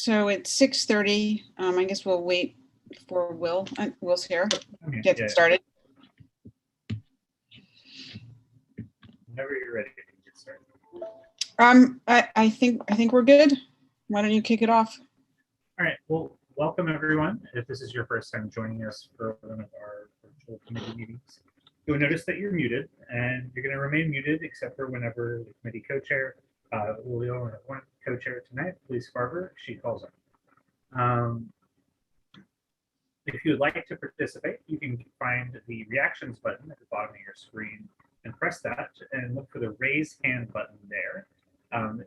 So it's 6:30. I guess we'll wait for Will. Will's here. Okay, Get yeah. started. Whenever you're ready, we can get started. I think we're good. Why don't you kick it off? All right. Well, welcome everyone. If this is your first time joining us for one of our virtual committee meetings, you'll notice that you're muted, and you're going to remain muted except for whenever the committee co-chair, we only have one co-chair tonight, Elise Farber, she calls on. If you would like to participate, you can find the reactions button at the bottom of your screen and press that and look for the raise hand button there.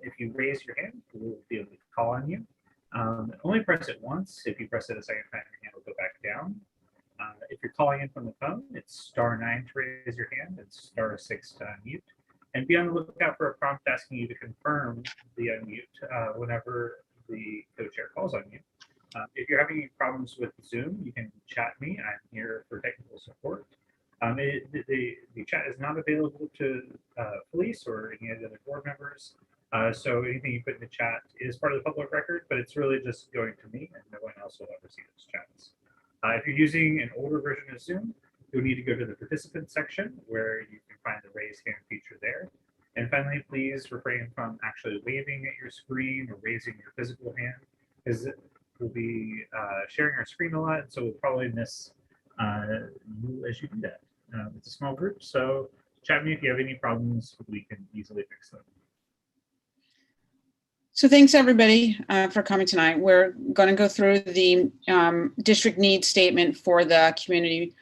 If you raise your hand, we'll be able to call on you. Only press it once. If you press it a second time, your hand will go back down. If you're calling in from the phone, it's *9 to raise your hand, it's *6 to unmute. And be on the lookout for a prompt asking you to confirm the unmute whenever the co-chair calls on you. If you're having any problems with Zoom, you can chat me. I'm here for technical support. The chat is not available to police or any of the other board members. So anything you put in the chat is part of the public record, but it's really just going to me, and no one else will ever see those chats. If you're using an older version of Zoom, you'll need to go to the participant section where you can find the raise hand feature there. And finally, please refrain from actually waving at your screen or raising your physical hand, because we'll be sharing our screen a lot, so we'll probably miss you as you do that. It's a small group, so chat me if you have any problems. We can easily fix them. So thanks everybody for coming tonight. We're going to go through the district needs statement for the community.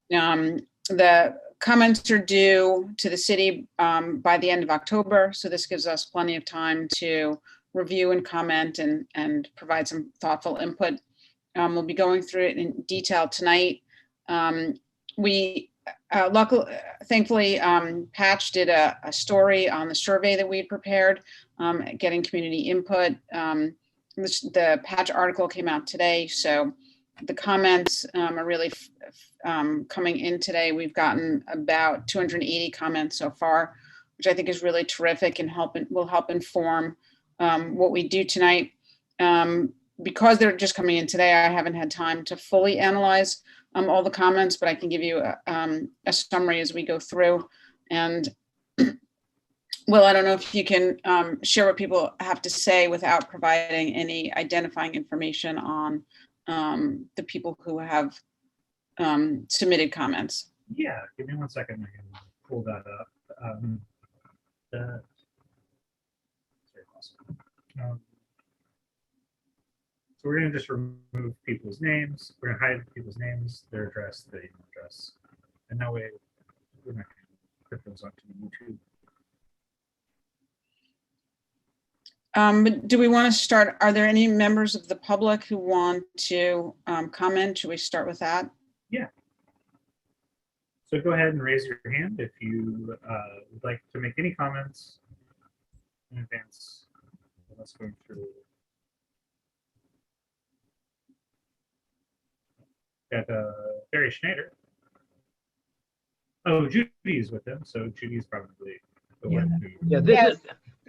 The comments are due to the city by the end of October, so this gives us plenty of time to review and comment and provide some thoughtful input. We'll be going through it in detail tonight. Thankfully, Patch did a story on the survey that we had prepared, getting community input. The Patch article came out today, so the comments are really coming in today. We've gotten about 280 comments so far, which I think is really terrific and will help inform what we do tonight. Because they're just coming in today, I haven't had time to fully analyze all the comments, but I can give you a summary as we go through. And Will, I don't know if you can share what people have to say without providing any identifying information on the people who have submitted comments. Yeah, give me 1 second. I can pull that up. That's very awesome. So we're going to just remove people's names. We're going to hide people's names, their address, their email address. And that way, we're not going to put those onto YouTube. But do we want to start? Are there any members of the public who want to comment? Should we start with that? Yeah. So go ahead and raise your hand if you would like to make any comments in advance. Let's go through. Got Barry Schneider. Oh, Judy's with them, so Judy's probably the one who. Yeah,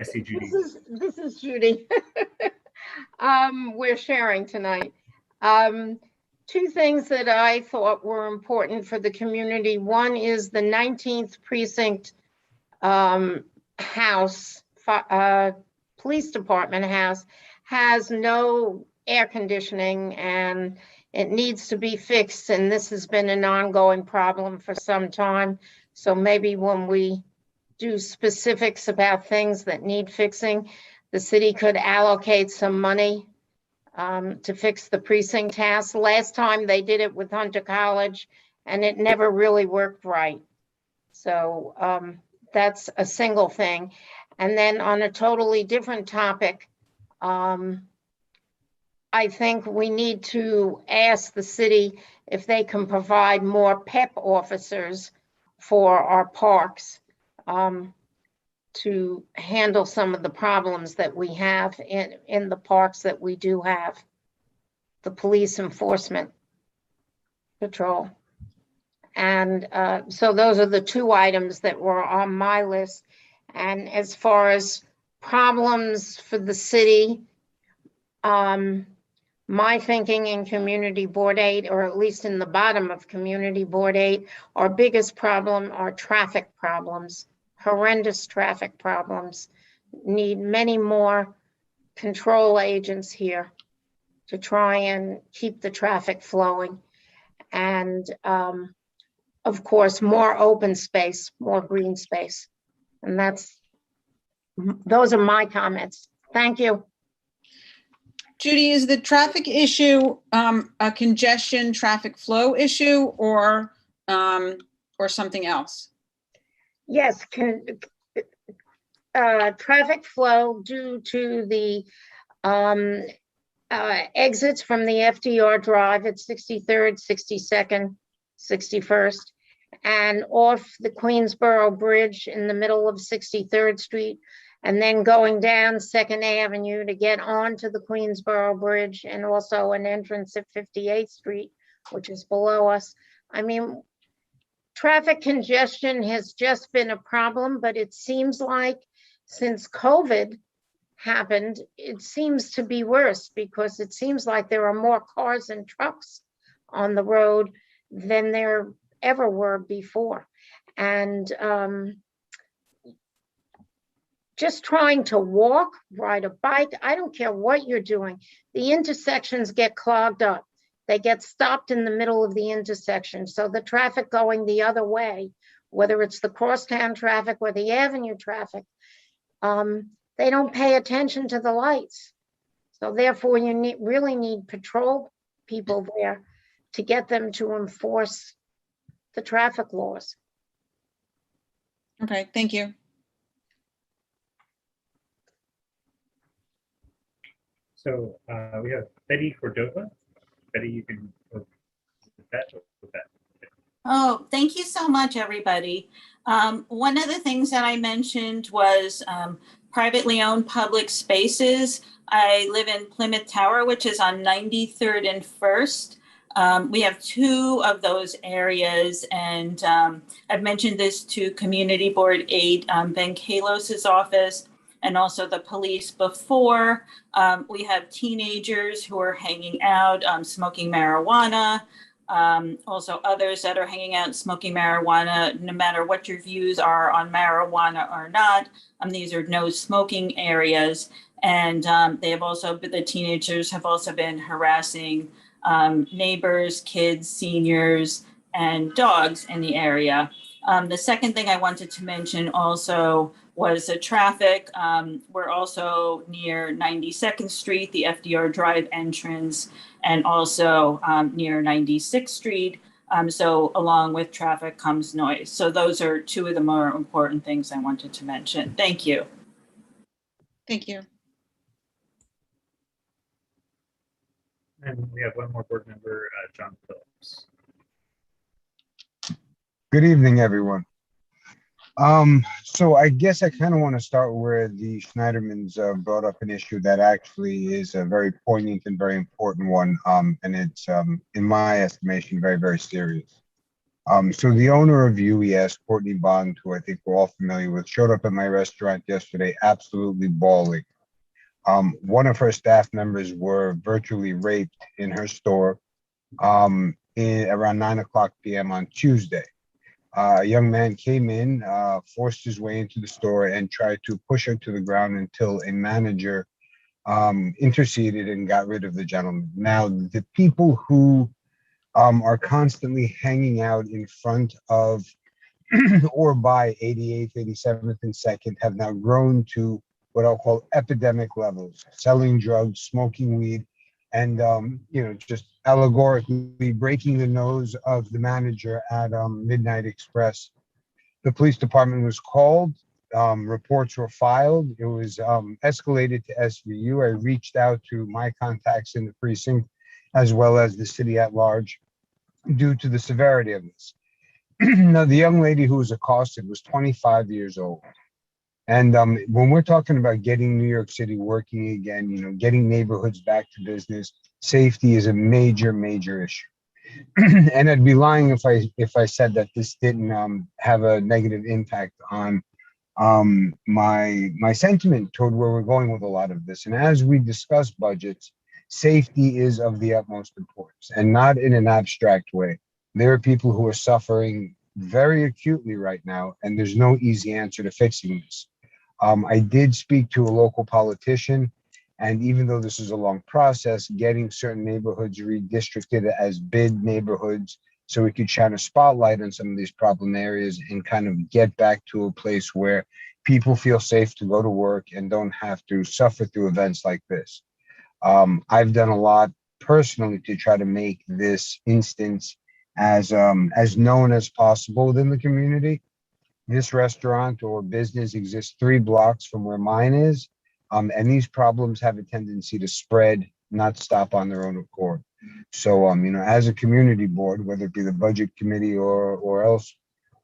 I see Judy. This is Judy. We're sharing tonight. Two things that I thought were important for the community. One is the 19th precinct house, police department house, has no air conditioning and it needs to be fixed, and this has been an ongoing problem for some time. So maybe when we do specifics about things that need fixing, the city could allocate some money to fix the precinct house. Last time they did it with Hunter College, and it never really worked right. So that's a single thing. And then on a totally different topic, I think we need to ask the city if they can provide more PEP officers for our parks to handle some of the problems that we have in the parks that we do have, the police enforcement patrol. And so those are the two items that were on my list. And as far as problems for the city, My thinking in Community Board 8, or at least in the bottom of Community Board 8, our biggest problem are traffic problems, horrendous traffic problems. Need many more control agents here to try and keep the traffic flowing. And of course, more open space, more green space. And those are my comments. Thank you. Judy, is the traffic issue a congestion traffic flow issue or something else? Yes, traffic flow due to the exits from the FDR Drive at 63rd, 62nd, 61st, and off the Queensboro Bridge in the middle of 63rd Street, and then going down 2nd Avenue to get onto the Queensboro Bridge, and also an entrance at 58th Street, which is below us. I mean, traffic congestion has just been a problem, but it seems like since COVID happened, it seems to be worse, because it seems like there are more cars and trucks on the road than there ever were before. And just trying to walk, ride a bike, I don't care what you're doing, the intersections get clogged up. They get stopped in the middle of the intersection. So the traffic going the other way, whether it's the crosstown traffic or the avenue traffic, they don't pay attention to the lights. So therefore you really need patrol people there to get them to enforce the traffic laws. Okay, thank you. So we have Betty Cordova. Betty, you can with that. Oh, thank you so much, everybody. One of the things that I mentioned was privately owned public spaces. I live in Plymouth Tower, which is on 93rd and 1st. We have 2 of those areas, and I've mentioned this to Community Board 8, Ben Kalos's office, and also the police before. We have teenagers who are hanging out, smoking marijuana. Also others that are hanging out smoking marijuana, no matter what your views are on marijuana or not. These are no smoking areas. And they have also, the teenagers have also been harassing neighbors, kids, seniors, and dogs in the area. The second thing I wanted to mention also was the traffic. We're also near 92nd Street, the FDR Drive entrance, and also near 96th Street. So along with traffic comes noise. So those are 2 of the more important things I wanted to mention. Thank you. Thank you. And we have one more board member, John Phillips. Good evening, everyone. So I guess I kind of want to start where the Schneidermans brought up an issue that actually is a very poignant and very important one. And it's, in my estimation, very, very serious. So the owner of UES, Courtney Bond, who I think we're all familiar with, showed up at my restaurant yesterday, absolutely bawling. One of her staff members were virtually raped in her store around 9:00 p.m. on Tuesday. A young man came in, forced his way into the store and tried to push her to the ground until a manager interceded and got rid of the gentleman. Now, the people who are constantly hanging out in front of or by 88th, 87th, and 2nd have now grown to what I'll call epidemic levels, selling drugs, smoking weed, and just allegorically breaking the nose of the manager at Midnight Express. The police department was called, reports were filed, it was escalated to SVU. I reached out to my contacts in the precinct as well as the city at large due to the severity of this. Now, the young lady who was accosted was 25 years old. And when we're talking about getting New York City working again, getting neighborhoods back to business, safety is a major, major issue. And I'd be lying if I said that this didn't have a negative impact on My sentiment toward where we're going with a lot of this, and as we discuss budgets, safety is of the utmost importance, and not in an abstract way. There are people who are suffering very acutely right now, and there's no easy answer to fixing this. I did speak to a local politician, and even though this is a long process, getting certain neighborhoods redistricted as bid neighborhoods so we could shine a spotlight on some of these problem areas and kind of get back to a place where people feel safe to go to work and don't have to suffer through events like this. I've done a lot personally to try to make this instance as known as possible within the community. This restaurant or business exists 3 blocks from where mine is, and these problems have a tendency to spread, not stop on their own accord. So, as a community board, whether it be the budget committee or else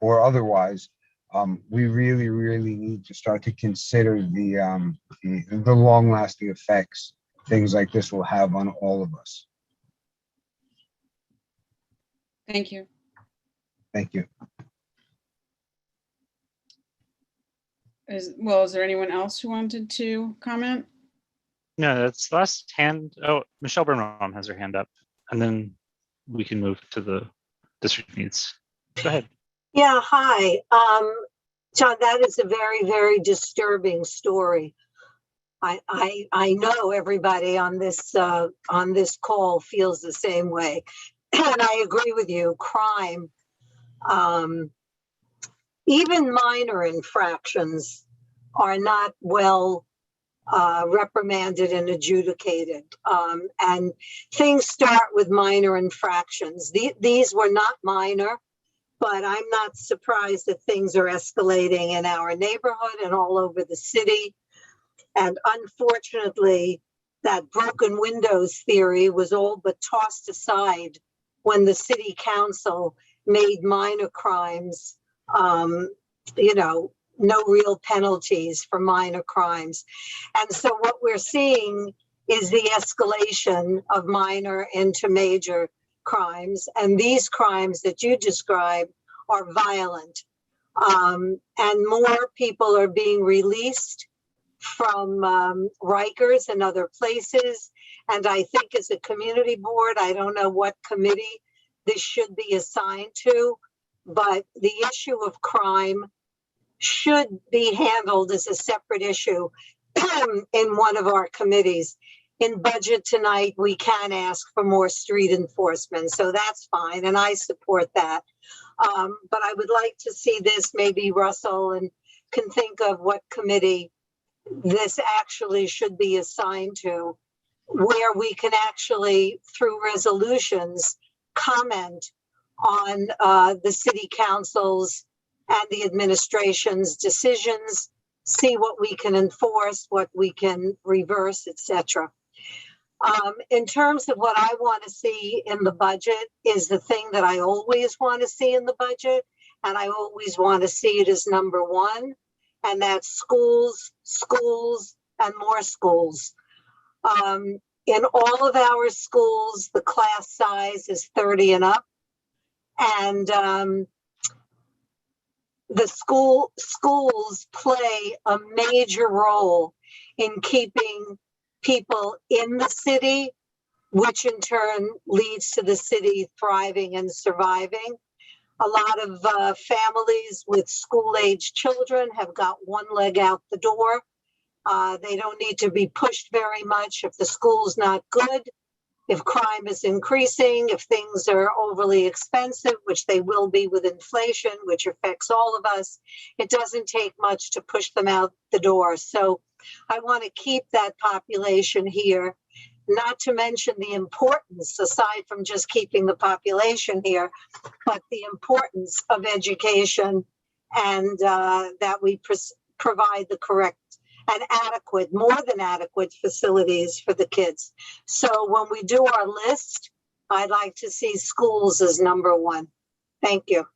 or otherwise, we really need to start to consider the long-lasting effects things like this will have on all of us. Thank you. Thank you. Is there anyone else who wanted to comment? No, that's the last hand. Oh, Michelle Birnbaum has her hand up, and then we can move to the district needs. Go ahead. Yeah, hi. John, that is a very, very disturbing story. I know everybody on this call feels the same way. And I agree with you, crime, even minor infractions are not well reprimanded and adjudicated. And things start with minor infractions. These were not minor, but I'm not surprised that things are escalating in our neighborhood and all over the city. And unfortunately, that broken windows theory was all but tossed aside when the city council made minor crimes, no real penalties for minor crimes. And so what we're seeing is the escalation of minor into major crimes. And these crimes that you describe are violent. And more people are being released from Rikers and other places. And I think as a community board, I don't know what committee this should be assigned to, but the issue of crime should be handled as a separate issue in one of our committees. In budget tonight, we can ask for more street enforcement, so that's fine, and I support that. But I would like to see this, maybe Russell and can think of what committee this actually should be assigned to, where we can actually, through resolutions, comment on the city council's and the administration's decisions, see what we can enforce, what we can reverse, etc. In terms of what I want to see in the budget is the thing that I always want to see in the budget, and I always want to see it as number 1, and that's schools, and more schools. In all of our schools, the class size is 30 and up, and the schools play a major role in keeping people in the city, which in turn leads to the city thriving and surviving. A lot of families with school-age children have got one leg out the door. They don't need to be pushed very much if the school's not good. If crime is increasing, if things are overly expensive, which they will be with inflation, which affects all of us, it doesn't take much to push them out the door. So I want to keep that population here, not to mention the importance, aside from just keeping the population here, but the importance of education and that we provide the correct and adequate, more than adequate facilities for the kids. So when we do our list, I'd like to see schools as number 1. Thank you.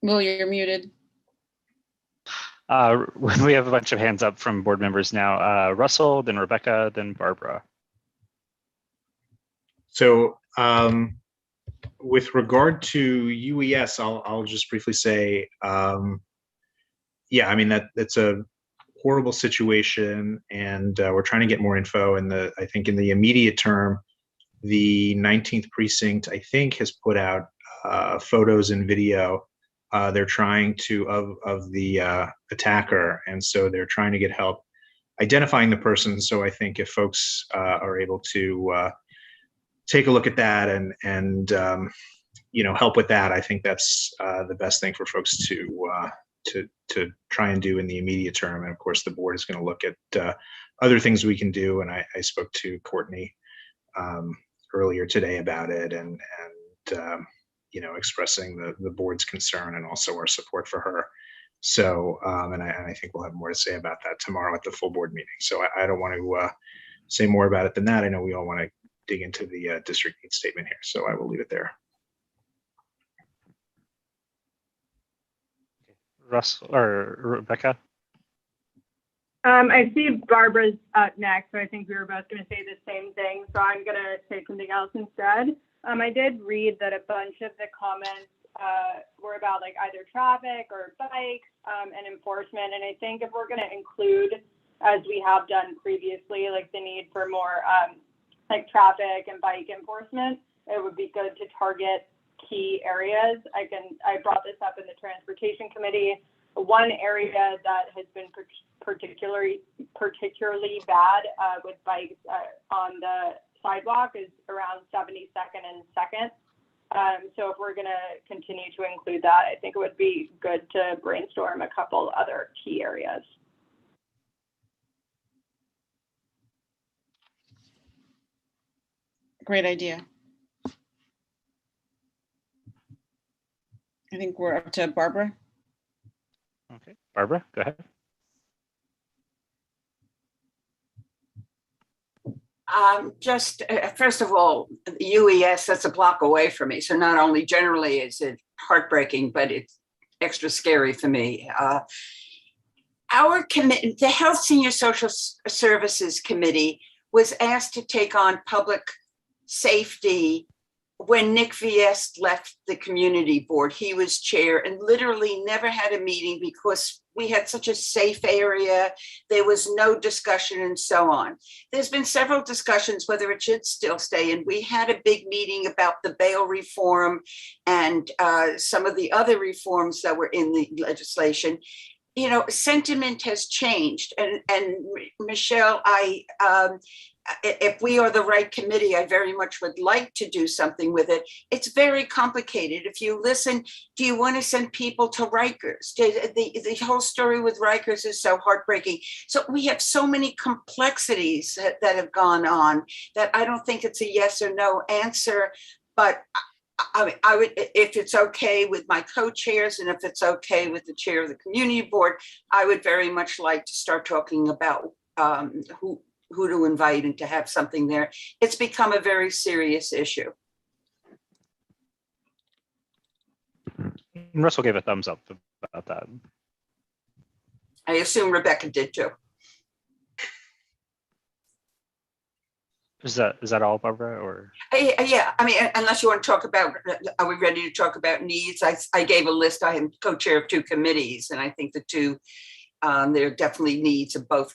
Will, you're muted. We have a bunch of hands up from board members now. Russell, then Rebecca, then Barbara. So with regard to UES, I'll just briefly say, yeah, I mean, that's a horrible situation, and we're trying to get more info. And I think in the immediate term, the 19th precinct, I think, has put out photos and video. They're trying to of the attacker, and so they're trying to get help identifying the person. So I think if folks are able to take a look at that and help with that, I think that's the best thing for folks to try and do in the immediate term. And of course, the board is going to look at other things we can do. And I spoke to Courtney earlier today about it, and expressing the board's concern and also our support for her. So, and I think we'll have more to say about that tomorrow at the full board meeting. So I don't want to say more about it than that. I know we all want to dig into the district needs statement here, so I will leave it there. Russ or Rebecca? I see Barbara's up next, so I think we were both going to say the same thing. So I'm going to say something else instead. I did read that a bunch of the comments were about like either traffic or bikes and enforcement. And I think if we're going to include, as we have done previously, like the need for more like traffic and bike enforcement, it would be good to target key areas. I brought this up in the transportation committee. One area that has been particularly bad with bikes on the sidewalk is around 72nd and 2nd. So if we're going to continue to include that, I think it would be good to brainstorm a couple other key areas. Great idea. I think we're up to Barbara. Okay, Barbara, go ahead. First of all, UES, that's a block away from me. So not only generally is it heartbreaking, but it's extra scary for me. Our committee, the Health Senior Social Services Committee, was asked to take on public safety when Nick Viest left the community board. He was chair and literally never had a meeting because we had such a safe area. There was no discussion and so on. There's been several discussions whether it should still stay. And we had a big meeting about the bail reform and some of the other reforms that were in the legislation. You know, sentiment has changed. And Michelle, if we are the right committee, I very much would like to do something with it. It's very complicated. If you listen, do you want to send people to Rikers? The whole story with Rikers is so heartbreaking. So we have so many complexities that have gone on that I don't think it's a yes or no answer. But I would, if it's okay with my co-chairs and if it's okay with the chair of the community board, I would very much like to start talking about who to invite and to have something there. It's become a very serious issue. Russell gave a thumbs up about that. I assume Rebecca did too. Is that all, Barbara? Or yeah, I mean, unless you want to talk about, are we ready to talk about needs? I gave a list. I am co-chair of two committees, and I think the two, there are definitely needs of both.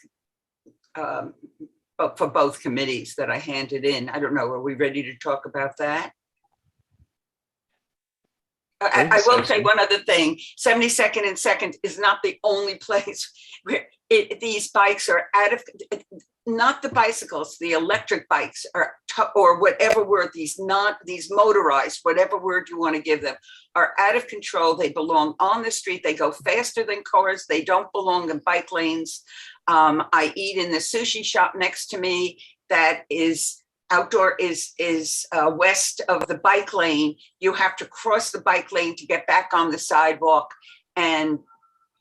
For both committees that I handed in. I don't know, are we ready to talk about that? I will say one other thing. 72nd and 2nd is not the only place where these bikes are out of, not the bicycles, the electric bikes are, or whatever word, these motorized, whatever word you want to give them, are out of control. They belong on the street. They go faster than cars. They don't belong in bike lanes. I eat in the sushi shop next to me that is outdoor, is west of the bike lane. You have to cross the bike lane to get back on the sidewalk. And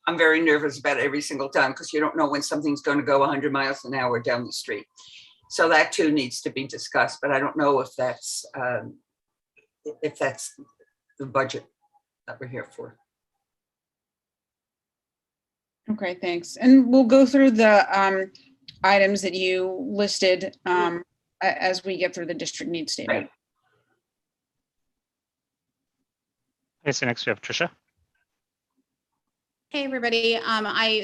I'm very nervous about it every single time because you don't know when something's going to go 100 miles an hour down the street. So that too needs to be discussed, but I don't know if that's the budget that we're here for. Okay, thanks. And we'll go through the items that you listed as we get through the district needs statement. Right. Okay, so next we have Tricia. Hey, everybody.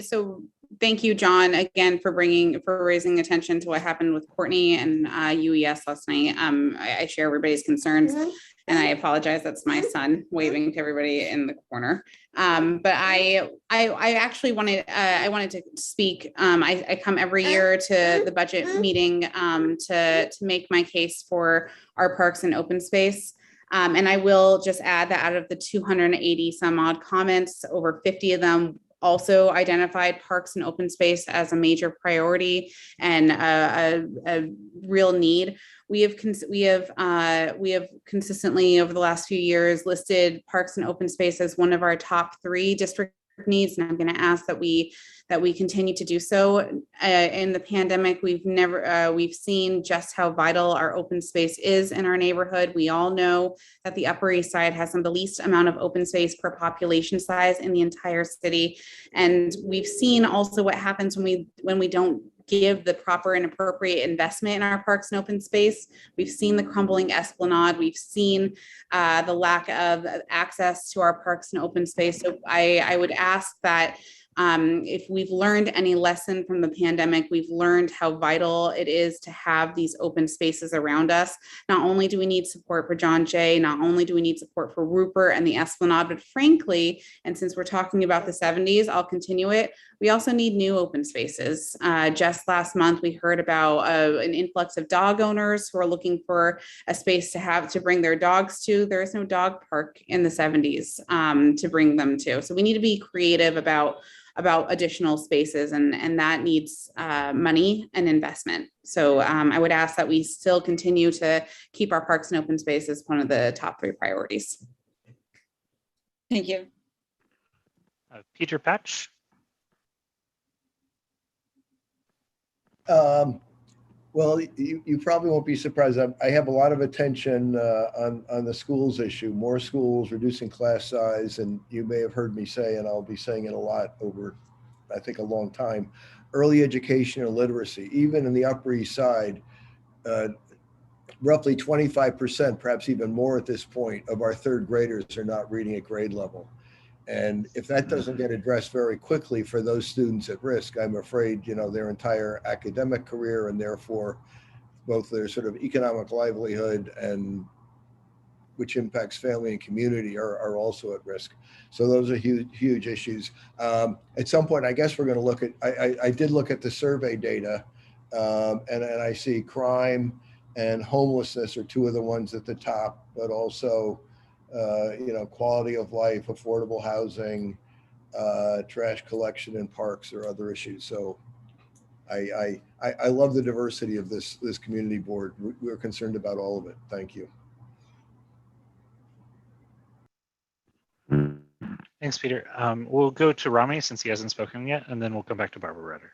So thank you, John, again for raising attention to what happened with Courtney and UES last night. I share everybody's concerns, and I apologize. That's my son waving to everybody in the corner. But I actually wanted to speak. I come every year to the budget meeting to make my case for our parks and open space. And I will just add that out of the 280 some odd comments, over 50 of them also identified parks and open space as a major priority and a real need. We have consistently over the last few years listed parks and open space as one of our top 3 district needs, and I'm going to ask that we continue to do so. In the pandemic, we've seen just how vital our open space is in our neighborhood. We all know that the Upper East Side has some of the least amount of open space per population size in the entire city, and we've seen also what happens when we don't give the proper and appropriate investment in our parks and open space. We've seen the crumbling esplanade. We've seen the lack of access to our parks and open space. So I would ask that if we've learned any lesson from the pandemic, we've learned how vital it is to have these open spaces around us. Not only do we need support for John Jay, not only do we need support for Rupert and the Esplanade, but frankly, and since we're talking about the 70s, I'll continue it. We also need new open spaces. Just last month, we heard about an influx of dog owners who are looking for a space to bring their dogs to. There is no dog park in the 70s to bring them to. So we need to be creative about additional spaces, and that needs money and investment. So I would ask that we still continue to keep our parks and open space as one of the top 3 priorities. Thank you. Peter Patch. Well, you probably won't be surprised. I have a lot of attention on the schools issue, more schools, reducing class size, and you may have heard me say, and I'll be saying it a lot over, I think, a long time, early education and literacy. Even in the Upper East Side, roughly 25%, perhaps even more at this point, of our 3rd graders are not reading at grade level. And if that doesn't get addressed very quickly for those students at risk, I'm afraid, their entire academic career and therefore both their sort of economic livelihood and which impacts family and community are also at risk. So those are huge issues. At some point, I guess we're going to look at, I did look at the survey data and I see crime and homelessness are 2 of the ones at the top, but also quality of life, affordable housing, trash collection in parks or other issues. So I love the diversity of this community board. We're concerned about all of it. Thank you. Thanks, Peter. We'll go to Rami since he hasn't spoken yet, and then we'll come back to Barbara Rutter.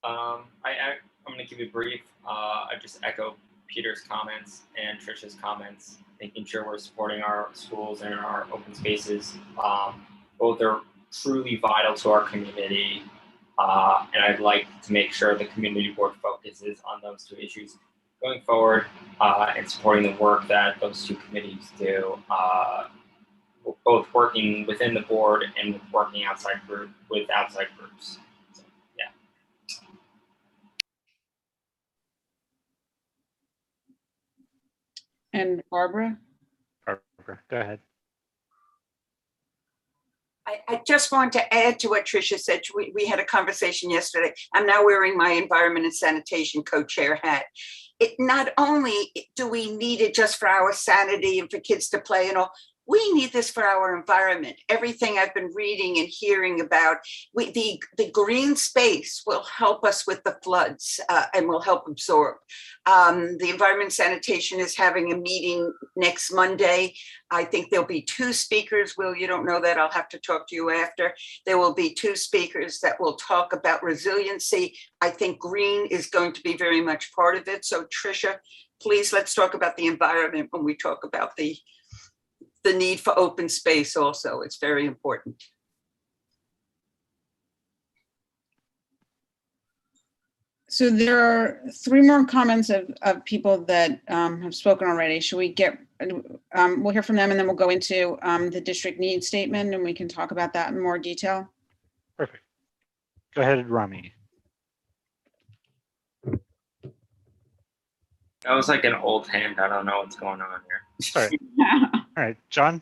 I'm going to keep it brief. I just echo Peter's comments and Tricia's comments, making sure we're supporting our schools and our open spaces. Both are truly vital to our community, and I'd like to make sure the community board focuses on those 2 issues going forward and supporting the work that those 2 committees do, both working within the board and working with outside groups. So, yeah. And Barbara? Barbara, go ahead. I just want to add to what Tricia said. We had a conversation yesterday. I'm now wearing my environment and sanitation co-chair hat. Not only do we need it just for our sanity and for kids to play and all, we need this for our environment. Everything I've been reading and hearing about, the green space will help us with the floods and will help absorb. The Environment Sanitation is having a meeting next Monday. I think there'll be 2 speakers. Will, you don't know that. I'll have to talk to you after. There will be 2 speakers that will talk about resiliency. I think green is going to be very much part of it. So Tricia, please, let's talk about the environment when we talk about the need for open space also. It's very important. So there are 3 more comments of people that have spoken already. Should we get, we'll hear from them and then we'll go into the district needs statement and we can talk about that in more detail. Perfect. Go ahead, Rami. That was like an old hand. I don't know what's going on here. Sorry. All right, John.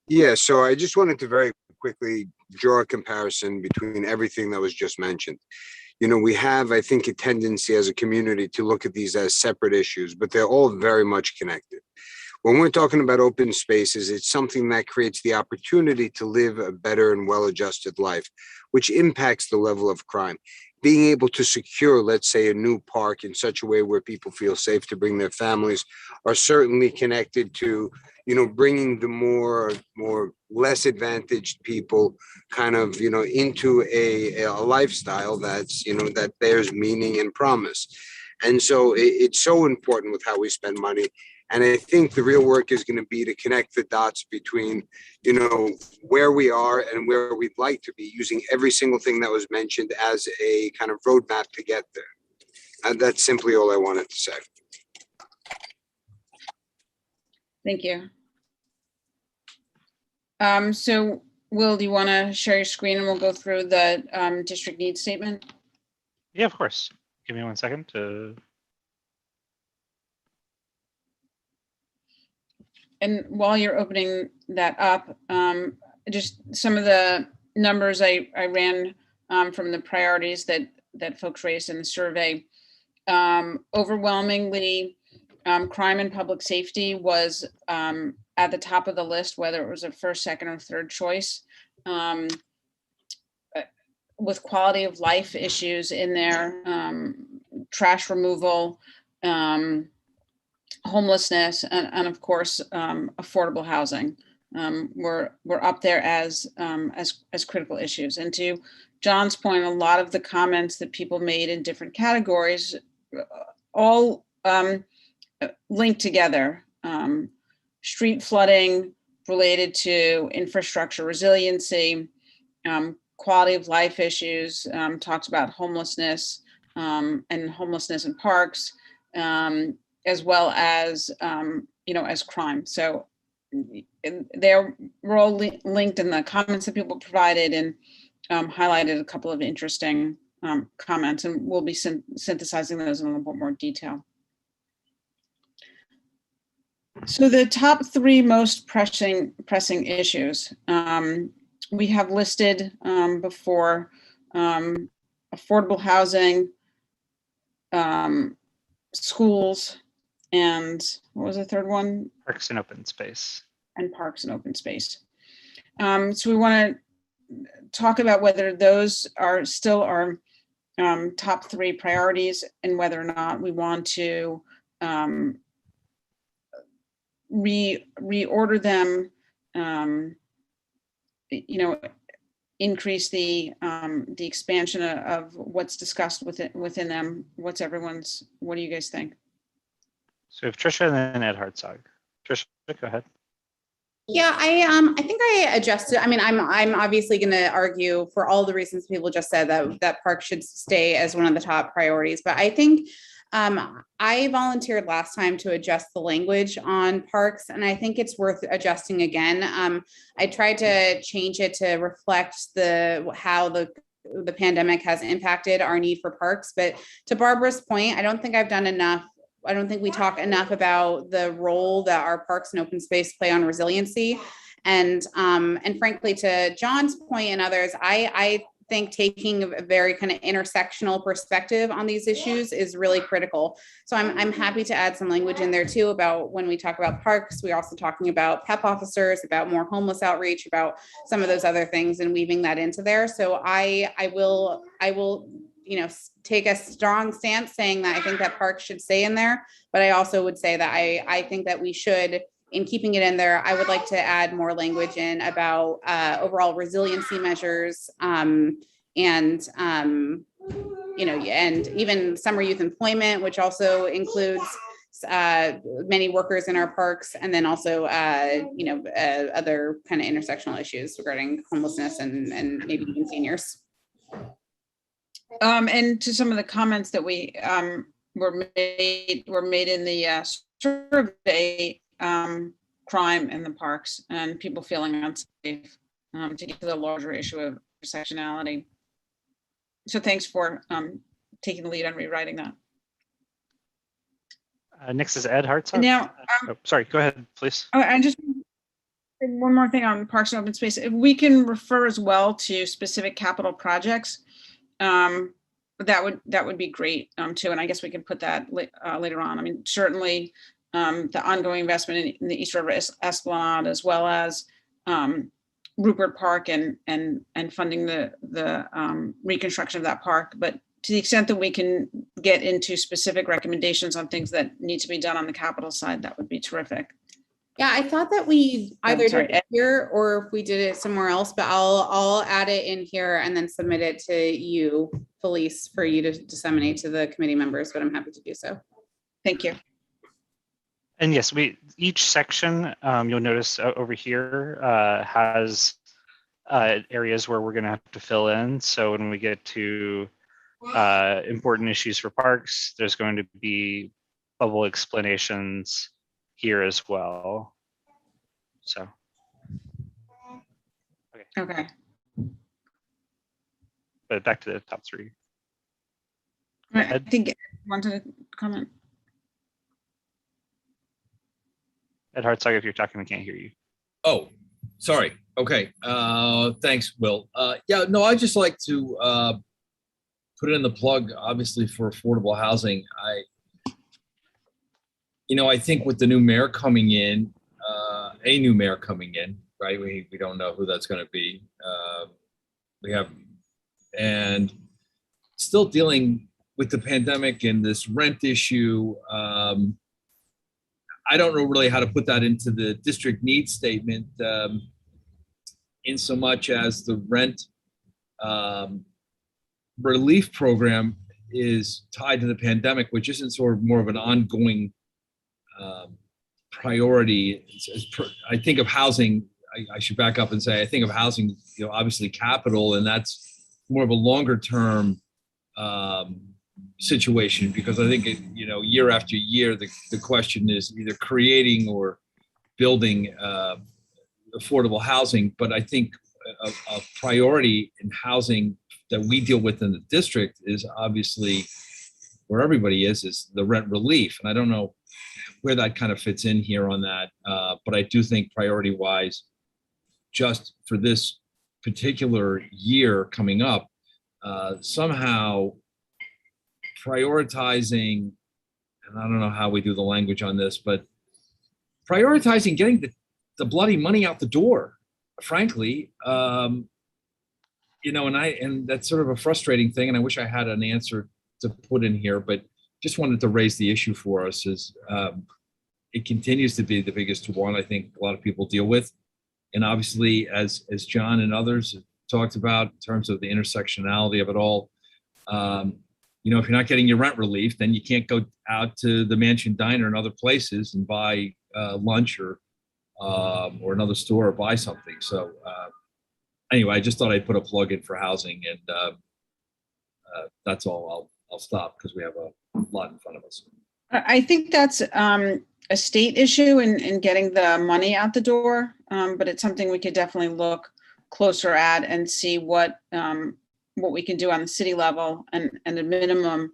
Yeah, so I just wanted to very quickly draw a comparison between everything that was just mentioned. You know, we have, I think, a tendency as a community to look at these as separate issues, but they're all very much connected. When we're talking about open spaces, it's something that creates the opportunity to live a better and well-adjusted life, which impacts the level of crime. Being able to secure, let's say, a new park in such a way where people feel safe to bring their families are certainly connected to, you know, bringing the more less advantaged people kind of, you know, into a lifestyle that's, you know, that bears meaning and promise. And so it's so important with how we spend money. And I think the real work is going to be to connect the dots between, you know, where we are and where we'd like to be, using every single thing that was mentioned as a kind of roadmap to get there. And that's simply all I wanted to say. Thank you. So Will, do you want to share your screen and we'll go through the district needs statement? Yeah, of course. Give me 1 second to. And while you're opening that up, just some of the numbers I ran from the priorities that folks raised in the survey. Overwhelmingly, crime and public safety was at the top of the list, whether it was a first, second, or third choice. With quality of life issues in there, trash removal, homelessness, and of course, affordable housing. We're up there as critical issues. And to John's point, a lot of the comments that people made in different categories all linked together. Street flooding related to infrastructure resiliency, quality of life issues, talks about homelessness and homelessness in parks, as well as, you know, as crime. So we're all linked in the comments that people provided, and highlighted a couple of interesting comments, and we'll be synthesizing those in a little bit more detail. So the top 3 most pressing issues we have listed before: affordable housing, schools, and what was the third one? Parks and open space. And parks and open space. So we want to talk about whether those are still our top 3 priorities, and whether or not we want to reorder them, you know, increase the expansion of what's discussed within them. What do you guys think? So we have Trisha and then Ed Hartzog. Trisha, go ahead. Yeah, I think I adjusted. I mean, I'm obviously going to argue for all the reasons people just said that parks should stay as one of the top priorities. But I think I volunteered last time to adjust the language on parks, and I think it's worth adjusting again. I tried to change it to reflect how the pandemic has impacted our need for parks. But to Barbara's point, I don't think I've done enough. I don't think we talk enough about the role that our parks and open space play on resiliency. And frankly, to John's point and others, I think taking a very kind of intersectional perspective on these issues is really critical. So I'm happy to add some language in there too about when we talk about parks, we're also talking about PEP officers, about more homeless outreach, about some of those other things, and weaving that into there. So I will, you know, take a strong stance saying that I think that parks should stay in there, but I also would say that I think that we should, in keeping it in there, I would like to add more language in about overall resiliency measures, and you know, and even summer youth employment, which also includes many workers in our parks, and then also you know, other kind of intersectional issues regarding homelessness and maybe even seniors. And to some of the comments that we were made in the survey, crime in the parks and people feeling unsafe, to get to the larger issue of intersectionality. So thanks for taking the lead on rewriting that. Next is Ed Hartzog. Now, Oh, sorry, go ahead, please. I just one more thing on parks and open space. If we can refer as well to specific capital projects, that would be great too. And I guess we can put that later on. I mean, certainly the ongoing investment in the East River Esplanade, as well as Rupert Park and funding the reconstruction of that park. But to the extent that we can get into specific recommendations on things that need to be done on the capital side, that would be terrific. Yeah, I thought that we either sorry, did it here or if we did it somewhere else, but I'll add it in here and then submit it to you, Felice, for you to disseminate to the committee members, but I'm happy to do so. Thank you. And yes, each section, you'll notice over here has areas where we're going to have to fill in. So when we get to important issues for parks, there's going to be bubble explanations here as well. So, Okay. But back to the top three. I think Ed wanted to comment. Ed Hartzog, if you're talking, we can't hear you. Oh, sorry. Okay. Thanks, Will. Yeah, no, I'd just like to put in the plug, obviously, for affordable housing. I think with the new mayor coming in, a new mayor coming in, right? We don't know who that's going to be. And still dealing with the pandemic and this rent issue. I don't know really how to put that into the district needs statement, in so much as the rent relief program is tied to the pandemic, which isn't sort of more of an ongoing priority. I think of housing, I should back up and say, I think of housing, obviously capital, and that's more of a longer term situation, because I think, year after year, the question is either creating or building affordable housing. But I think a priority in housing that we deal with in the district is obviously where everybody is the rent relief. And I don't know where that kind of fits in here on that. But I do think priority wise, just for this particular year coming up, somehow prioritizing, and I don't know how we do the language on this, but prioritizing getting the bloody money out the door, frankly. And that's sort of a frustrating thing, and I wish I had an answer to put in here, but just wanted to raise the issue for us. Is it continues to be the biggest one I think a lot of people deal with, and obviously as John and others have talked about in terms of the intersectionality of it all. If you're not getting your rent relief, then you can't go out to the Mansion Diner and other places and buy lunch or another store or buy something. So anyway, I just thought I'd put a plug in for housing, and that's all. I'll stop because we have a lot in front of us. I think that's a state issue in getting the money out the door, but it's something we could definitely look closer at and see what we can do on the city level, and at minimum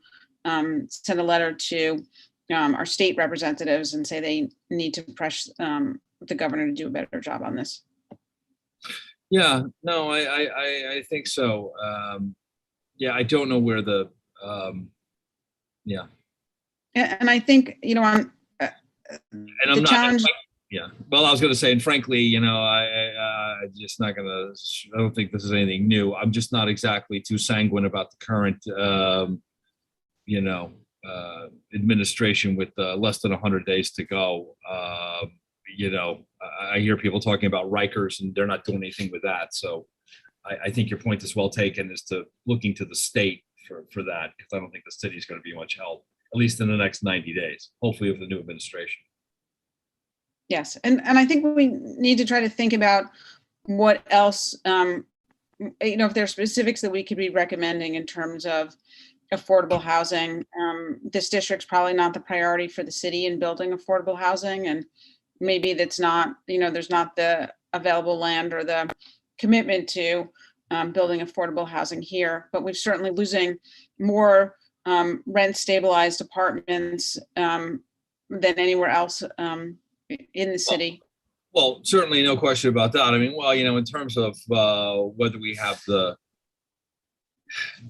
send a letter to our state representatives and say they need to press the governor to do a better job on this. Yeah, no, I think so. Yeah, I don't know where the yeah. And I think on and I'm the challenge. Yeah. Well, I was going to say, and frankly, I just not going to. I don't think this is anything new. I'm just not exactly too sanguine about the current, administration with less than 100 days to go. I hear people talking about Rikers, and they're not doing anything with that. So, I think your point is well taken, as to looking to the state for that, because I don't think the city is going to be much help, at least in the next 90 days. Hopefully, with the new administration. Yes, and I think we need to try to think about what else if there's specifics that we could be recommending in terms of affordable housing. This district's probably not the priority for the city in building affordable housing, and maybe that's not, there's not the available land or the commitment to building affordable housing here, but we're certainly losing more rent stabilized apartments than anywhere else in the city. Well, certainly no question about that. I mean, well, in terms of whether we have the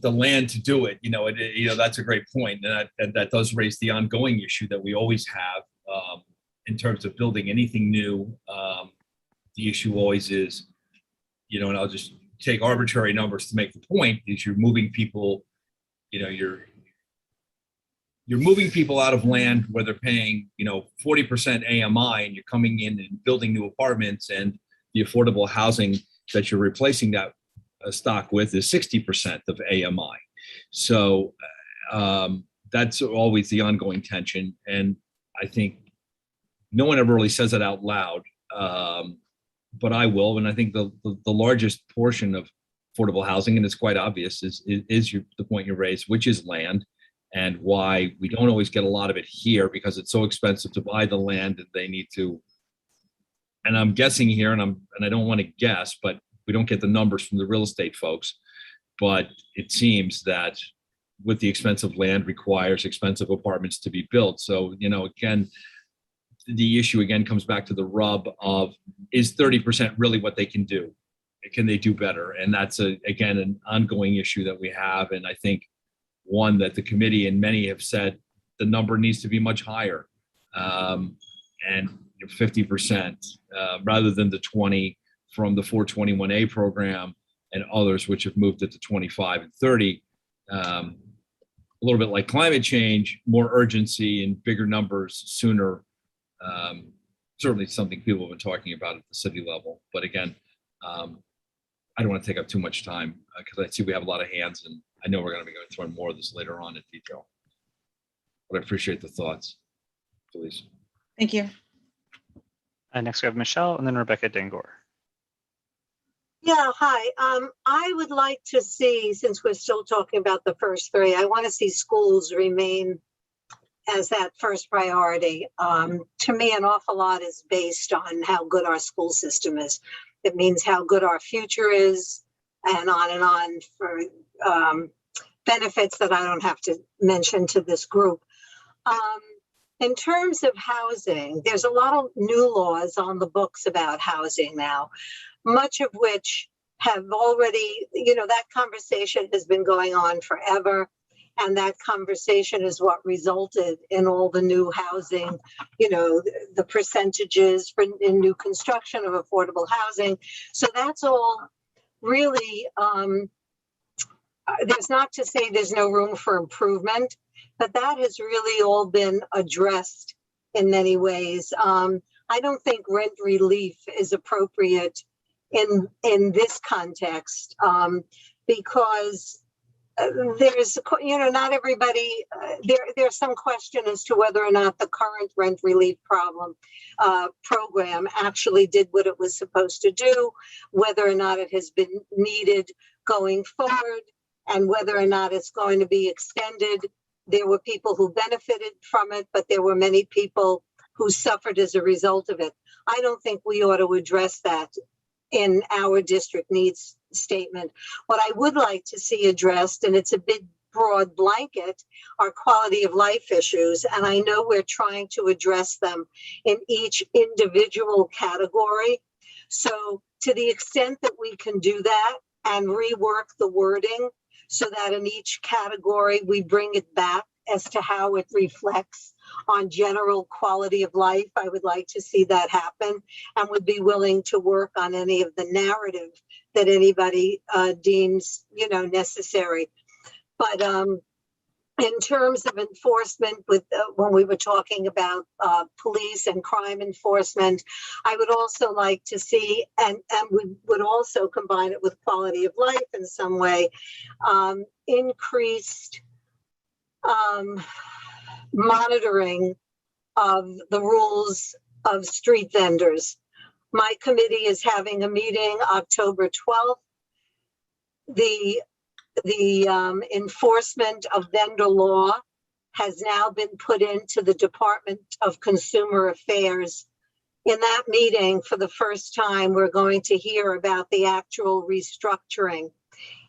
land to do it, that's a great point. And that does raise the ongoing issue that we always have in terms of building anything new. The issue always is, and I'll just take arbitrary numbers to make the point, is you're moving people, you're moving people out of land where they're paying, 40% AMI, and you're coming in and building new apartments, and the affordable housing that you're replacing that stock with is 60% of AMI. So that's always the ongoing tension. And I think no one ever really says it out loud, but I will. And I think the largest portion of affordable housing, and it's quite obvious, is the point you raised, which is land, and why we don't always get a lot of it here, because it's so expensive to buy the land that they need to. And I'm guessing here, and I don't want to guess, but we don't get the numbers from the real estate folks, but it seems that with the expensive land requires expensive apartments to be built. So, again, the issue again comes back to the rub of, is 30% really what they can do? Can they do better? And that's again an ongoing issue that we have. And I think one that the committee and many have said the number needs to be much higher, and 50% rather than the 20 from the 421A program and others, which have moved it to 25 and 30. A little bit like climate change, more urgency and bigger numbers sooner. Certainly something people have been talking about at the city level. But again, I don't want to take up too much time because I see we have a lot of hands, and I know we're going to be going through more of this later on in detail. But I appreciate the thoughts, please. Thank you. Next we have Michelle, and then Rebecca Dangor. Yeah, hi. I would like to see, since we're still talking about the first three, I want to see schools remain as that first priority. To me, an awful lot is based on how good our school system is. It means how good our future is, and on for benefits that I don't have to mention to this group. In terms of housing, there's a lot of new laws on the books about housing now, much of which have already, that conversation has been going on forever. And that conversation is what resulted in all the new housing, the percentages in new construction of affordable housing. So that's all really, there's not to say there's no room for improvement, but that has really all been addressed in many ways. I don't think rent relief is appropriate in this context because there's, not everybody, there's some question as to whether or not the current rent relief program actually did what it was supposed to do, whether or not it has been needed going forward, and whether or not it's going to be extended. There were people who benefited from it, but there were many people who suffered as a result of it. I don't think we ought to address that in our district needs statement. What I would like to see addressed, and it's a big broad blanket, are quality of life issues. And I know we're trying to address them in each individual category. So to the extent that we can do that and rework the wording so that in each category we bring it back as to how it reflects on general quality of life, I would like to see that happen, and would be willing to work on any of the narrative that anybody deems, necessary. But in terms of enforcement, with when we were talking about police and crime enforcement, I would also like to see, and we would also combine it with quality of life in some way, increased monitoring of the rules of street vendors. My committee is having a meeting October 12th the enforcement of vendor law has now been put into the Department of Consumer Affairs. In that meeting, for the first time, we're going to hear about the actual restructuring.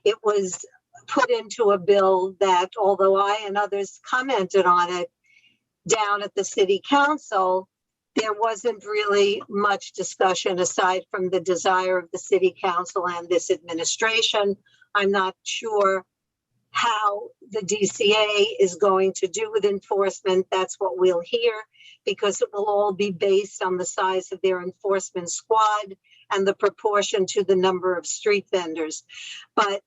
It was put into a bill that, although I and others commented on it down at the City Council, there wasn't really much discussion aside from the desire of the City Council and this administration. I'm not sure how the DCA is going to do with enforcement. That's what we'll hear, because it will all be based on the size of their enforcement squad and the proportion to the number of street vendors. But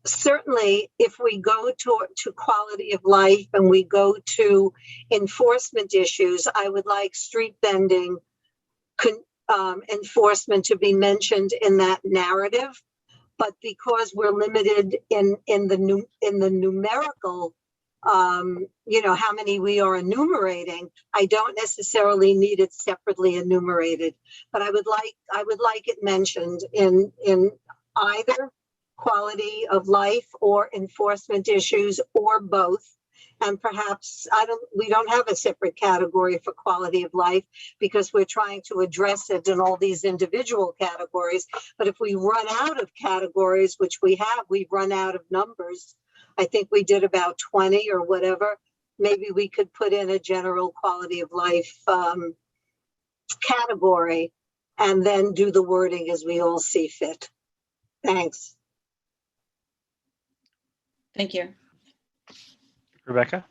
certainly, if we go to quality of life and we go to enforcement issues, I would like street vending enforcement to be mentioned in that narrative. But because we're limited in the numerical, how many we are enumerating, I don't necessarily need it separately enumerated. But I would like it mentioned in either quality of life or enforcement issues, or both. And perhaps we don't have a separate category for quality of life because we're trying to address it in all these individual categories. But if we run out of categories, which we've run out of numbers. I think we did about 20 or whatever. Maybe we could put in a general quality of life category and then do the wording as we all see fit. Thanks. Thank you. Rebecca?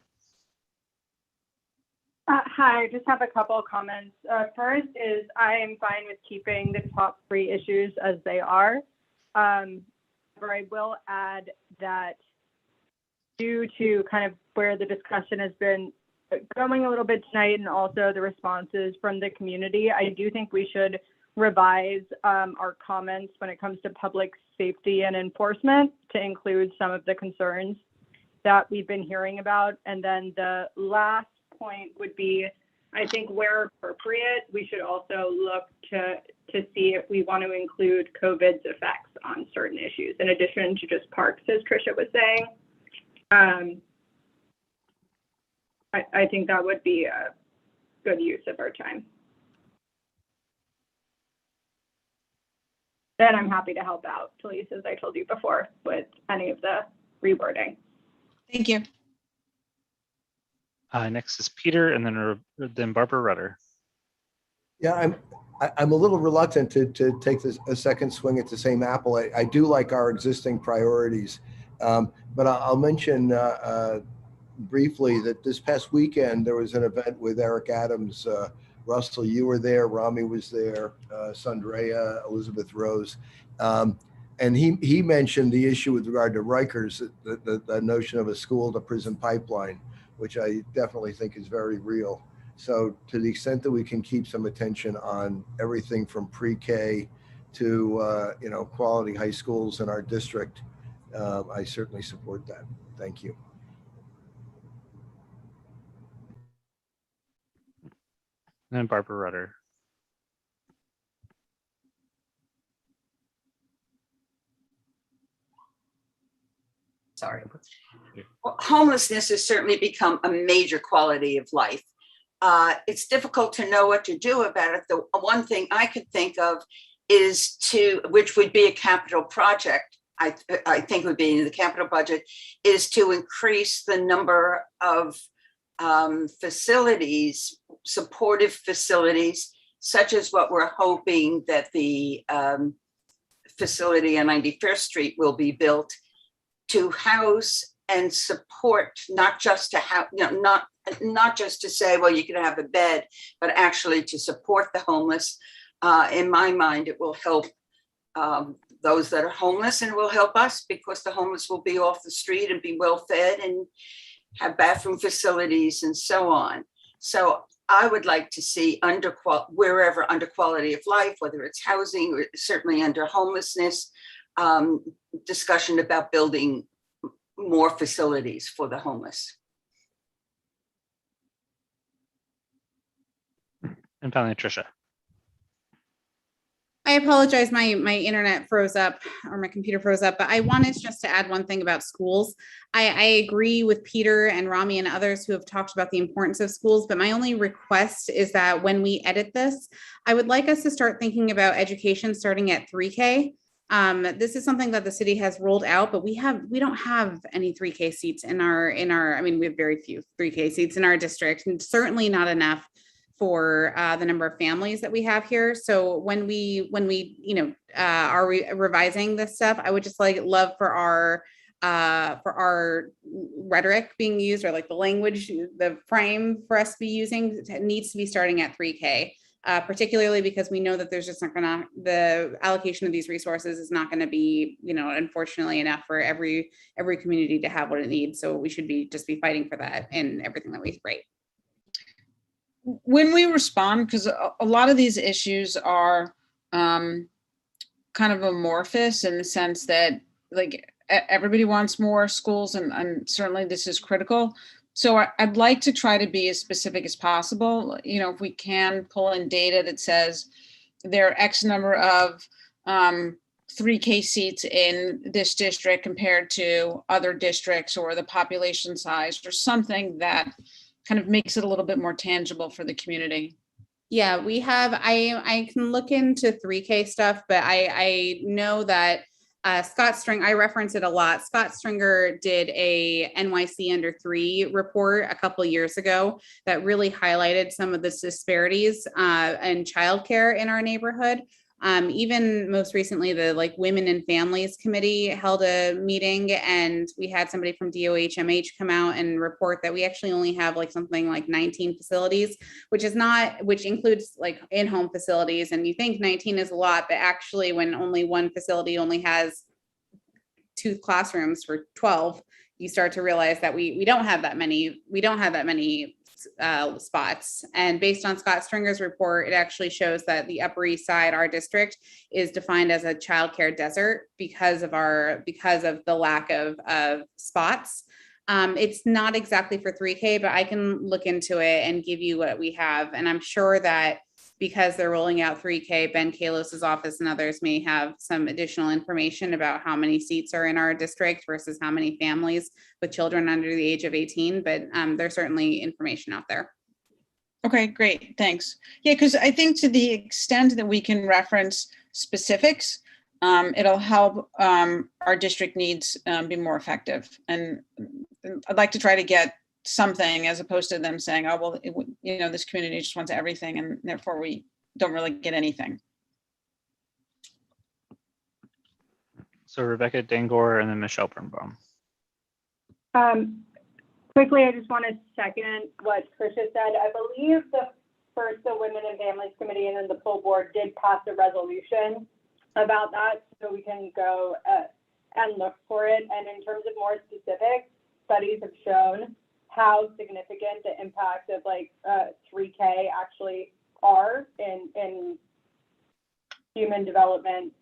Hi, I just have a couple of comments. First is I am fine with keeping the top 3 issues as they are. But I will add that due to kind of where the discussion has been going a little bit tonight and also the responses from the community, I do think we should revise our comments when it comes to public safety and enforcement to include some of the concerns that we've been hearing about. And then the last point would be, I think where appropriate, we should also look to see if we want to include COVID's effects on certain issues, in addition to just parks, as Tricia was saying. I think that would be a good use of our time. Then I'm happy to help out, please, as I told you before, with any of the rewording. Thank you. Next is Peter, and then Barbara Rudder. Yeah, I'm a little reluctant to take a second swing at the same apple. I do like our existing priorities, but I'll mention briefly that this past weekend there was an event with Eric Adams. Russell, you were there. Rami was there. Sandrea, Elizabeth Rose. And he mentioned the issue with regard to Rikers, the notion of a school to prison pipeline, which I definitely think is very real. So to the extent that we can keep some attention on everything from pre-K to quality high schools in our district, I certainly support that. Thank you. And then Barbara Rudder. Sorry. Well, homelessness has certainly become a major quality of life. It's difficult to know what to do about it. The one thing I could think of is which would be a capital project, I think would be in the capital budget, is to increase the number of facilities, supportive facilities, such as what we're hoping that the facility on 91st Street will be built to house and support, not just to have, not just to say, well, you can have a bed, but actually to support the homeless. In my mind, it will help those that are homeless, and it will help us because the homeless will be off the street and be well fed and have bathroom facilities and so on. So I would like to see wherever under quality of life, whether it's housing or certainly under homelessness, discussion about building more facilities for the homeless. And finally, Tricia. I apologize, my internet froze up, or my computer froze up, but I wanted just to add one thing about schools. I agree with Peter and Rami and others who have talked about the importance of schools, but my only request is that when we edit this, I would like us to start thinking about education starting at 3K. This is something that the city has rolled out, but we don't have any 3K seats in our, I mean, we have very few 3K seats in our district, and certainly not enough for the number of families that we have here. So when we are revising this stuff, I would just love for our rhetoric being used, or like the language, the frame for us to be using needs to be starting at 3K. Particularly because we know that there's just not gonna, the allocation of these resources is not gonna be, unfortunately enough for every community to have what it needs. So we should just be fighting for that in everything that we write. When we respond, because a lot of these issues are kind of amorphous in the sense that like everybody wants more schools, and certainly this is critical. So I'd like to try to be as specific as possible. If we can pull in data that says there are X number of 3K seats in this district compared to other districts, or the population size, or something that kind of makes it a little bit more tangible for the community. Yeah, we have, I can look into 3K stuff, but I know that Scott Stringer, I reference it a lot. Scott Stringer did a NYC under 3 report a couple of years ago that really highlighted some of the disparities in childcare in our neighborhood. Even most recently, the Women and Families Committee held a meeting, and we had somebody from DOHMH come out and report that we actually only have something like 19 facilities, which includes in-home facilities. And you think 19 is a lot, but actually when only one facility only has 2 classrooms for 12, you start to realize that we don't have that many spots. And based on Scott Stringer's report, it actually shows that the Upper East Side, our district, is defined as a childcare desert because of the lack of spots. It's not exactly for 3K, but I can look into it and give you what we have. And I'm sure that because they're rolling out 3K, Ben Kalos's office and others may have some additional information about how many seats are in our district versus how many families with children under the age of 18, but there's certainly information out there. Okay, great, thanks. Yeah, because I think to the extent that we can reference specifics, it'll help our district needs be more effective. And I'd like to try to get something, as opposed to them saying, oh, well, this community just wants everything, and therefore we don't really get anything. So Rebecca Dangor and then Michelle Birnbaum. Quickly, I just want to second what Tricia said. I believe the Women and Families Committee and then the full board did pass a resolution about that, so we can go and look for it. And in terms of more specifics, studies have shown how significant the impact of 3K actually are in human development.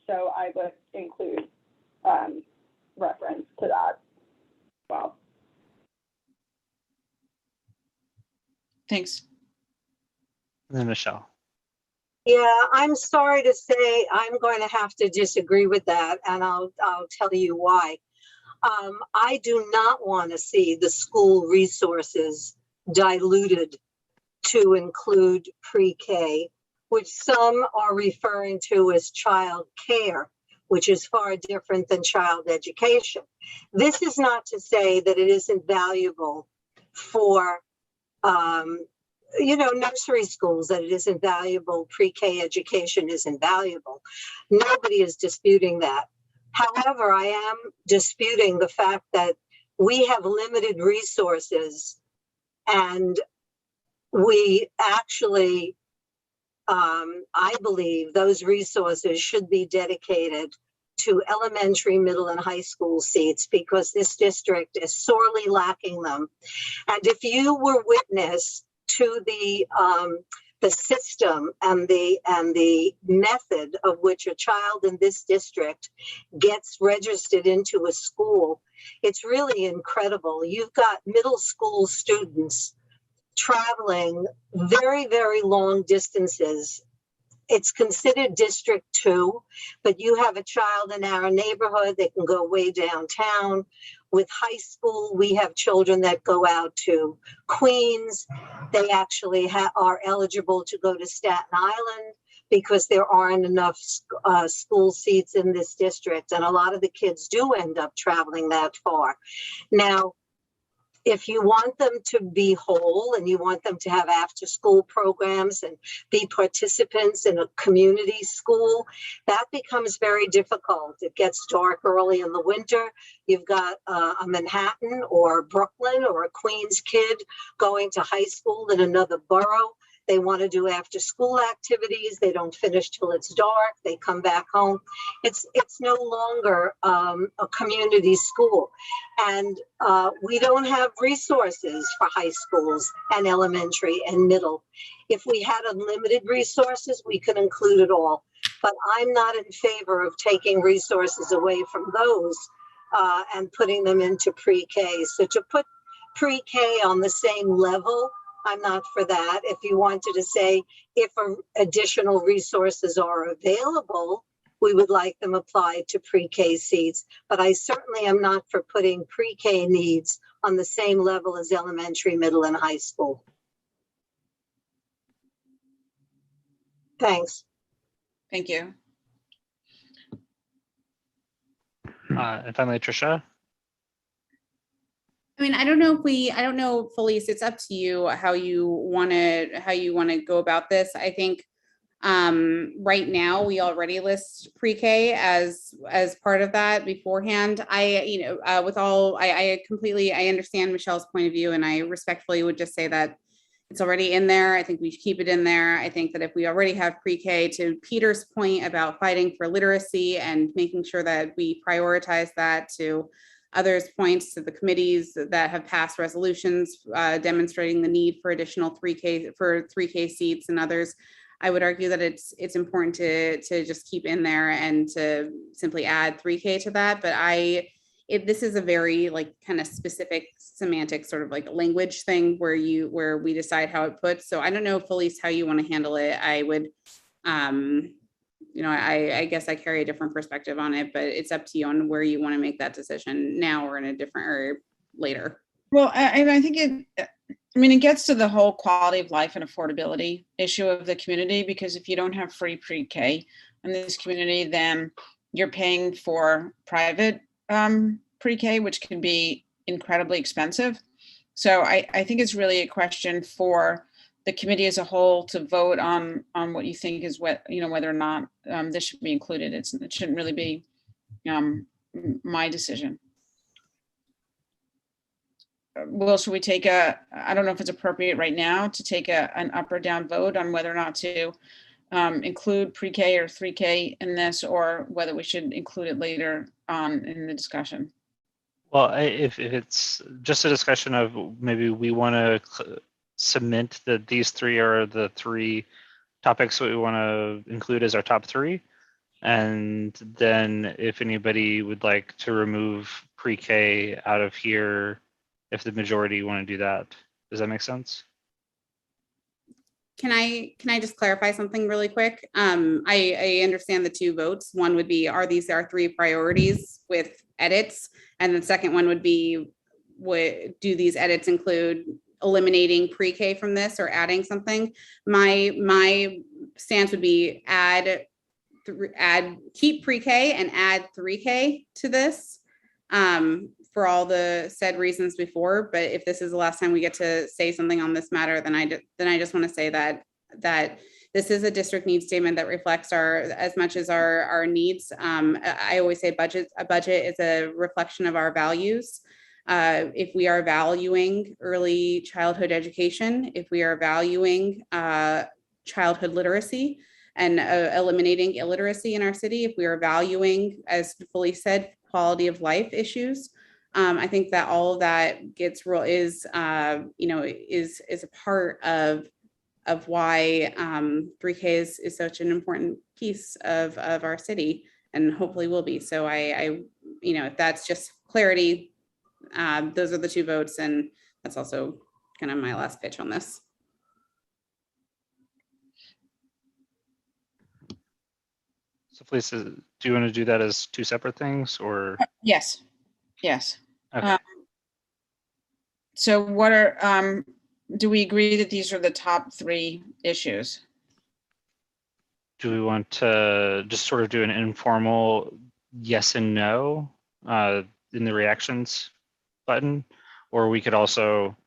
So I would include reference to that as well. Thanks. And then Michelle. Yeah, I'm sorry to say I'm going to have to disagree with that, and I'll tell you why. I do not want to see the school resources diluted to include pre-K, which some are referring to as child care, which is far different than child education. This is not to say that it isn't valuable for nursery schools, that it isn't valuable, pre-K education isn't valuable. Nobody is disputing that. However, I am disputing the fact that we have limited resources, and we actually, I believe those resources should be dedicated to elementary, middle, and high school seats, because this district is sorely lacking them. And if you were witness to the system and the method of which a child in this district gets registered into a school, it's really incredible. You've got middle school students traveling very, very long distances it's considered District 2, but you have a child in our neighborhood that can go way downtown. With high school, we have children that go out to Queens. They actually are eligible to go to Staten Island because there aren't enough school seats in this district. And a lot of the kids do end up traveling that far. Now, if you want them to be whole and you want them to have after school programs and be participants in a community school, that becomes very difficult. It gets dark early in the winter. You've got a Manhattan or Brooklyn or a Queens kid going to high school in another borough. They want to do after school activities. They don't finish till it's dark. They come back home. It's no longer a community school. And we don't have resources for high schools and elementary and middle. If we had unlimited resources, we could include it all. But I'm not in favor of taking resources away from those and putting them into pre-K. So to put pre-K on the same level, I'm not for that. If you wanted to say if additional resources are available, we would like them applied to pre-K seats. But I certainly am not for putting pre-K needs on the same level as elementary, middle, and high school. Thanks. Thank you. And finally, Tricia. I mean, I don't know, Felice, it's up to you how you want to go about this. I think right now we already list pre-K as part of that beforehand. I understand Michelle's point of view, and I respectfully would just say that it's already in there. I think we should keep it in there. I think that if we already have pre-K, to Peter's point about fighting for literacy and making sure that we prioritize that, to others' points, to the committees that have passed resolutions demonstrating the need for additional 3K seats, and others, I would argue that it's important to just keep in there and to simply add 3K to that. But this is a very kind of specific semantic sort of language thing where we decide how it puts. So I don't know, Felice, how you want to handle it. I would I guess I carry a different perspective on it, but it's up to you on where you want to make that decision now or in a different or later. Well, I think it gets to the whole quality of life and affordability issue of the community, because if you don't have free pre-K in this community, then you're paying for private pre-K, which can be incredibly expensive. So I think it's really a question for the committee as a whole to vote on what you think is whether or not this should be included. It shouldn't really be my decision. Will, should we take I don't know if it's appropriate right now to take an up or down vote on whether or not to include pre-K or 3K in this, or whether we should include it later on in the discussion? Well, if it's just a discussion of maybe we want to cement that these three are the three topics that we want to include as our top three. And then if anybody would like to remove pre-K out of here, if the majority want to do that, does that make sense? Can I just clarify something really quick? I understand the two votes. One would be, are these our three priorities with edits? And the second one would be, do these edits include eliminating pre-K from this or adding something? My stance would be keep pre-K and add 3K to this for all the said reasons before. But if this is the last time we get to say something on this matter, then I just want to say that this is a district need statement that reflects as much as our needs. I always say a budget is a reflection of our values. If we are valuing early childhood education, if we are valuing childhood literacy and eliminating illiteracy in our city, if we are valuing, as Felice said, quality of life issues, I think that all of that is a part of why 3K is such an important piece of our city, and hopefully will be. So if that's just clarity, those are the two votes, and that's also kind of my last pitch on this. So please, do you want to do that as two separate things or? Yes, yes. Okay. So what are, do we agree that these are the top 3 issues? Do we want to just sort of do an informal yes and no in the reactions button? Or we could also,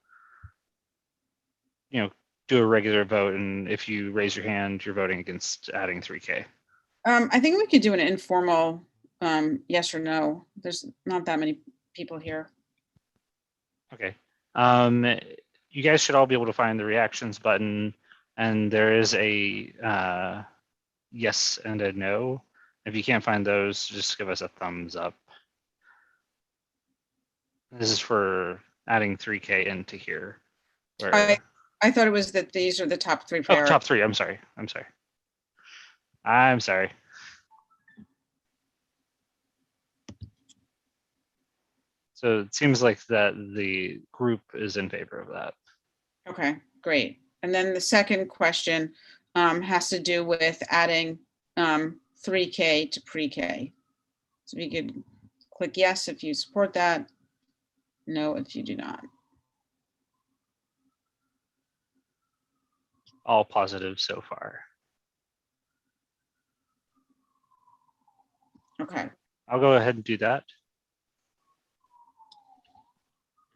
you know, do a regular vote, and if you raise your hand, you're voting against adding 3K. I think we could do an informal yes or no. There's not that many people here. Okay. You guys should all be able to find the reactions button, and there is a yes and a no. If you can't find those, just give us a thumbs up. This is for adding 3K into here. Where, I thought it was that these are the top 3 oh, priorities. top 3. I'm sorry. So it seems like that the group is in favor of that. Okay, great. And then the second question has to do with adding 3K to pre-K. So you could click yes if you support that, no if you do not. All positive so far. Okay. I'll go ahead and do that.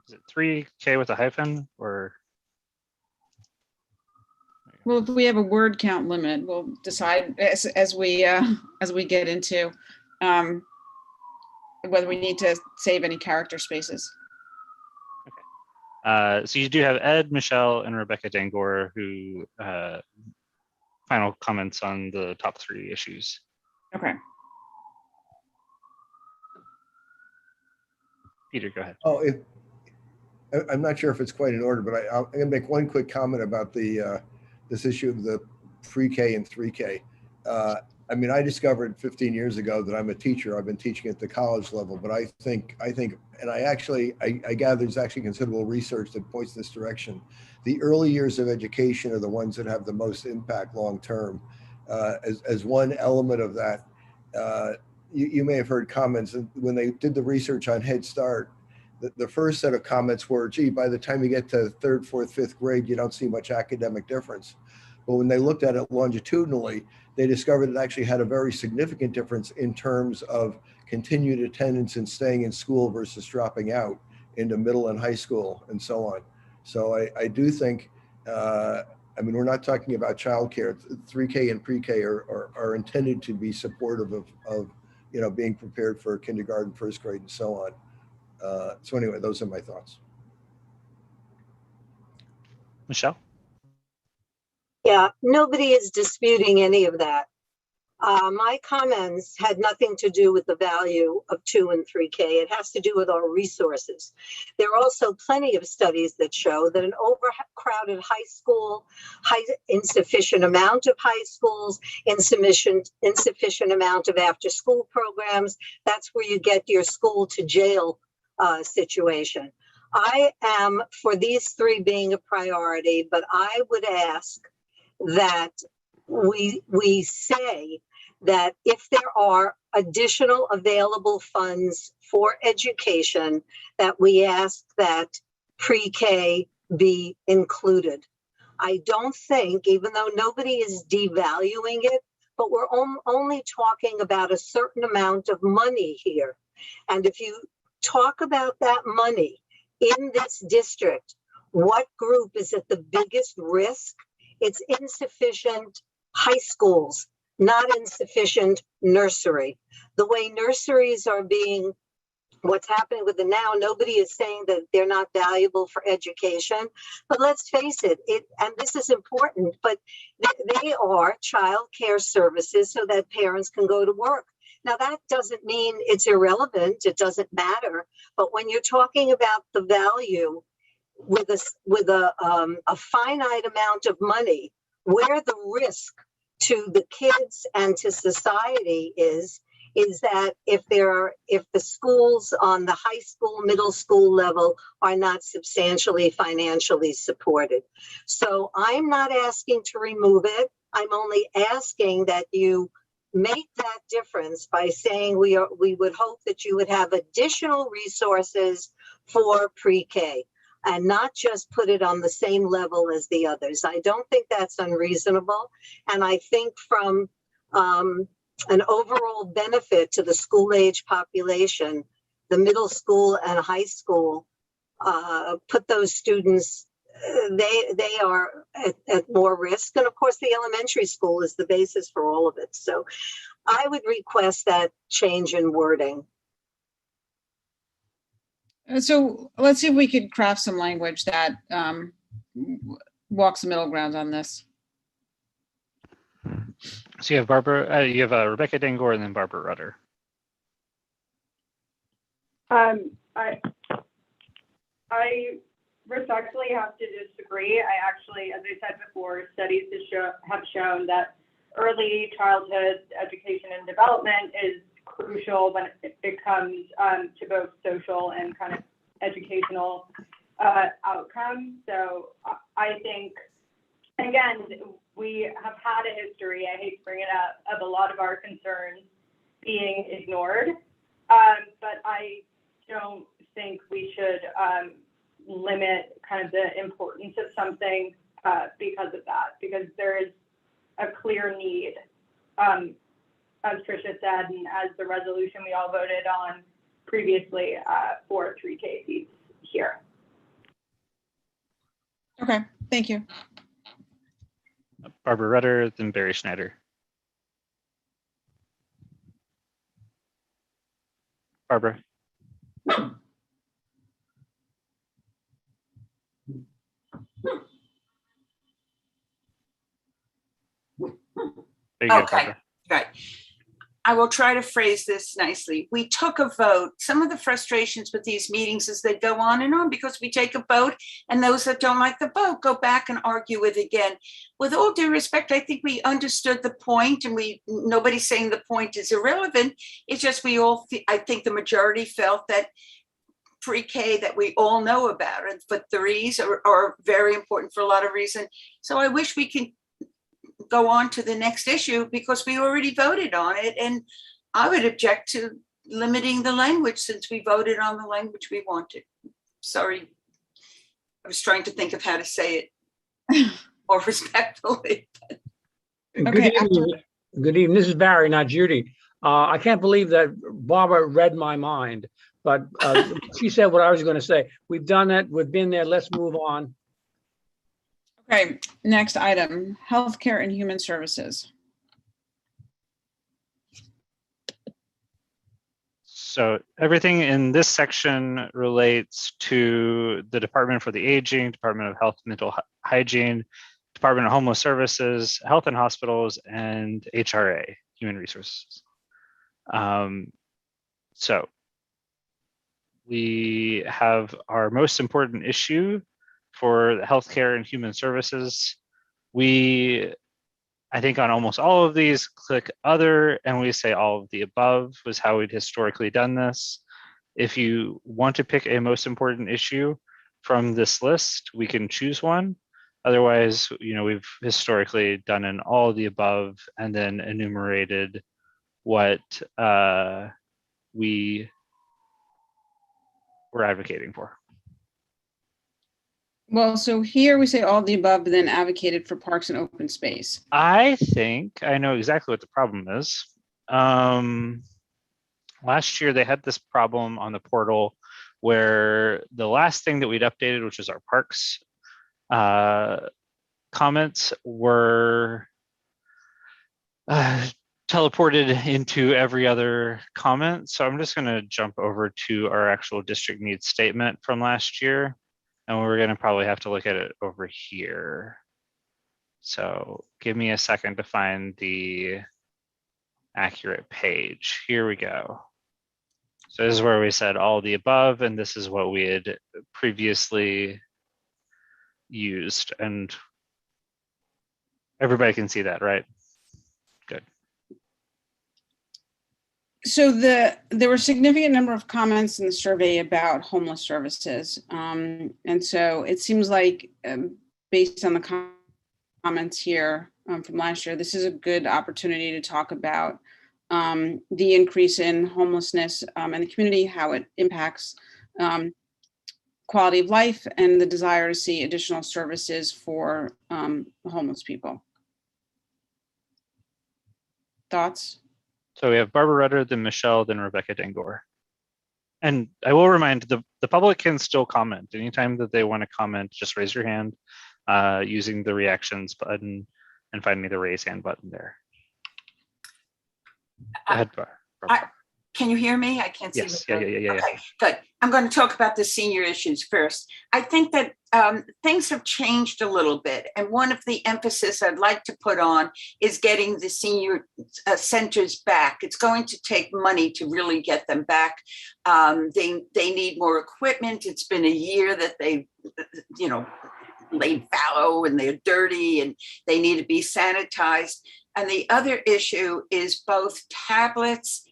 Is it 3K with a hyphen or? Well, if we have a word count limit, we'll decide as we get into whether we need to save any character spaces. Okay. So you do have Ed, Michelle, and Rebecca Dangor who final comments on the top 3 issues. Okay. Peter, go ahead. Oh, I'm not sure if it's quite in order, but I'm going to make one quick comment about the this issue of the pre-K and 3K. I mean, I discovered 15 years ago that I'm a teacher. I've been teaching at the college level, but I think, and I gather there's actually considerable research that points this direction. The early years of education are the ones that have the most impact long-term. As one element of that, you may have heard comments when they did the research on Head Start. The first set of comments were, gee, by the time you get to 3rd, 4th, 5th grade, you don't see much academic difference. But when they looked at it longitudinally, they discovered it actually had a very significant difference in terms of continued attendance and staying in school versus dropping out into middle and high school and so on. So I do think, I mean, we're not talking about childcare. 3K and pre-K are intended to be supportive of you know, being prepared for kindergarten, 1st grade, and so on. So anyway, those are my thoughts. Michelle? Yeah, nobody is disputing any of that. My comments had nothing to do with the value of 2 and 3K. It has to do with our resources. There are also plenty of studies that show that an overcrowded high school, insufficient amount of high schools, insufficient amount of after-school programs, that's where you get your school to jail situation. I am for these 3 being a priority, but I would ask that we say that if there are additional available funds for education, that we ask that pre-K be included. I don't think, even though nobody is devaluing it, but we're only talking about a certain amount of money here. And if you talk about that money in this district, what group is at the biggest risk? It's insufficient high schools, not insufficient nursery. The way nurseries are being, what's happening with them now, nobody is saying that they're not valuable for education, but let's face it, and this is important, but they are child care services so that parents can go to work. Now, that doesn't mean it's irrelevant, it doesn't matter, but when you're talking about the value with a finite amount of money, where the risk to the kids and to society is that if the schools on the high school, middle school level are not substantially financially supported. So I'm not asking to remove it. I'm only asking that you make that difference by saying we would hope that you would have additional resources for pre-K and not just put it on the same level as the others. I don't think that's unreasonable. And I think from an overall benefit to the school age population, the middle school and high school, put those students, they are at more risk. And of course, the elementary school is the basis for all of it. So I would request that change in wording. So let's see if we could craft some language that walks the middle ground on this. So you have Barbara, you have Rebecca Dangor and then Barbara Rudder. I respectfully have to disagree. I actually, as I said before, studies have shown that early childhood education and development is crucial when it comes to both social and kind of educational outcomes. So I think, again, we have had a history, I hate to bring it up, of a lot of our concerns being ignored. But I don't think we should limit kind of the importance of something because of that, because there is a clear need, as Tricia said, and as the resolution we all voted on previously, for 3K seats here. Okay, thank you. Barbara Rudder, then Barry Schneider. Barbara. Okay, right. I will try to phrase this nicely. We took a vote. Some of the frustrations with these meetings is they go on and on because we take a vote and those that don't like the vote go back and argue it again. With all due respect, I think we understood the point, and nobody's saying the point is irrelevant. It's just I think the majority felt that pre-K that we all know about, and for threes are very important for a lot of reasons. So I wish we can go on to the next issue because we already voted on it, and I would object to limiting the language since we voted on the language we wanted. Sorry, I was trying to think of how to say it more respectfully. Good evening. Good evening. This is Barry, not Judy. I can't believe that Barbara read my mind, but she said what I was going to say. We've done it. We've been there. Let's move on. Okay, next item, healthcare and human services. So everything in this section relates to the Department for the Aging, Department of Health and Mental Hygiene, Department of Homeless Services, Health and Hospitals, and HRA, Human Resources. So we have our most important issue for the healthcare and human services. I think on almost all of these, click other, and we say all of the above was how we'd historically done this. If you want to pick a most important issue from this list, we can choose one. Otherwise, we've historically done an all of the above and then enumerated what we were advocating for. Well, so here we say all the above, but then advocated for parks and open space. I think I know exactly what the problem is. Last year, they had this problem on the portal where the last thing that we'd updated, which was our parks comments, were teleported into every other comment. So I'm just going to jump over to our actual district needs statement from last year. And we're going to probably have to look at it over here. So give me a second to find the accurate page. Here we go. So this is where we said all the above, and this is what we had previously used. And everybody can see that, right? Good. So there were a significant number of comments in the survey about homeless services. And so it seems like based on the comments here from last year, this is a good opportunity to talk about the increase in homelessness in the community, how it impacts quality of life, and the desire to see additional services for homeless people. Thoughts? So we have Barbara Rutter, then Michelle, then Rebecca Dengor. And I will remind the public can still comment anytime that they want to comment. Just raise your hand using the reactions button and find me the raise hand button there. Go ahead, Barbara. Can you hear me? I can't see. Yes. Yeah. Okay, good. I'm going to talk about the senior issues first. I think that things have changed a little bit. And one of the emphasis I'd like to put on is getting the senior centers back. It's going to take money to really get them back. They need more equipment. It's been a year that they, laid fallow and they're dirty and they need to be sanitized. And the other issue is both tablets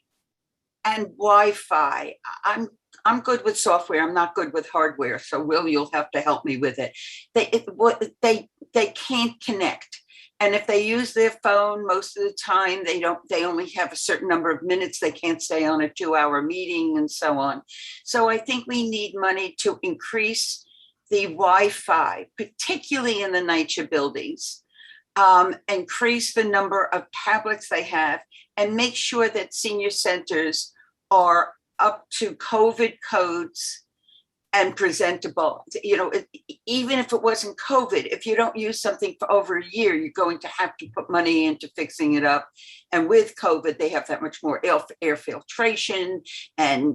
and Wi-Fi. I'm good with software. I'm not good with hardware. So Will, you'll have to help me with it. They can't connect. And if they use their phone, most of the time they only have a certain number of minutes. They can't stay on a 2-hour meeting and so on. So I think we need money to increase the Wi-Fi, particularly in the NYCHA buildings, increase the number of tablets they have, and make sure that senior centers are up to COVID codes and presentable. Even if it wasn't COVID, if you don't use something for over a year, you're going to have to put money into fixing it up. And with COVID, they have that much more air filtration and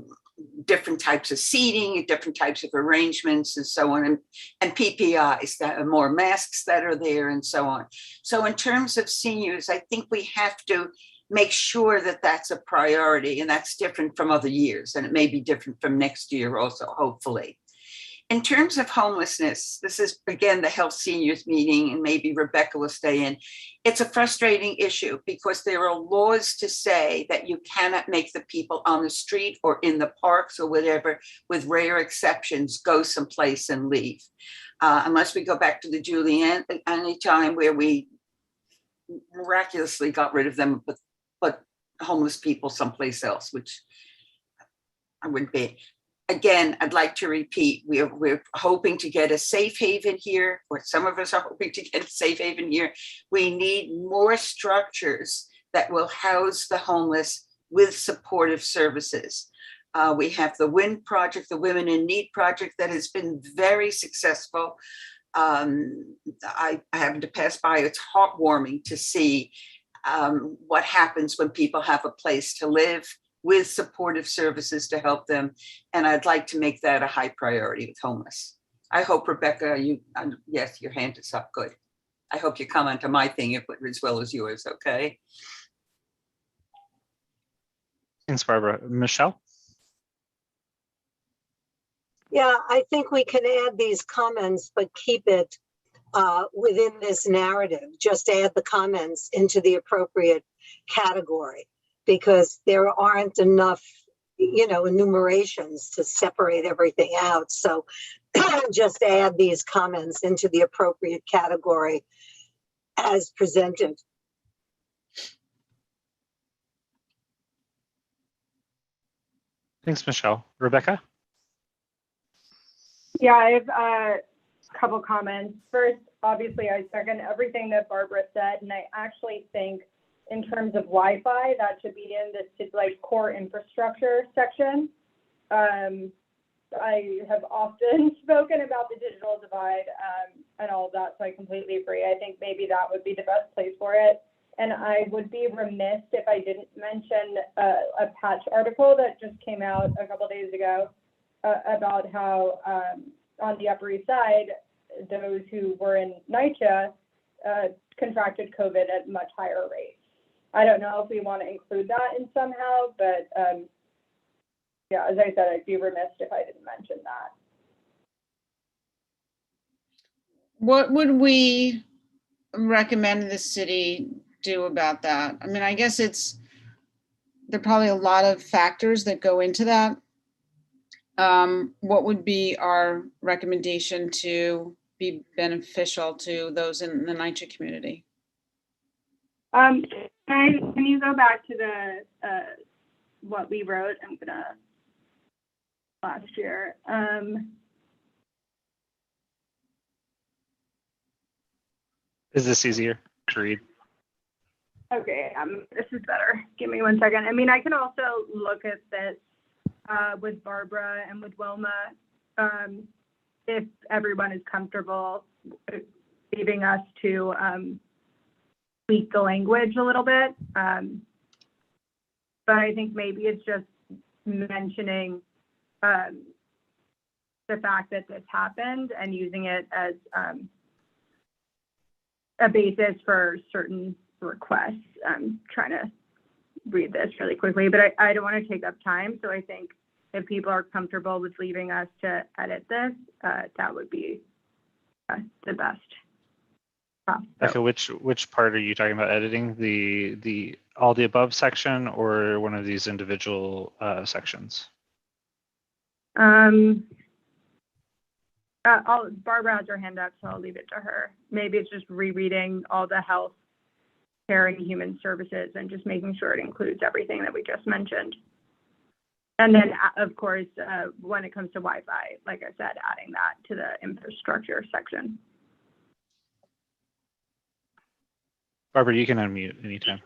different types of seating, different types of arrangements and so on, and PPIs, that are more masks that are there and so on. So in terms of seniors, I think we have to make sure that that's a priority, and that's different from other years, and it may be different from next year also, hopefully. In terms of homelessness, this is, again, the health seniors meeting, and maybe Rebecca will stay in. It's a frustrating issue because there are laws to say that you cannot make the people on the street or in the parks or whatever, with rare exceptions, go someplace and leave. Unless we go back to the Giuliani time where we miraculously got rid of them, but homeless people someplace else, which I wouldn't be. Again, I'd like to repeat, we're hoping to get a safe haven here, or some of us are hoping to get a safe haven here. We need more structures that will house the homeless with supportive services. We have the WIN project, the Women in Need project, that has been very successful. I happened to pass by. It's heartwarming to see what happens when people have a place to live with supportive services to help them. And I'd like to make that a high priority with homeless. I hope, Rebecca, yes, your hand is up, good. I hope you comment on my thing as well as yours, okay? Thanks, Barbara. Michelle? Yeah, I think we can add these comments, but keep it within this narrative. Just add the comments into the appropriate category, because there aren't enough, enumerations to separate everything out. So just add these comments into the appropriate category as presented. Thanks, Michelle. Rebecca? Yeah, I have a couple comments. First, obviously, I second everything that Barbara said, and I actually think in terms of Wi-Fi, that should be in this core infrastructure section. I have often spoken about the digital divide and all of that, so I completely agree. I think maybe that would be the best place for it. And I would be remiss if I didn't mention a Patch article that just came out a couple days ago about how on the Upper East Side, those who were in NYCHA contracted COVID at much higher rates. I don't know if we want to include that in somehow, but yeah, as I said, I'd be remiss if I didn't mention that. What would we recommend the city do about that? I mean, I guess there are probably a lot of factors that go into that. What would be our recommendation to be beneficial to those in the NYCHA community? Can you go back to the what we wrote? I'm gonna last year. Is this easier to read? Okay, this is better. Give me 1 second. I mean, I can also look at this with Barbara and with Wilma, if everyone is comfortable leaving us to tweak the language a little bit. But I think maybe it's just mentioning the fact that this happened and using it as a basis for certain requests. I'm trying to read this really quickly, but I don't want to take up time. So I think if people are comfortable with leaving us to edit this, that would be the best. Okay, which part are you talking about editing? The all the above section or one of these individual sections? Barbara has her hand up, so I'll leave it to her. Maybe it's just rereading all the health care and human services and just making sure it includes everything that we just mentioned. And then, of course, when it comes to Wi-Fi, like I said, adding that to the infrastructure section. Barbara, you can unmute anytime.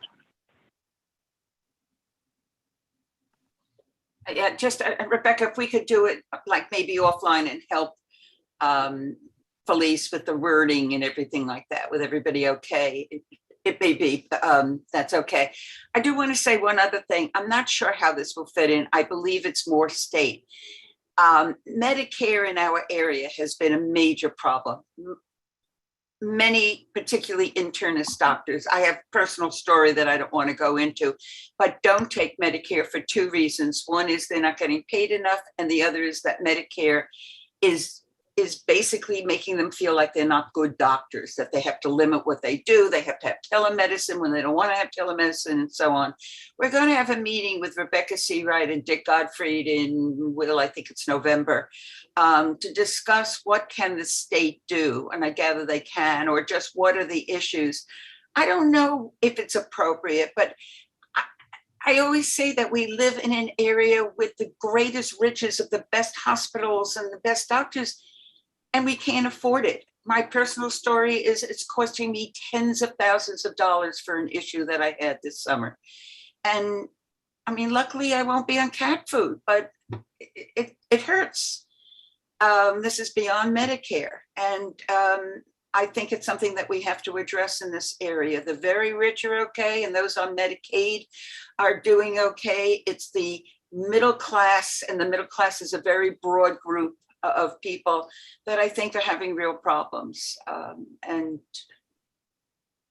Yeah, just Rebecca, if we could do it like maybe offline and help Felice with the wording and everything like that, with everybody okay? It may be, that's okay. I do want to say one other thing. I'm not sure how this will fit in. I believe it's more state. Medicare in our area has been a major problem. Many, particularly internist doctors, I have a personal story that I don't want to go into, but don't take Medicare for two reasons. One is they're not getting paid enough, and the other is that Medicare is basically making them feel like they're not good doctors, that they have to limit what they do. They have to have telemedicine when they don't want to have telemedicine and so on. We're going to have a meeting with Rebecca Seawright and Dick Gottfried in, I think it's November, to discuss what can the state do, and I gather they can, or just what are the issues. I don't know if it's appropriate, but I always say that we live in an area with the greatest riches of the best hospitals and the best doctors, and we can't afford it. My personal story is it's costing me tens of thousands of dollars for an issue that I had this summer. And I mean, luckily I won't be on cat food, but it hurts. This is beyond Medicare. And I think it's something that we have to address in this area. The very rich are okay, and those on Medicaid are doing okay. It's the middle class, and the middle class is a very broad group of people that I think are having real problems. And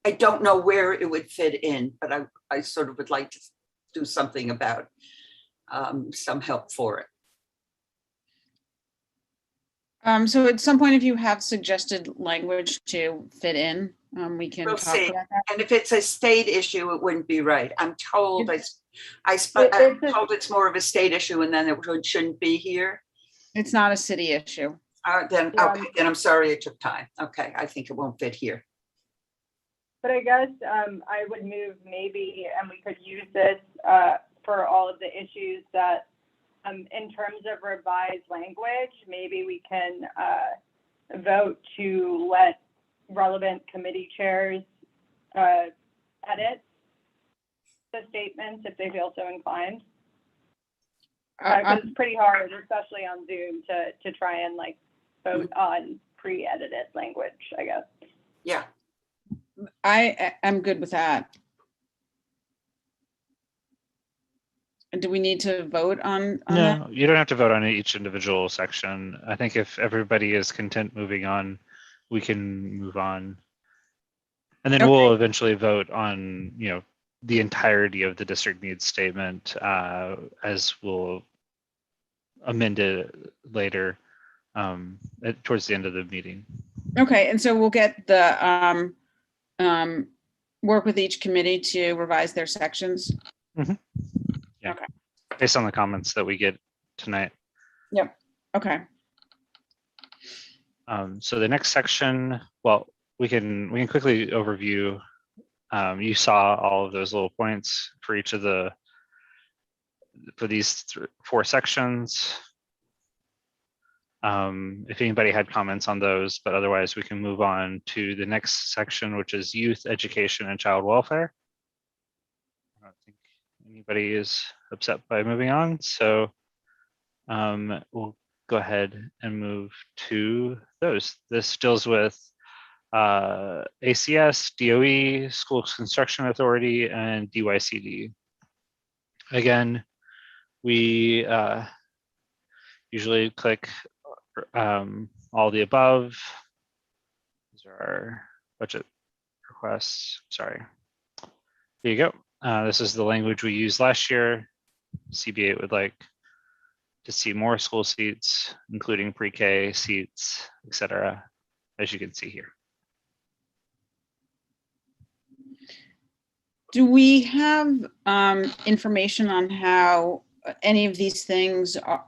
I don't know where it would fit in, but I sort of would like to do something about some help for it. So at some point, if you have suggested language to fit in, we can We'll talk see. about that. And if it's a state issue, it wouldn't be right. I'm told I'm told it's more of a state issue, and then it shouldn't be here. It's not a city issue. Then okay, then I'm sorry it took time. Okay, I think it won't fit here. But I guess I would move maybe, and we could use this for all of the issues that, in terms of revised language, maybe we can vote to let relevant committee chairs edit the statements if they feel so inclined. It's pretty hard, especially on Zoom, to try and like vote on pre-edited language, I guess. Yeah. I am good with that. Do we need to vote on that? No, you don't have to vote on each individual section. I think if everybody is content moving on, we can move on. And then we'll eventually vote on, the entirety of the district needs statement, as we'll amend it later towards the end of the meeting. Okay, and so we'll get the work with each committee to revise their sections. Mm-hmm. Yeah. Okay. Based on the comments that we get tonight. Yep. Okay. So the next section, well, we can quickly overview You saw all of those little points for each of for these 4 sections. If anybody had comments on those, but otherwise we can move on to the next section, which is youth education and child welfare. I don't think anybody is upset by moving on, so we'll go ahead and move to those. This deals with ACS, DOE, School Construction Authority, and DYCD. Again, we usually click all the above. These are our budget requests. Sorry. Here you go. This is the language we used last year. CB8 would like to see more school seats, including pre-K seats, etc., as you can see here. Do we have information on how any of these things are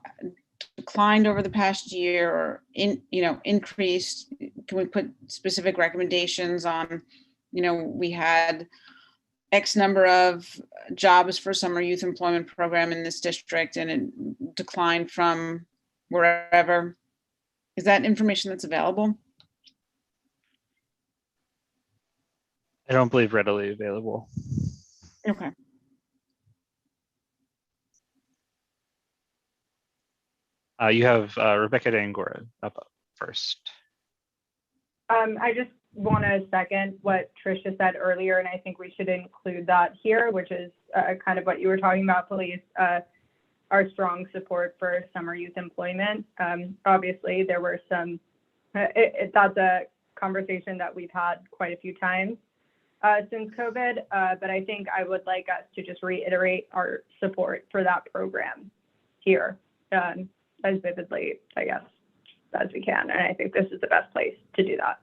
declined over the past year or increased? Can we put specific recommendations on, we had X number of jobs for summer youth employment program in this district and it declined from wherever? Is that information that's available? I don't believe readily available. Okay. You have Rebecca Dangora up first. I just want to second what Tricia said earlier, and I think we should include that here, which is kind of what you were talking about, police, our strong support for summer youth employment. Obviously, there were some, that's a conversation that we've had quite a few times since COVID, but I think I would like us to just reiterate our support for that program here as vividly, I guess, as we can. And I think this is the best place to do that.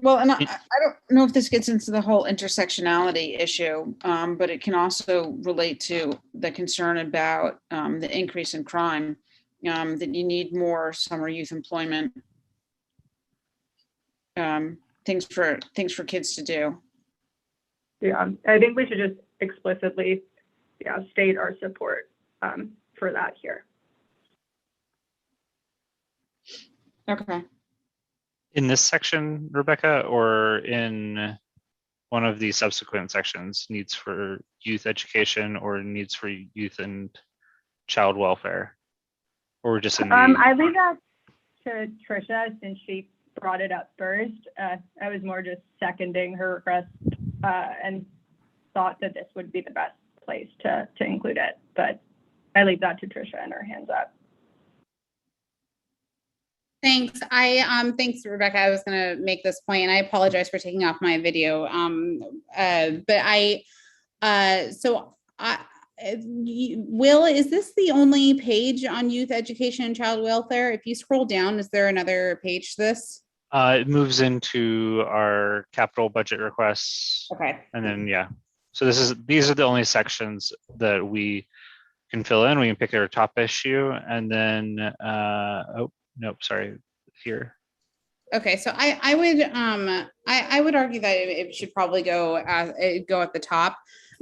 Well, and I don't know if this gets into the whole intersectionality issue, but it can also relate to the concern about the increase in crime, that you need more summer youth employment, things for kids to do. Yeah, I think we should just explicitly, state our support for that here. Okay. In this section, Rebecca, or in one of the subsequent sections, needs for youth education or needs for youth and child welfare, or just in the... I leave that to Tricia since she brought it up first. I was more just seconding her request and thought that this would be the best place to include it, but I leave that to Tricia and her hands up. Thanks. Thanks, Rebecca. I was going to make this point, and I apologize for taking off my video. Will, is this the only page on youth education and child welfare? If you scroll down, is there another page to this? It moves into our capital budget requests. Okay. And then, yeah. So these are the only sections that we can fill in. We can pick our top issue, and then, oh, nope, sorry, here. Okay, so I would argue that it should probably go at the top,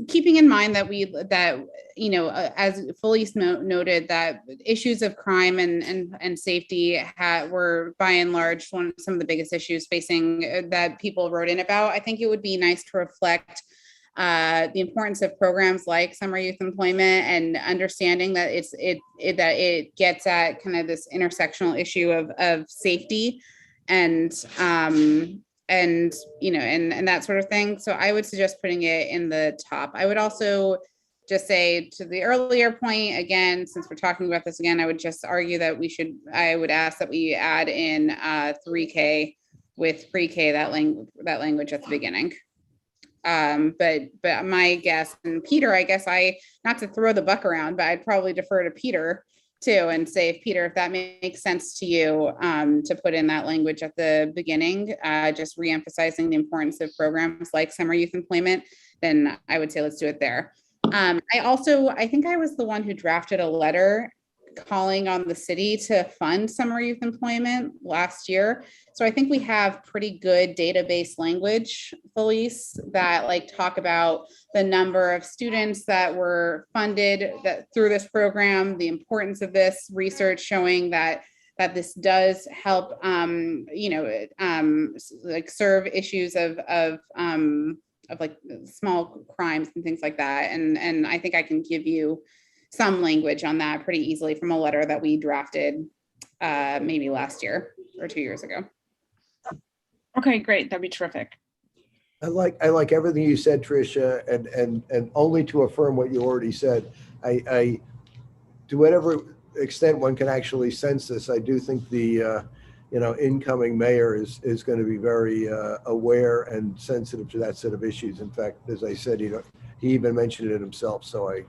keeping in mind that as Felice noted, that issues of crime and safety were by and large some of the biggest issues facing that people wrote in about. I think it would be nice to reflect the importance of programs like summer youth employment and understanding that it gets at kind of this intersectional issue of safety and that sort of thing. So I would suggest putting it in the top. I would also just say, to the earlier point, again, since we're talking about this again, I would just argue that I would ask that we add in 3K with pre-K, that language at the beginning. But my guess, and Peter, I guess not to throw the buck around, but I'd probably defer to Peter too and say, Peter, if that makes sense to you, to put in that language at the beginning, just reemphasizing the importance of programs like summer youth employment, then I would say let's do it there. I think I was the one who drafted a letter calling on the city to fund summer youth employment last year. So I think we have pretty good database language, Felice, that like talk about the number of students that were funded that through this program, the importance of this research showing that this does help, like serve issues of like small crimes and things like that. And I think I can give you some language on that pretty easily from a letter that we drafted maybe last year or 2 years ago. Okay, great. That'd be terrific. I like everything you said, Tricia, and only to affirm what you already said. I to whatever extent one can actually sense this, I do think the incoming mayor is going to be very aware and sensitive to that set of issues. In fact, as I said, he even mentioned it himself. So I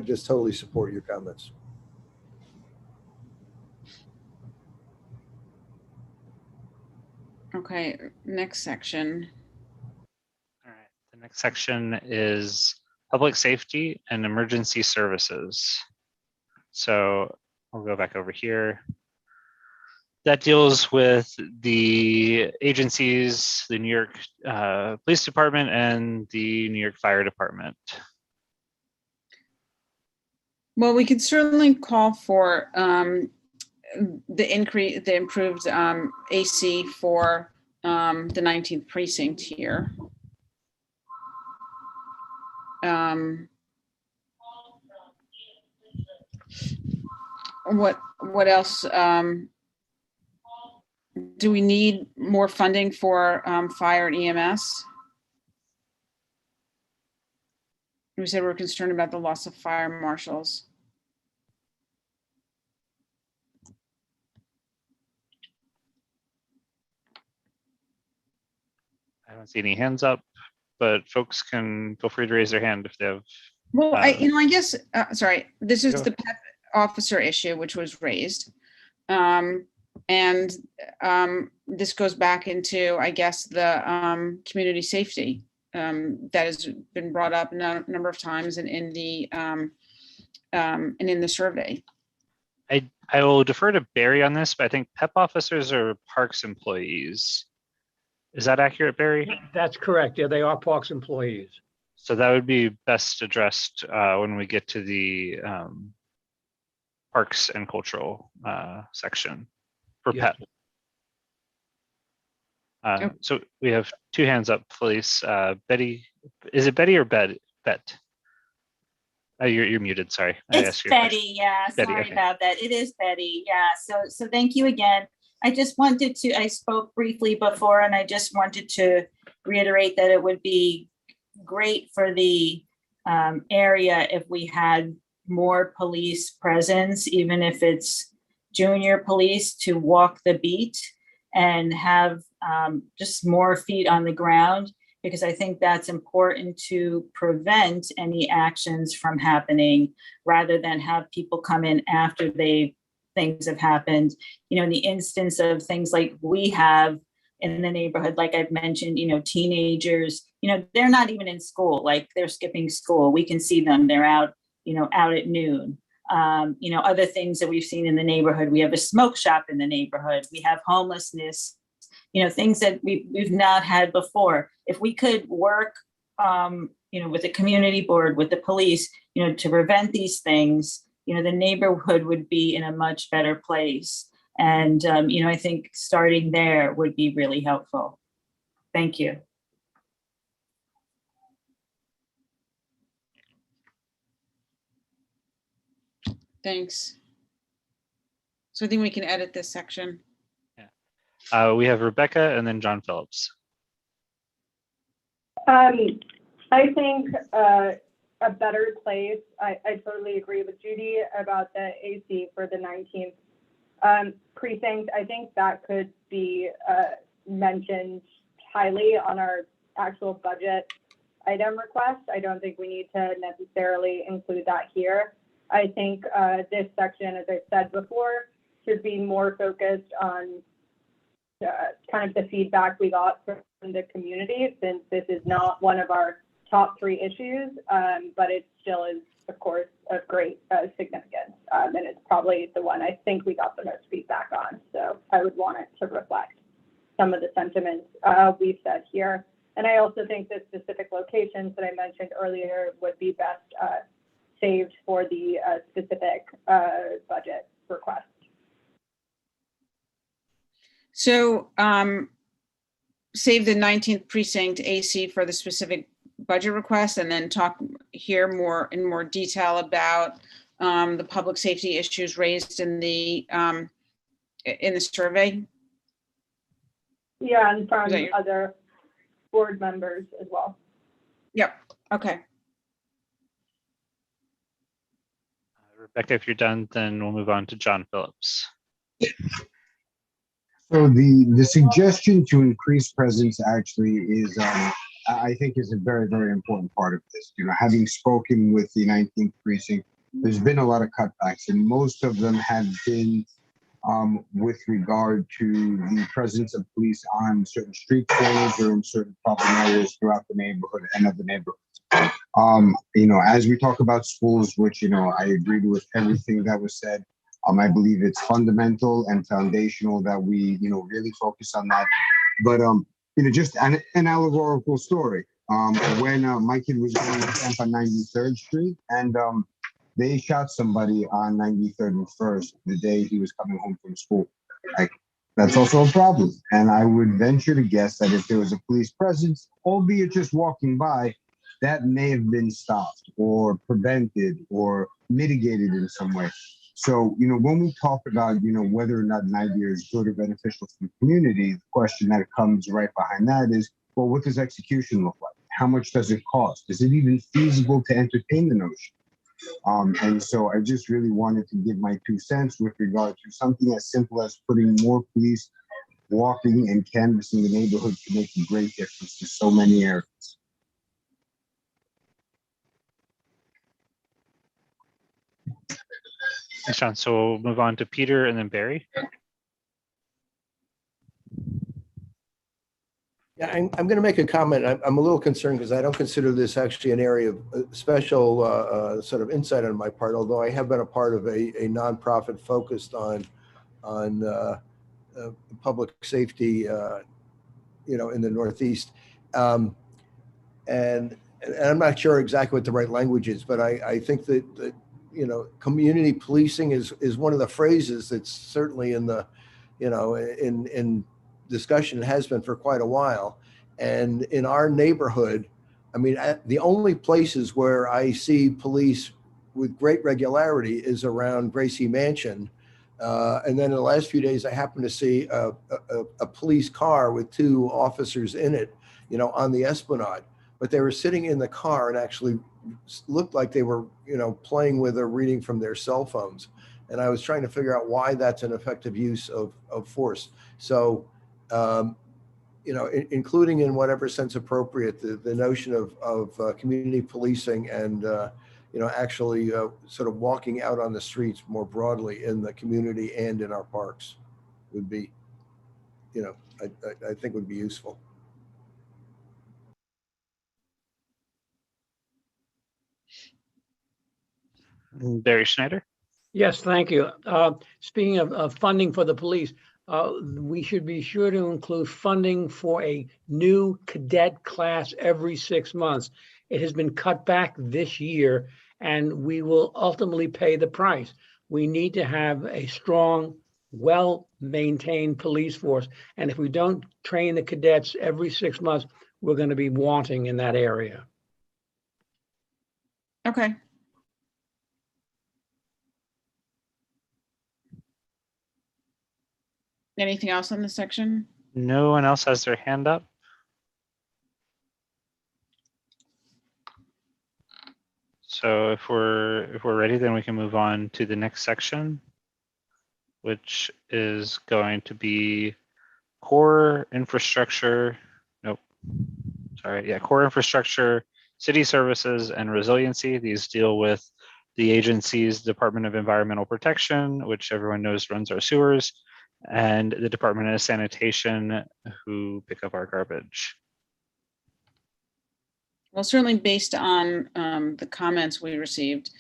just totally support your comments. Okay, next section. All right, the next section is public safety and emergency services. So I'll go back over here. That deals with the agencies, the New York Police Department and the New York Fire Department. Well, we could certainly call for the improved AC for the 19th precinct here. What else? Do we need more funding for fire and EMS? We said we're concerned about the loss of fire marshals. I don't see any hands up, but folks can feel free to raise their hand if they have. Well, I guess, sorry, this is the PEP officer issue, which was raised. This goes back into, I guess, the community safety that has been brought up a number of times and in the survey. I will defer to Barry on this, but I think PEP officers are parks employees. Is that accurate, Barry? That's correct. Yeah, they are Parks employees. So that would be best addressed when we get to the parks and cultural section for Yes. PEP. So we have two hands up, please. Betty, is it Betty or Bet? You're muted. Sorry. It's Betty. Yeah, Betty, sorry okay. about that. It is Betty. Yeah. So thank you again. I just wanted to, I spoke briefly before, and I just wanted to reiterate that it would be great for the area if we had more police presence, even if it's junior police, to walk the beat and have just more feet on the ground, because I think that's important to prevent any actions from happening rather than have people come in after things have happened. In the instance of things like we have in the neighborhood, like I've mentioned, teenagers, they're not even in school, like they're skipping school. We can see them, they're out, out at noon. Other things that we've seen in the neighborhood, we have a smoke shop in the neighborhood, we have homelessness, things that we've not had before. If we could work, with the community board, with the police, to prevent these things, the neighborhood would be in a much better place. And, I think starting there would be really helpful. Thank you. Thanks. So I think we can edit this section. Yeah. We have Rebecca and then John Phillips. I think a better place, I totally agree with Judy about the AC for the 19th precinct. I think that could be mentioned highly on our actual budget item request. I don't think we need to necessarily include that here. I think this section, as I said before, should be more focused on kind of the feedback we got from the community, since this is not one of our top 3 issues, but it still is of course, of great significance. And it's probably the one I think we got the most feedback on. So I would want it to reflect some of the sentiments we've said here. And I also think the specific locations that I mentioned earlier would be best saved for the specific budget request. So save the 19th precinct AC for the specific budget request, and then talk here in more detail about the public safety issues raised in the survey. Yeah, and from other board members as well. Yep. Okay. Rebecca, if you're done, then we'll move on to John Phillips. So the suggestion to increase presence actually is, I think, is a very, very important part of this. You know, having spoken with the 19th precinct, there's been a lot of cutbacks, and most of them have been with regard to the presence of police on certain street corners or in certain problem areas throughout the neighborhood and of the neighborhoods. You know, as we talk about schools, which, you know, I agree with everything that was said. I believe it's fundamental and foundational that we, you know, really focus on that. But, you know, just an allegorical story. When my kid was going to camp on 93rd Street, and they shot somebody on 93rd and 1st the day he was coming home from school. Like, that's also a problem. And I would venture to guess that if there was a police presence, albeit just walking by, that may have been stopped or prevented or mitigated in some way. So, you know, when we talk about, you know, whether or not an idea is good or beneficial to the community, the question that comes right behind that is, well, what does execution look like? How much does it cost? Is it even feasible to entertain the notion? And so I just really wanted to give my 2 cents with regard to something as simple as putting more police walking and canvassing the neighborhood to make a great difference to so many areas. Thanks, John. So we'll move on to Peter and then Barry. Yeah, I'm going to make a comment. I'm a little concerned because I don't consider this actually an area of special sort of insight on my part, although I have been a part of a nonprofit focused on public safety, you know, in the Northeast. And I'm not sure exactly what the right language is, but I think that you know, community policing is one of the phrases that's certainly in the, you know, in discussion. It has been for quite a while. And in our neighborhood, I mean, the only places where I see police with great regularity is around Gracie Mansion. And then in the last few days, I happened to see a police car with 2 officers in it, you know, on the Esplanade. But they were sitting in the car and actually looked like they were, you know, playing with or reading from their cell phones. And I was trying to figure out why that's an effective use of force. So, you know, including in whatever sense appropriate, the notion of community policing and, you know, actually sort of walking out on the streets more broadly in the community and in our parks would be, you know, I think would be useful. Barry Schneider. Yes, thank you. Speaking of funding for the police, we should be sure to include funding for a new cadet class every 6 months. It has been cut back this year, and we will ultimately pay the price. We need to have a strong, well-maintained police force. And if we don't train the cadets every 6 months, we're going to be wanting in that area. Okay. Anything else on this section? No one else has their hand up. So if we're ready, then we can move on to the next section, which is going to be core infrastructure. Nope. Sorry. Yeah, core infrastructure, city services, and resiliency. These deal with the agency's Department of Environmental Protection, which everyone knows runs our sewers, and the Department of Sanitation, who pick up our garbage. Well, certainly based on the comments we received,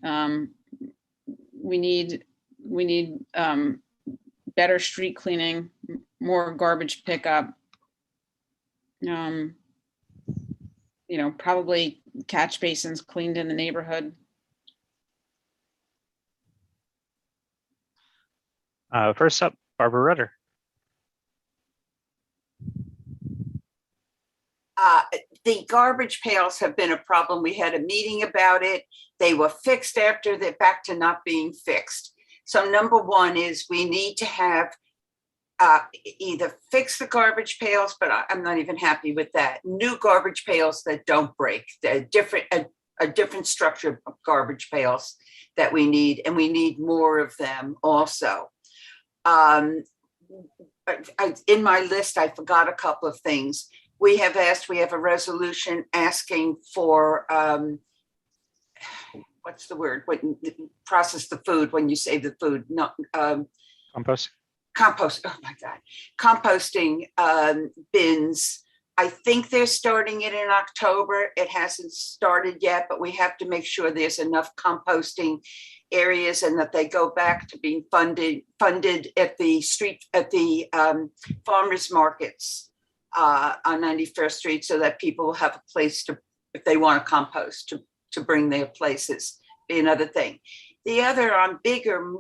we need better street cleaning, more garbage pickup. Probably catch basins cleaned in the neighborhood. First up, Barbara Rudder. The garbage pails have been a problem. We had a meeting about it. They were fixed after they're back to not being fixed. So number one is we need to have either fix the garbage pails, but I'm not even happy with that. New garbage pails that don't break. They're a different structure of garbage pails that we need, and we need more of them also. In my list, I forgot a couple of things. We have a resolution asking for, what's the word? When process the food, when you save the food, not Compost. Compost, oh my God. Composting bins. I think they're starting it in October. It hasn't started yet, but we have to make sure there's enough composting areas and that they go back to being funded at the farmers markets on 91st Street, so that people will have a place to, if they want to compost, to bring their places. Be another thing. The other on bigger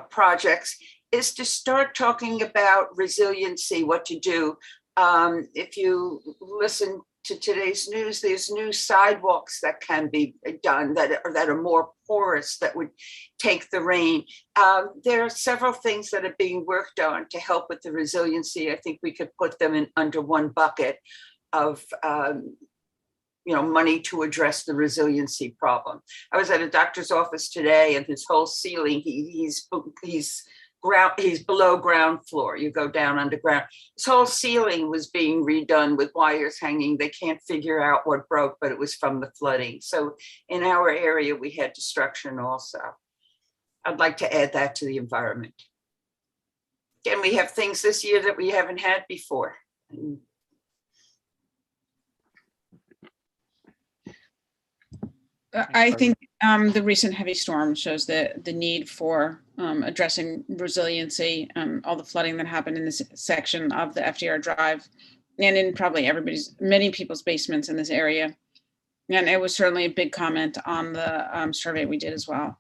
projects is to start talking about resiliency, what to do. If you listen to today's news, there's new sidewalks that can be done that are more porous, that would take the rain. There are several things that are being worked on to help with the resiliency. I think we could put them in under one bucket of money to address the resiliency problem. I was at a doctor's office today, and his whole ceiling, he's below ground floor. You go down underground. His whole ceiling was being redone with wires hanging. They can't figure out what broke, but it was from the flooding. So in our area, we had destruction also. I'd like to add that to the environment. Again, we have things this year that we haven't had before. I think the recent heavy storm shows the need for addressing resiliency, all the flooding that happened in this section of the FDR Drive, and in probably many people's basements in this area. And it was certainly a big comment on the survey we did as well.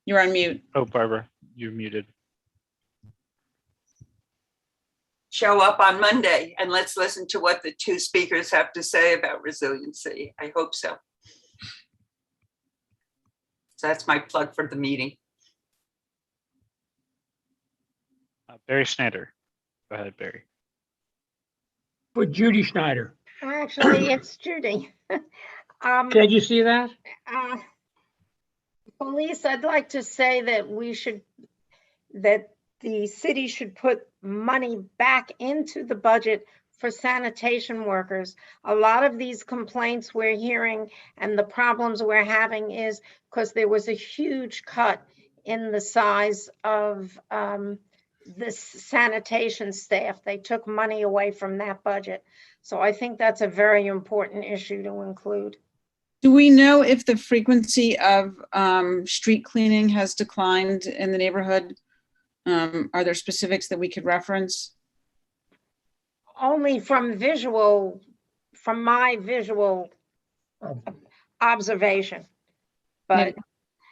You're on mute. Oh, Barbara, you're muted. Show up on Monday and let's listen to what the two speakers have to say about resiliency. I hope so. So that's my plug for the meeting. Barry Schneider. Go ahead, Barry. For Judy Schneider. Actually, it's Judy. Did you see that? Police, I'd like to say that the city should put money back into the budget for sanitation workers. A lot of these complaints we're hearing and the problems we're having is because there was a huge cut in the size of this sanitation staff. They took money away from that budget. So I think that's a very important issue to include. Do we know if the frequency of street cleaning has declined in the neighborhood? Are there specifics that we could reference? Only from my visual observation. But it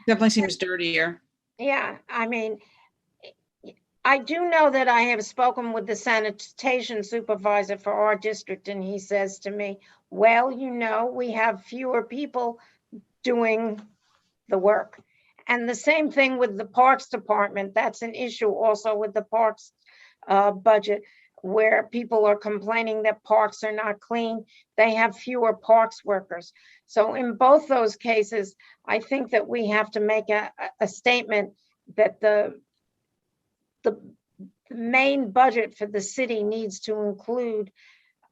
definitely seems dirtier. Yeah, I mean, I do know that I have spoken with the sanitation supervisor for our district, and he says to me, well, we have fewer people doing the work. And the same thing with the Parks Department. That's an issue also with the Parks budget, where people are complaining that parks are not clean. They have fewer parks workers. So in both those cases, I think that we have to make a statement that the main budget for the city needs to include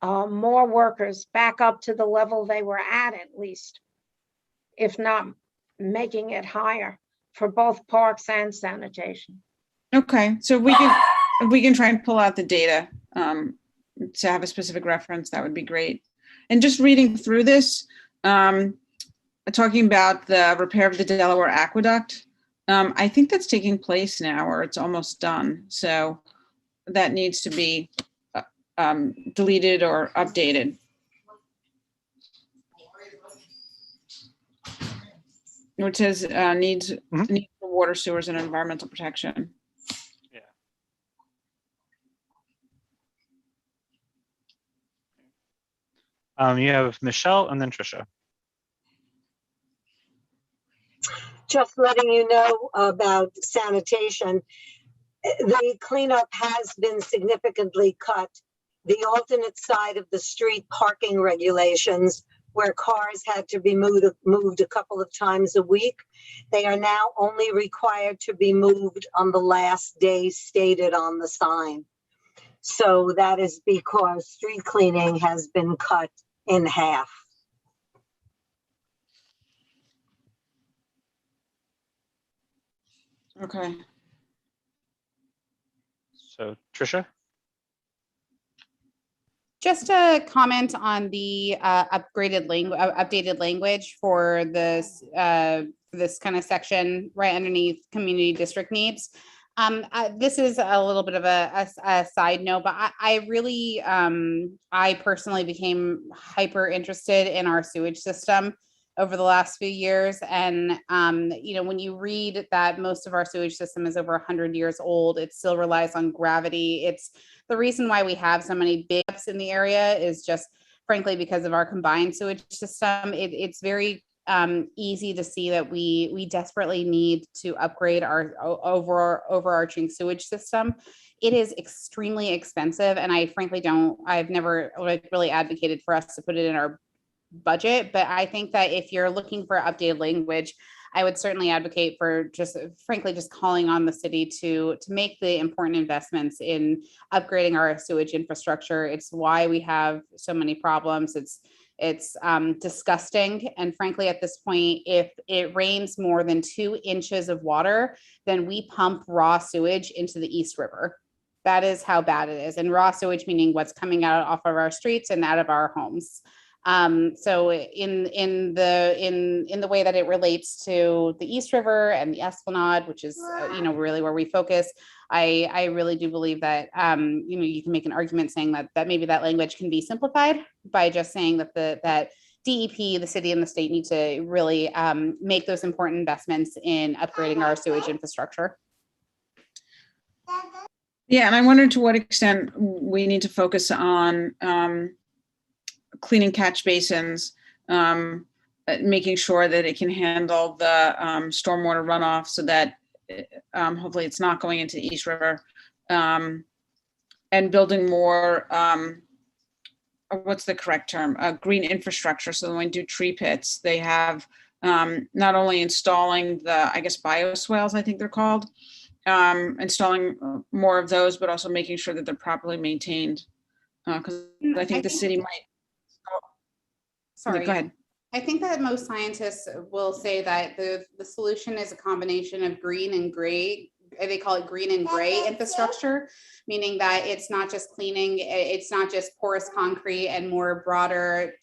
more workers back up to the level they were at least, if not making it higher for both parks and sanitation. Okay, so we can try and pull out the data to have a specific reference, that would be great. And just reading through this, talking about the repair of the Delaware Aqueduct, I think that's taking place now, or it's almost done. So that needs to be deleted or updated. Which says needs for water, sewers, and environmental protection. You have Michelle and then Trisha. Just letting you know about sanitation. The cleanup has been significantly cut. The alternate side of the street parking regulations, where cars had to be moved a couple of times a week, they are now only required to be moved on the last day stated on the sign. So that is because street cleaning has been cut in half. Okay. So Trisha? Just a comment on the updated language for this kind of section right underneath community district needs. This is a little bit of a side note, but I really, I personally became hyper interested in our sewage system over the last few years. And, you know, when you read that most of our sewage system is over 100 years old, it still relies on gravity. It's the reason why we have so many big ups in the area is just frankly because of our combined sewage system. It's very easy to see that we desperately need to upgrade our overarching sewage system. It is extremely expensive, and I've never really advocated for us to put it in our budget, but I think that if you're looking for updated language, I would certainly advocate for just calling on the city to make the important investments in upgrading our sewage infrastructure. It's why we have so many problems. It's disgusting. And frankly, at this point, if it rains more than 2 inches of water, then we pump raw sewage into the East River. That is how bad it is. And raw sewage meaning what's coming out off of our streets and out of our homes. So in the way that it relates to the East River and the Esplanade, which is really where we focus, I really do believe that you can make an argument saying that maybe that language can be simplified by just saying that that DEP, the city and the state need to really make those important investments in upgrading our sewage infrastructure. Yeah, and I wonder to what extent we need to focus on cleaning catch basins, making sure that it can handle the stormwater runoff so that hopefully it's not going into the East River, and building more, what's the correct term, green infrastructure. So when we do tree pits, they have not only installing the, I guess, bioswales, I think they're called, installing more of those, but also making sure that they're properly maintained. Because I think the city might. Sorry. Go ahead. I think that most scientists will say that the solution is a combination of green and gray. They call it green and gray infrastructure, meaning that it's not just cleaning, it's not just porous concrete and more broader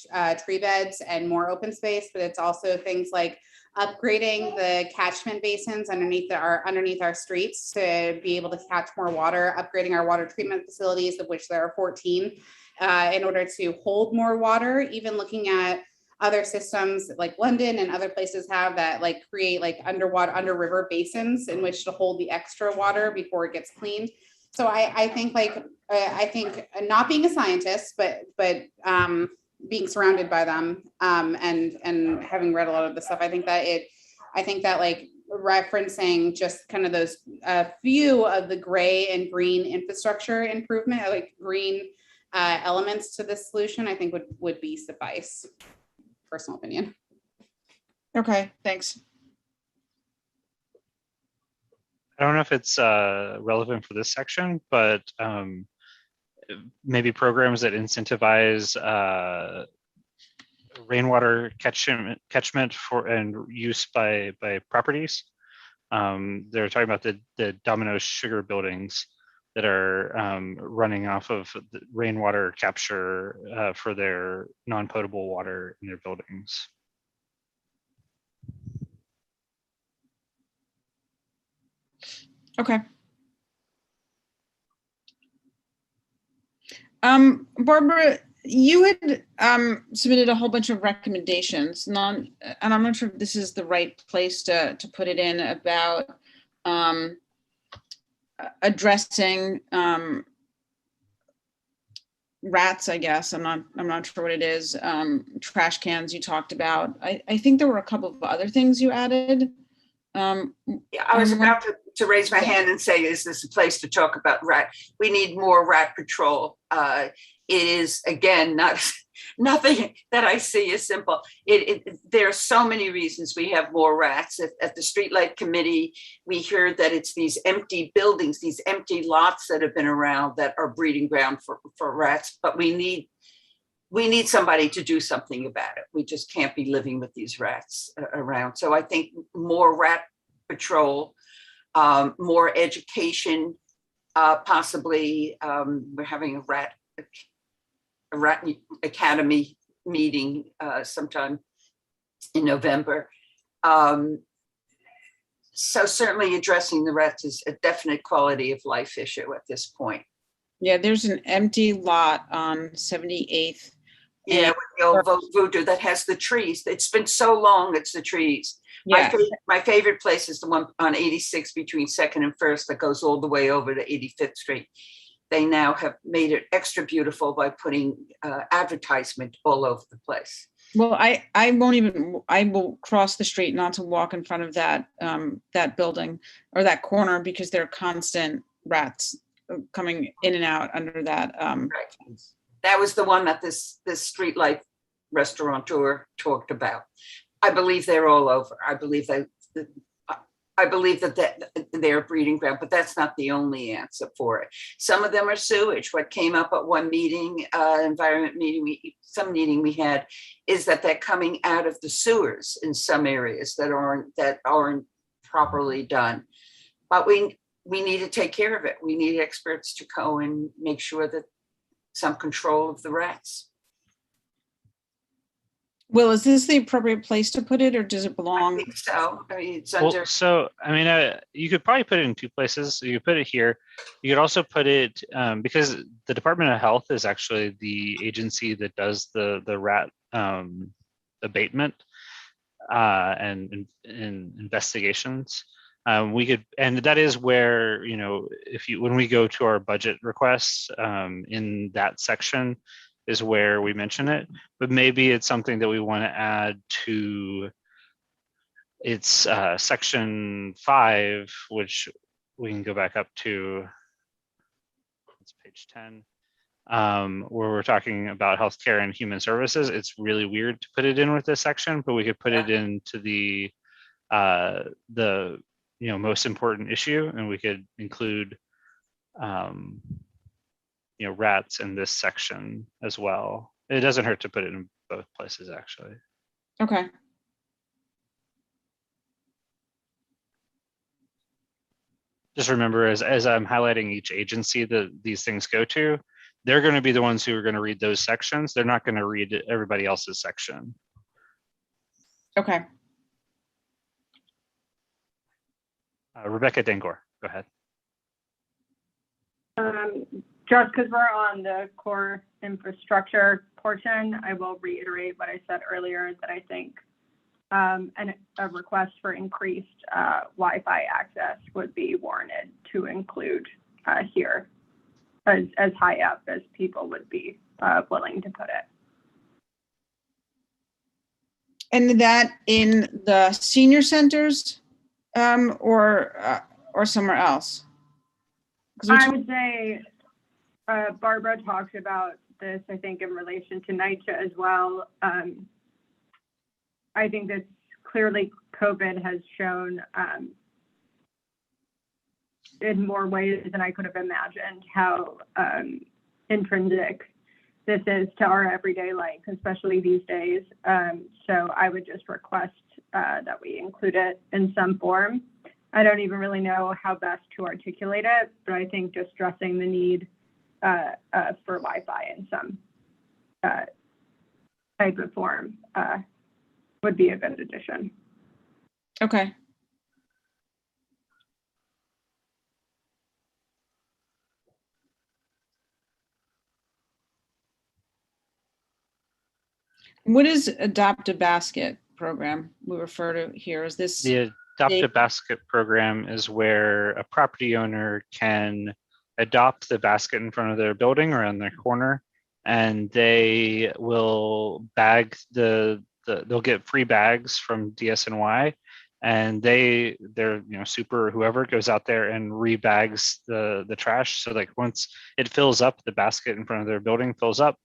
tree beds and more open space, but it's also things like upgrading the catchment basins underneath our streets to be able to catch more water, upgrading our water treatment facilities, of which there are 14, in order to hold more water, even looking at other systems like London and other places have that create under river basins in which to hold the extra water before it gets cleaned. So I think not being a scientist, but being surrounded by them and having read a lot of the stuff, I think that referencing just kind of those few of the gray and green infrastructure improvement, like green elements to this solution, I think would be suffice. Personal opinion. Okay, thanks. I don't know if it's relevant for this section, but maybe programs that incentivize rainwater catchment for and use by properties. They're talking about the Domino's sugar buildings, that are running off of the rainwater capture for their non-potable water in their buildings. Okay. Barbara, you had submitted a whole bunch of recommendations, and I'm not sure if this is the right place to put it in, about addressing rats, I guess. I'm not sure what it is. Trash cans you talked about. I think there were a couple of other things you added. Yeah, I was about to raise my hand and say, is this a place to talk about rat? We need more rat patrol. It is, again, nothing that I see is simple. There are so many reasons we have more rats. At the Streetlight Committee, we heard that it's these empty buildings, these empty lots that have been around that are breeding ground for rats, but we need somebody to do something about it. We just can't be living with these rats around. So I think more rat patrol, more education, possibly we're having a rat academy meeting sometime in November. So certainly addressing the rats is a definite quality of life issue at this point. Yeah, there's an empty lot on 78th. Yeah, with the old voodoo that has the trees. It's been so long, it's the trees. Yeah. My favorite place is the one on 86 between 2nd and 1st that goes all the way over to 85th Street. They now have made it extra beautiful by putting advertisement all over the place. Well, I will cross the street not to walk in front of that that building or that corner, because there are constant rats coming in and out under that. Right. That was the one that this Streetlight restaurateur talked about. I believe they're all over. I believe that they're breeding ground, but that's not the only answer for it. Some of them are sewage. What came up at one meeting, environment meeting, some meeting we had, is that they're coming out of the sewers in some areas that aren't properly done. But we need to take care of it. We need experts to go and make sure that some control of the rats. Will, is this the appropriate place to put it, or does it belong? I think so. I mean, it's Well, under. so, I mean, you could probably put it in two places. You could put it here. You could also put it, because the Department of Health is actually the agency that does the rat abatement and investigations. We could, and that is where, you know, when we go to our budget requests in that section is where we mention it, but maybe it's something that we want to add to its section 5, which we can go back up to, it's page 10, where we're talking about healthcare and human services. It's really weird to put it in with this section, but we could put it into the most important issue, and we could include rats in this section as well. It doesn't hurt to put it in both places, actually. Okay. Just remember, as I'm highlighting each agency that these things go to, they're going to be the ones who are going to read those sections. They're not going to read everybody else's section. Okay. Rebecca Dangor, go ahead. Just because we're on the core infrastructure portion, I will reiterate what I said earlier, that I think a request for increased Wi-Fi access would be warranted to include here as high up as people would be willing to put it. And that in the senior centers or somewhere else? I would say Barbara talked about this, I think, in relation to NYCHA as well. I think that clearly COVID has shown in more ways than I could have imagined how intrinsic this is to our everyday life, especially these days. So I would just request that we include it in some form. I don't even really know how best to articulate it, but I think just stressing the need for Wi-Fi in some type of form would be a good addition. Okay. What is Adopt a Basket program we refer to here? Is this The Adopt a Basket program is where a property owner can adopt the basket in front of their building or on their corner, and they will bag they'll get free bags from DSNY, and their super or whoever goes out there and rebags the trash. So like once it fills up, the basket in front of their building fills up,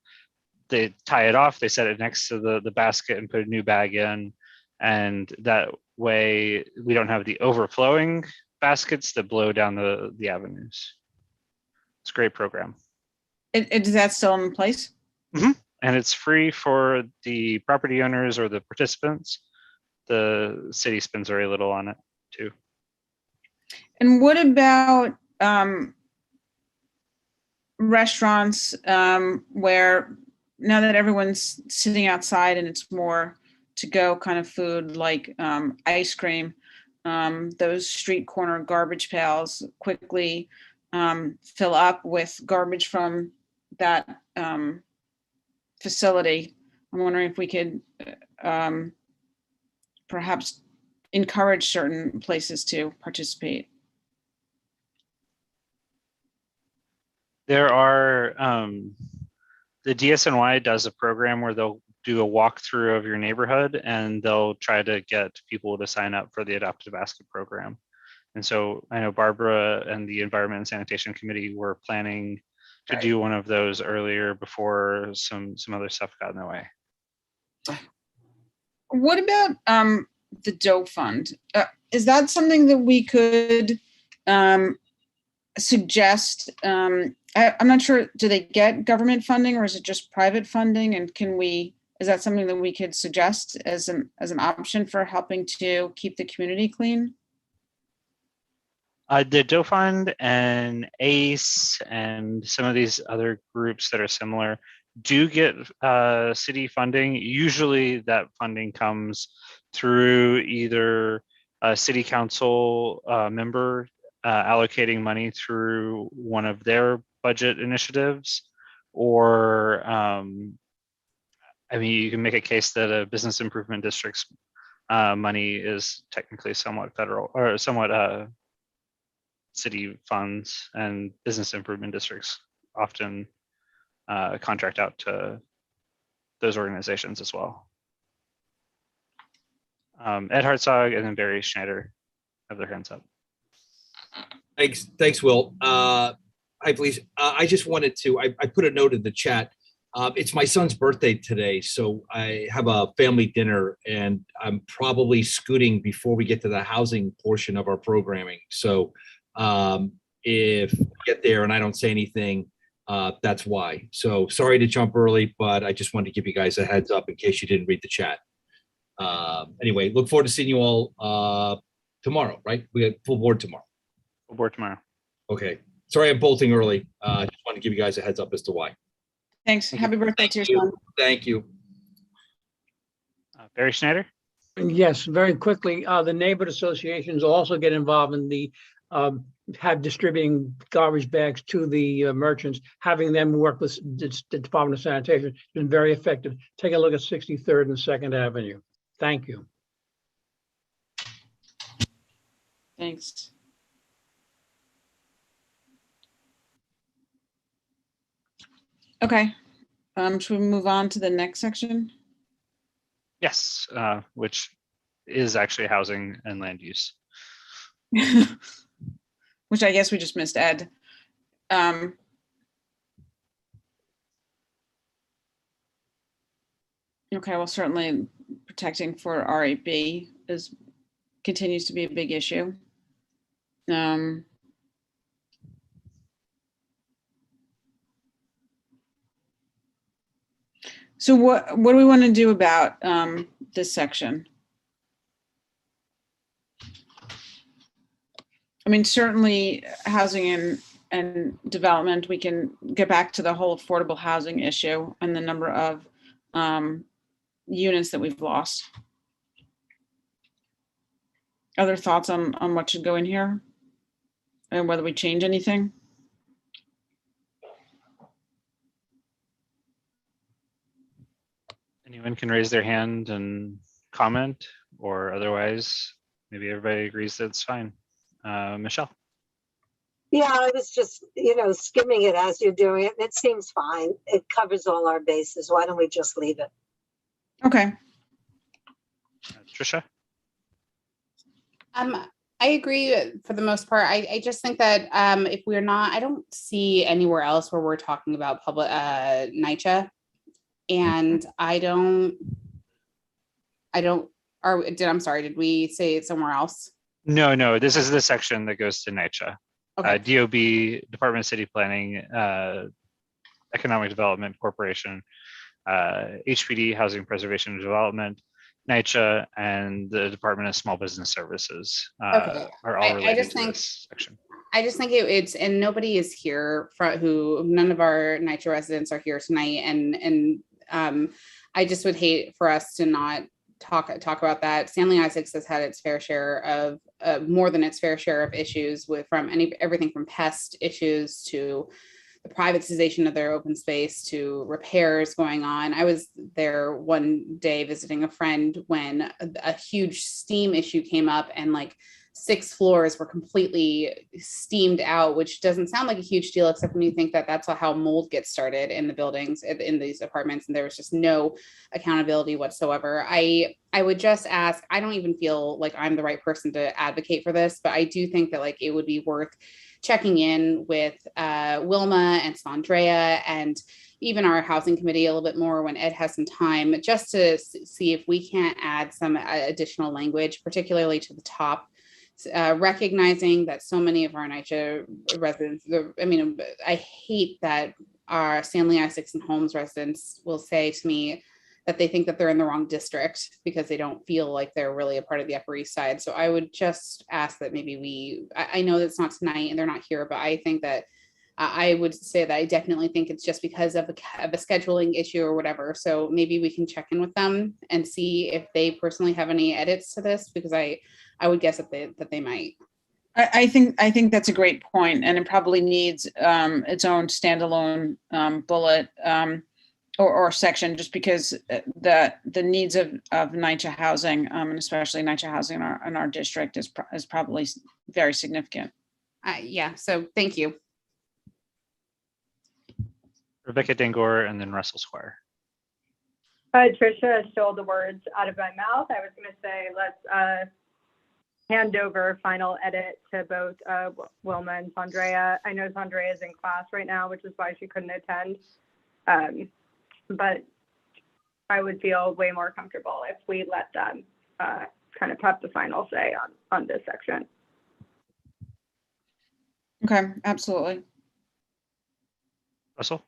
they tie it off, they set it next to the basket and put a new bag in. And that way we don't have the overflowing baskets that blow down the avenues. It's a great program. Is that still in place? Mm-hmm. And it's free for the property owners or the participants. The city spends very little on it too. And what about restaurants where now that everyone's sitting outside and it's more to go kind of food like ice cream, those street corner garbage pails quickly fill up with garbage from that facility. I'm wondering if we could perhaps encourage certain places to participate. There are, the DSNY does a program where they'll do a walkthrough of your neighborhood and they'll try to get people to sign up for the Adopt a Basket program. And so I know Barbara and the Environment and Sanitation Committee were planning to do one of those earlier before some other stuff got in the way. What about the Doe Fund? Is that something that we could suggest? I'm not sure, do they get government funding or is it just private funding? And is that something that we could suggest as an option for helping to keep the community clean? The Doe Fund and ACE and some of these other groups that are similar do get city funding. Usually that funding comes through either a city council member allocating money through one of their budget initiatives, or you can make a case that a business improvement district's money is technically somewhat federal or somewhat city funds, and business improvement districts often contract out to those organizations as well. Ed Hartzog and then Barry Schneider have their hands up. Thanks, Will. Hi, please. I just wanted to, I put a note in the chat. It's my son's birthday today, so I have a family dinner and I'm probably scooting before we get to the housing portion of our programming. So if I get there and I don't say anything, that's why. So sorry to jump early, but I just wanted to give you guys a heads up in case you didn't read the chat. Anyway, look forward to seeing you all tomorrow, right? We got full board tomorrow. Full board tomorrow. Okay. Sorry I'm bolting early. Just want to give you guys a heads up as to why. Thanks. Happy birthday to your son. Thank you. Barry Schneider? Yes, very quickly, the neighborhood associations also get involved in the have distributing garbage bags to the merchants, having them work with the Department of Sanitation has been very effective. Take a look at 63rd and 2nd Avenue. Thank you. Thanks. Okay, should we move on to the next section? Yes, which is actually housing and land use. Which I guess we just missed, Ed. Okay, well, certainly protecting for R8B continues to be a big issue. So what do we want to do about this section? I mean, certainly housing and development, we can get back to the whole affordable housing issue and the number of units that we've lost. Other thoughts on what should go in here and whether we change anything? Anyone can raise their hand and comment, or otherwise, maybe everybody agrees that it's fine. Michelle. Yeah, I was just, skimming it as you're doing it, and it seems fine. It covers all our bases. Why don't we just leave it? Okay. Trisha. I agree for the most part. I just think that if we're not, I don't see anywhere else where we're talking about public NYCHA, and I'm sorry, did we say it somewhere else? No, this is the section that goes to NYCHA. Okay. DOB, Department of City Planning, Economic Development Corporation, HPD, Housing Preservation and Development, NYCHA, and the Department of Small Business Services Okay. are all related just to think, this section. I just think it's, and nobody is here none of our NYCHA residents are here tonight, and I just would hate for us to not talk about that. Stanley Isaacs has had its fair share of more than its fair share of issues from everything from pest issues to the privatization of their open space to repairs going on. I was there one day visiting a friend when a huge steam issue came up, and like 6 floors were completely steamed out, which doesn't sound like a huge deal, except when you think that that's how mold gets started in the buildings, in these apartments, and there was just no accountability whatsoever. I would just ask, I don't even feel like I'm the right person to advocate for this, but I do think that like it would be worth checking in with Wilma and Sandrea and even our housing committee a little bit more when Ed has some time, just to see if we can't add some additional language, particularly to the top, recognizing that so many of our NYCHA residents, I hate that our Stanley Isaacs and Holmes residents will say to me that they think that they're in the wrong district because they don't feel like they're really a part of the Upper East Side. So I would just ask that maybe I know that's not tonight and they're not here, but I think that I would say that I definitely think it's just because of a scheduling issue or whatever. So maybe we can check in with them and see if they personally have any edits to this, because I would guess that they might. I think that's a great point, and it probably needs its own standalone bullet or section, just because the needs of NYCHA housing, and especially NYCHA housing in our district is probably very significant. Yeah. So thank you. Rebecca Dangor and then Russell Squire. Tricia stole the words out of my mouth. I was going to say, let's hand over final edit to both Wilma and Sandrea. I know Sandrea is in class right now, which is why she couldn't attend. But I would feel way more comfortable if we let them kind of have the final say on this section. Okay, absolutely. Russell?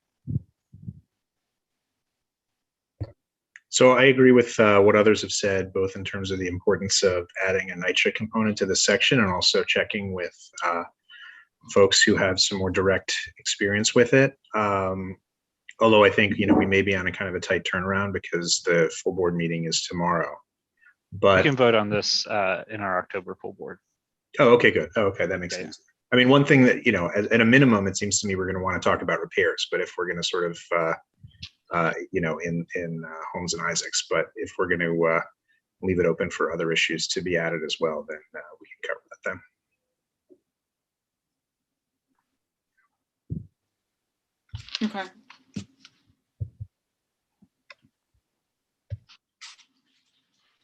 So I agree with what others have said, both in terms of the importance of adding a NYCHA component to this section and also checking with folks who have some more direct experience with it. Although I think, we may be on a kind of a tight turnaround because the full board meeting is tomorrow. But we can vote on this in our October full board. Oh, okay, good. Oh, okay, that makes sense. I mean, one thing that, at a minimum, it seems to me we're going to want to talk about repairs, but if we're going to sort of in Holmes and Isaacs, but if we're going to leave it open for other issues to be added as well, then we can cover that then. Okay.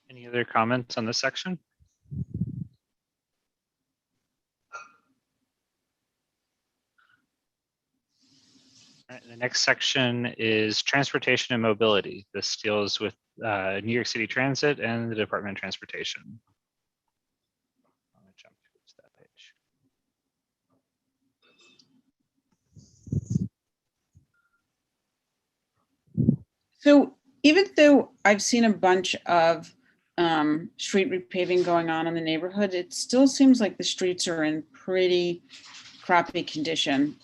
Any other comments on this section? All right, the next section is transportation and mobility. This deals with New York City Transit and the Department of Transportation. I'm gonna jump to that page. So even though I've seen a bunch of street repaving going on in the neighborhood, it still seems like the streets are in pretty crappy condition.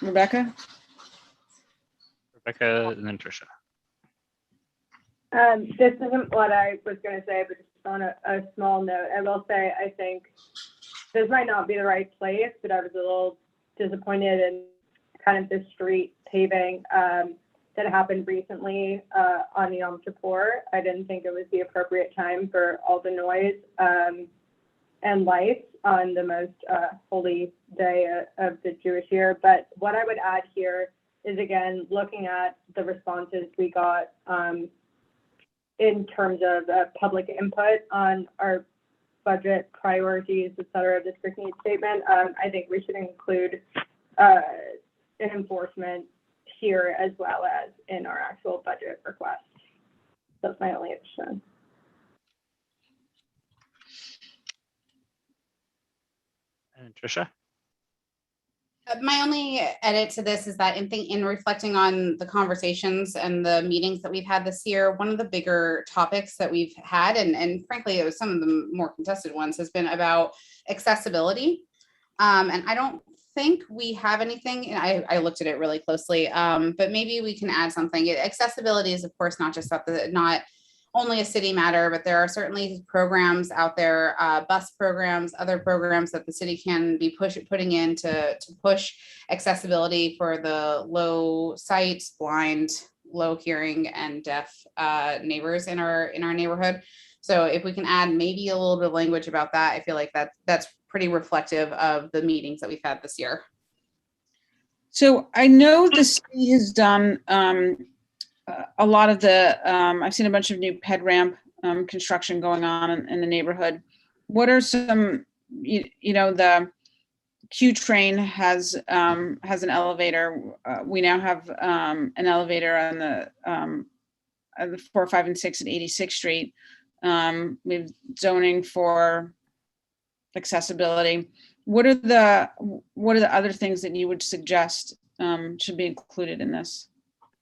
Rebecca? Rebecca and then Tricia. This isn't what I was going to say, but just on a small note, I will say I think this might not be the right place, but I was a little disappointed in kind of the street paving that happened recently on the Yom Kippur. I didn't think it was the appropriate time for all the noise and lights on the most holy day of the Jewish year. But what I would add here is, again, looking at the responses we got in terms of public input on our budget priorities, et cetera, district needs statement. I think we should include enforcement here as well as in our actual budget request. That's my only addition. And Tricia? My only edit to this is that in reflecting on the conversations and the meetings that we've had this year, one of the bigger topics that we've had, and frankly, it was some of the more contested ones, has been about accessibility. And I don't think we have anything, and I looked at it really closely, but maybe we can add something. Accessibility is, of course, not just not only a city matter, but there are certainly programs out there, bus programs, other programs that the city can be putting in to push accessibility for the low sight, blind, low hearing, and deaf neighbors in our neighborhood. So if we can add maybe a little bit of language about that, I feel like that's pretty reflective of the meetings that we've had this year. So I know the city has done a lot of the, I've seen a bunch of new ped ramp construction going on in the neighborhood. What are some, the Q train has an elevator. We now have an elevator on the 4, 5, and 6 at 86th Street. We've zoning for accessibility. What are the other things that you would suggest should be included in this?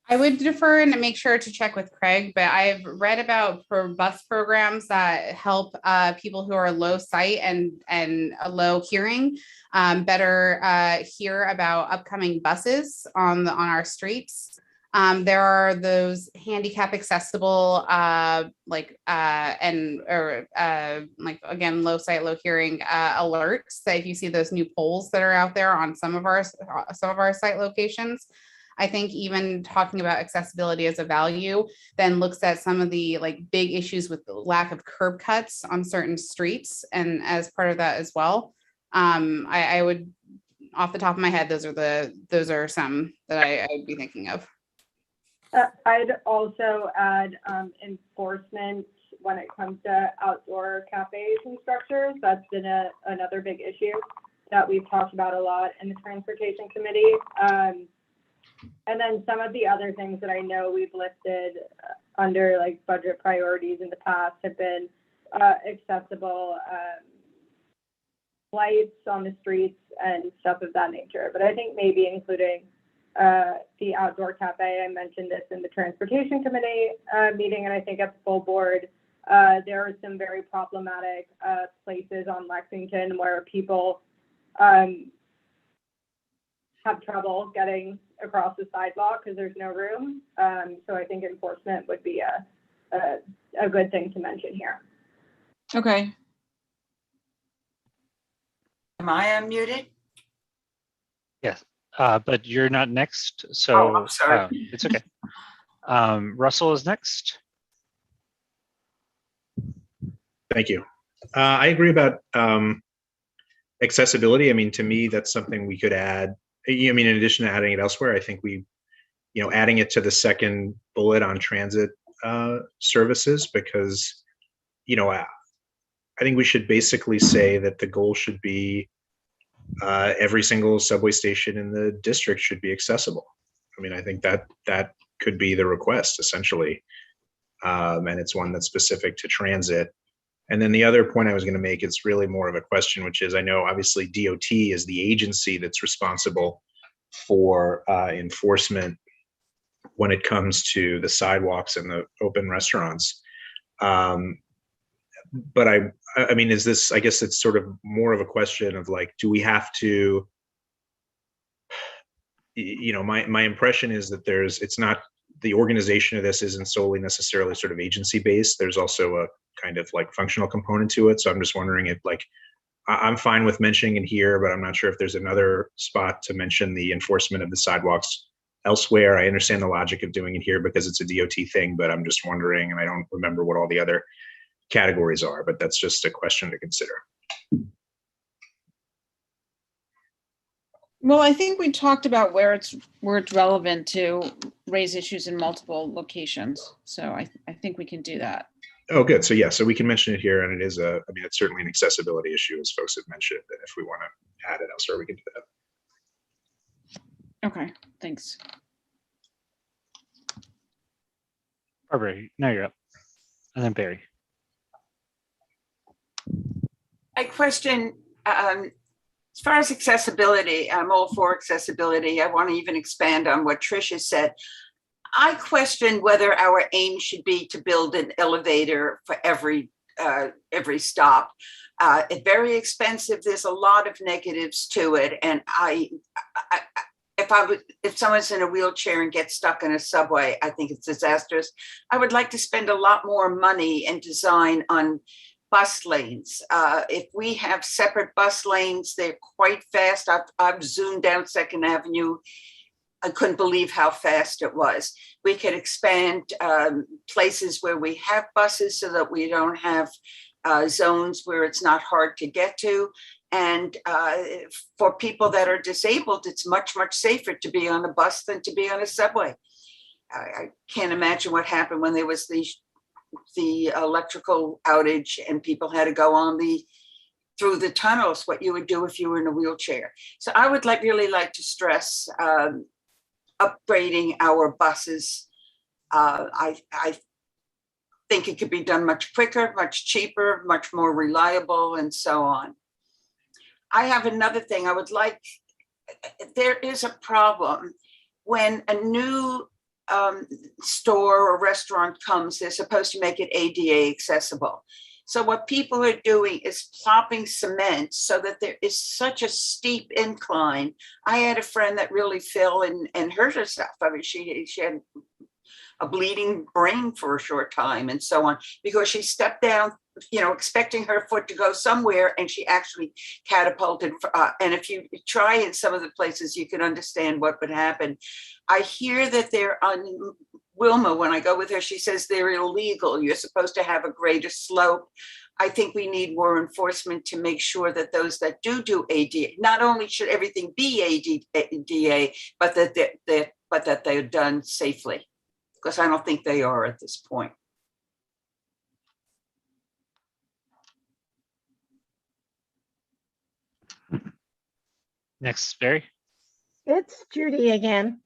I would defer and make sure to check with Craig, but I've read about bus programs that help people who are low sight and low hearing better hear about upcoming buses on our streets. There are those handicap accessible, again, low sight, low hearing alerts that if you see those new poles that are out there on some of our site locations. I think even talking about accessibility as a value then looks at some of the big issues with the lack of curb cuts on certain streets, and as part of that as well, I would, off the top of my head, those are some that I'd be thinking of. I'd also add enforcement when it comes to outdoor cafes and structures. That's been another big issue that we've talked about a lot in the transportation committee. And then some of the other things that I know we've listed under budget priorities in the past have been accessible lights on the streets and stuff of that nature. But I think maybe including the outdoor cafe, I mentioned this in the transportation committee meeting, and I think at the full board, there are some very problematic places on Lexington where people have trouble getting across the sidewalk because there's no room. So I think enforcement would be a good thing to mention here. Okay. Am I unmuted? Yes, but you're not next, so I'm sorry. It's okay. Russell is next. Thank you. I agree about accessibility. I mean, to me, that's something we could add. I mean, in addition to adding it elsewhere, I think adding it to the second bullet on transit services, because, I think we should basically say that the goal should be every single subway station in the district should be accessible. I mean, I think that could be the request essentially. And it's one that's specific to transit. And then the other point I was going to make, it's really more of a question, which is, I know obviously DOT is the agency that's responsible for enforcement when it comes to the sidewalks and the open restaurants. but I mean, is this, I guess it's sort of more of a question of like, do we have to, you know, my impression is that it's not, the organization of this isn't solely necessarily sort of agency based. There's also a kind of like functional component to it. So I'm just wondering if like, I'm fine with mentioning it here, but I'm not sure if there's another spot to mention the enforcement of the sidewalks elsewhere. I understand the logic of doing it here because it's a DOT thing, but I'm just wondering, and I don't remember what all the other categories are, but that's just a question to consider. Well, I think we talked about where it's relevant to raise issues in multiple locations. So I think we can do that. Oh, good. So yeah, so we can mention it here, and it is I mean, it's certainly an accessibility issue, as folks have mentioned, and if we want to add it elsewhere, we can do that. Okay, thanks. Barbara, now you're up. And then Barry. I question, as far as accessibility, I'm all for accessibility. I want to even expand on what Tricia said. I question whether our aim should be to build an elevator for every stop. It's very expensive. There's a lot of negatives to it, and if someone's in a wheelchair and gets stuck in a subway, I think it's disastrous. I would like to spend a lot more money and design on bus lanes. If we have separate bus lanes, they're quite fast. I've zoomed down 2nd Avenue. I couldn't believe how fast it was. We could expand places where we have buses so that we don't have zones where it's not hard to get to. And for people that are disabled, it's much, much safer to be on a bus than to be on a subway. I can't imagine what happened when there was the electrical outage and people had to go on through the tunnels, what you would do if you were in a wheelchair. So I would really like to stress upgrading our buses. I think it could be done much quicker, much cheaper, much more reliable, and so on. I have another thing I would like. There is a problem when a new store or restaurant comes, they're supposed to make it ADA accessible. So what people are doing is plopping cement so that there is such a steep incline. I had a friend that really fell and hurt herself. I mean, she had a bleeding brain for a short time and so on, because she stepped down, expecting her foot to go somewhere, and she actually catapulted. And if you try in some of the places, you can understand what would happen. I hear that they're on Wilma, when I go with her, she says they're illegal. You're supposed to have a greater slope. I think we need more enforcement to make sure that those that do ADA, not only should everything be ADA, but that they're done safely, because I don't think they are at this point. Next, Barry. It's Judy again.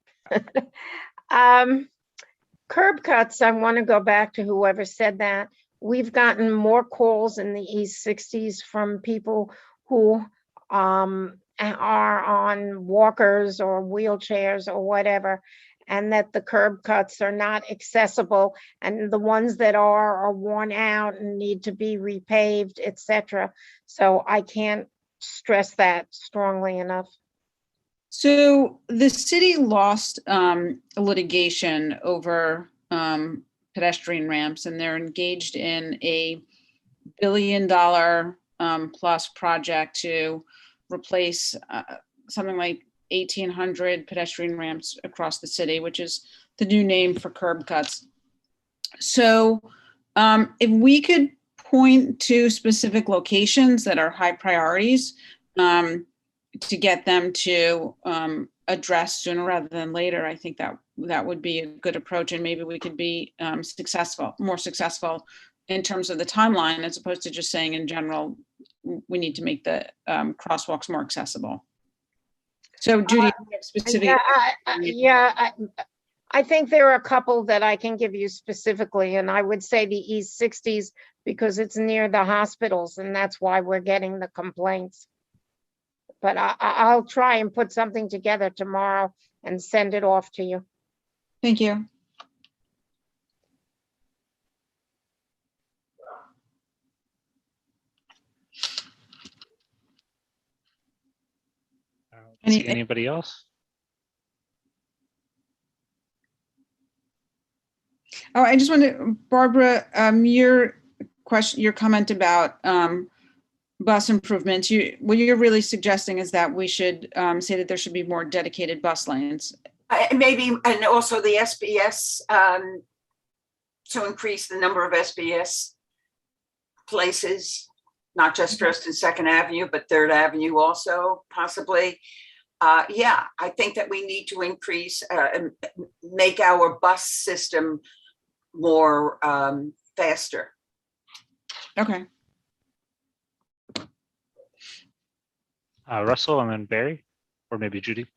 Curb cuts, I want to go back to whoever said that. We've gotten more calls in the East 60s from people who are on walkers or wheelchairs or whatever, and that the curb cuts are not accessible, and the ones that are worn out and need to be repaved, etc. So I can't stress that strongly enough. So the city lost litigation over pedestrian ramps, and they're engaged in a $1 billion plus project to replace something like 1,800 pedestrian ramps across the city, which is the new name for curb cuts. So if we could point to specific locations that are high priorities, to get them to address sooner rather than later, I think that would be a good approach, and maybe we could be more successful in terms of the timeline, as opposed to just saying in general, we need to make the crosswalks more accessible. So Judy, specific. I think there are a couple that I can give you specifically, and I would say the East 60s because it's near the hospitals, and that's why we're getting the complaints. But I'll try and put something together tomorrow and send it off to you. Thank you. See anybody else? Oh, I just wanted, Barbara, your comment about bus improvements. What you're really suggesting is that we should say that there should be more dedicated bus lanes. Maybe, and also the SBS, to increase the number of SBS places, not just First and Second Avenue, but Third Avenue also, possibly. Yeah, I think that we need to increase, make our bus system more faster. Okay. Russell and then Barry, or maybe Judy.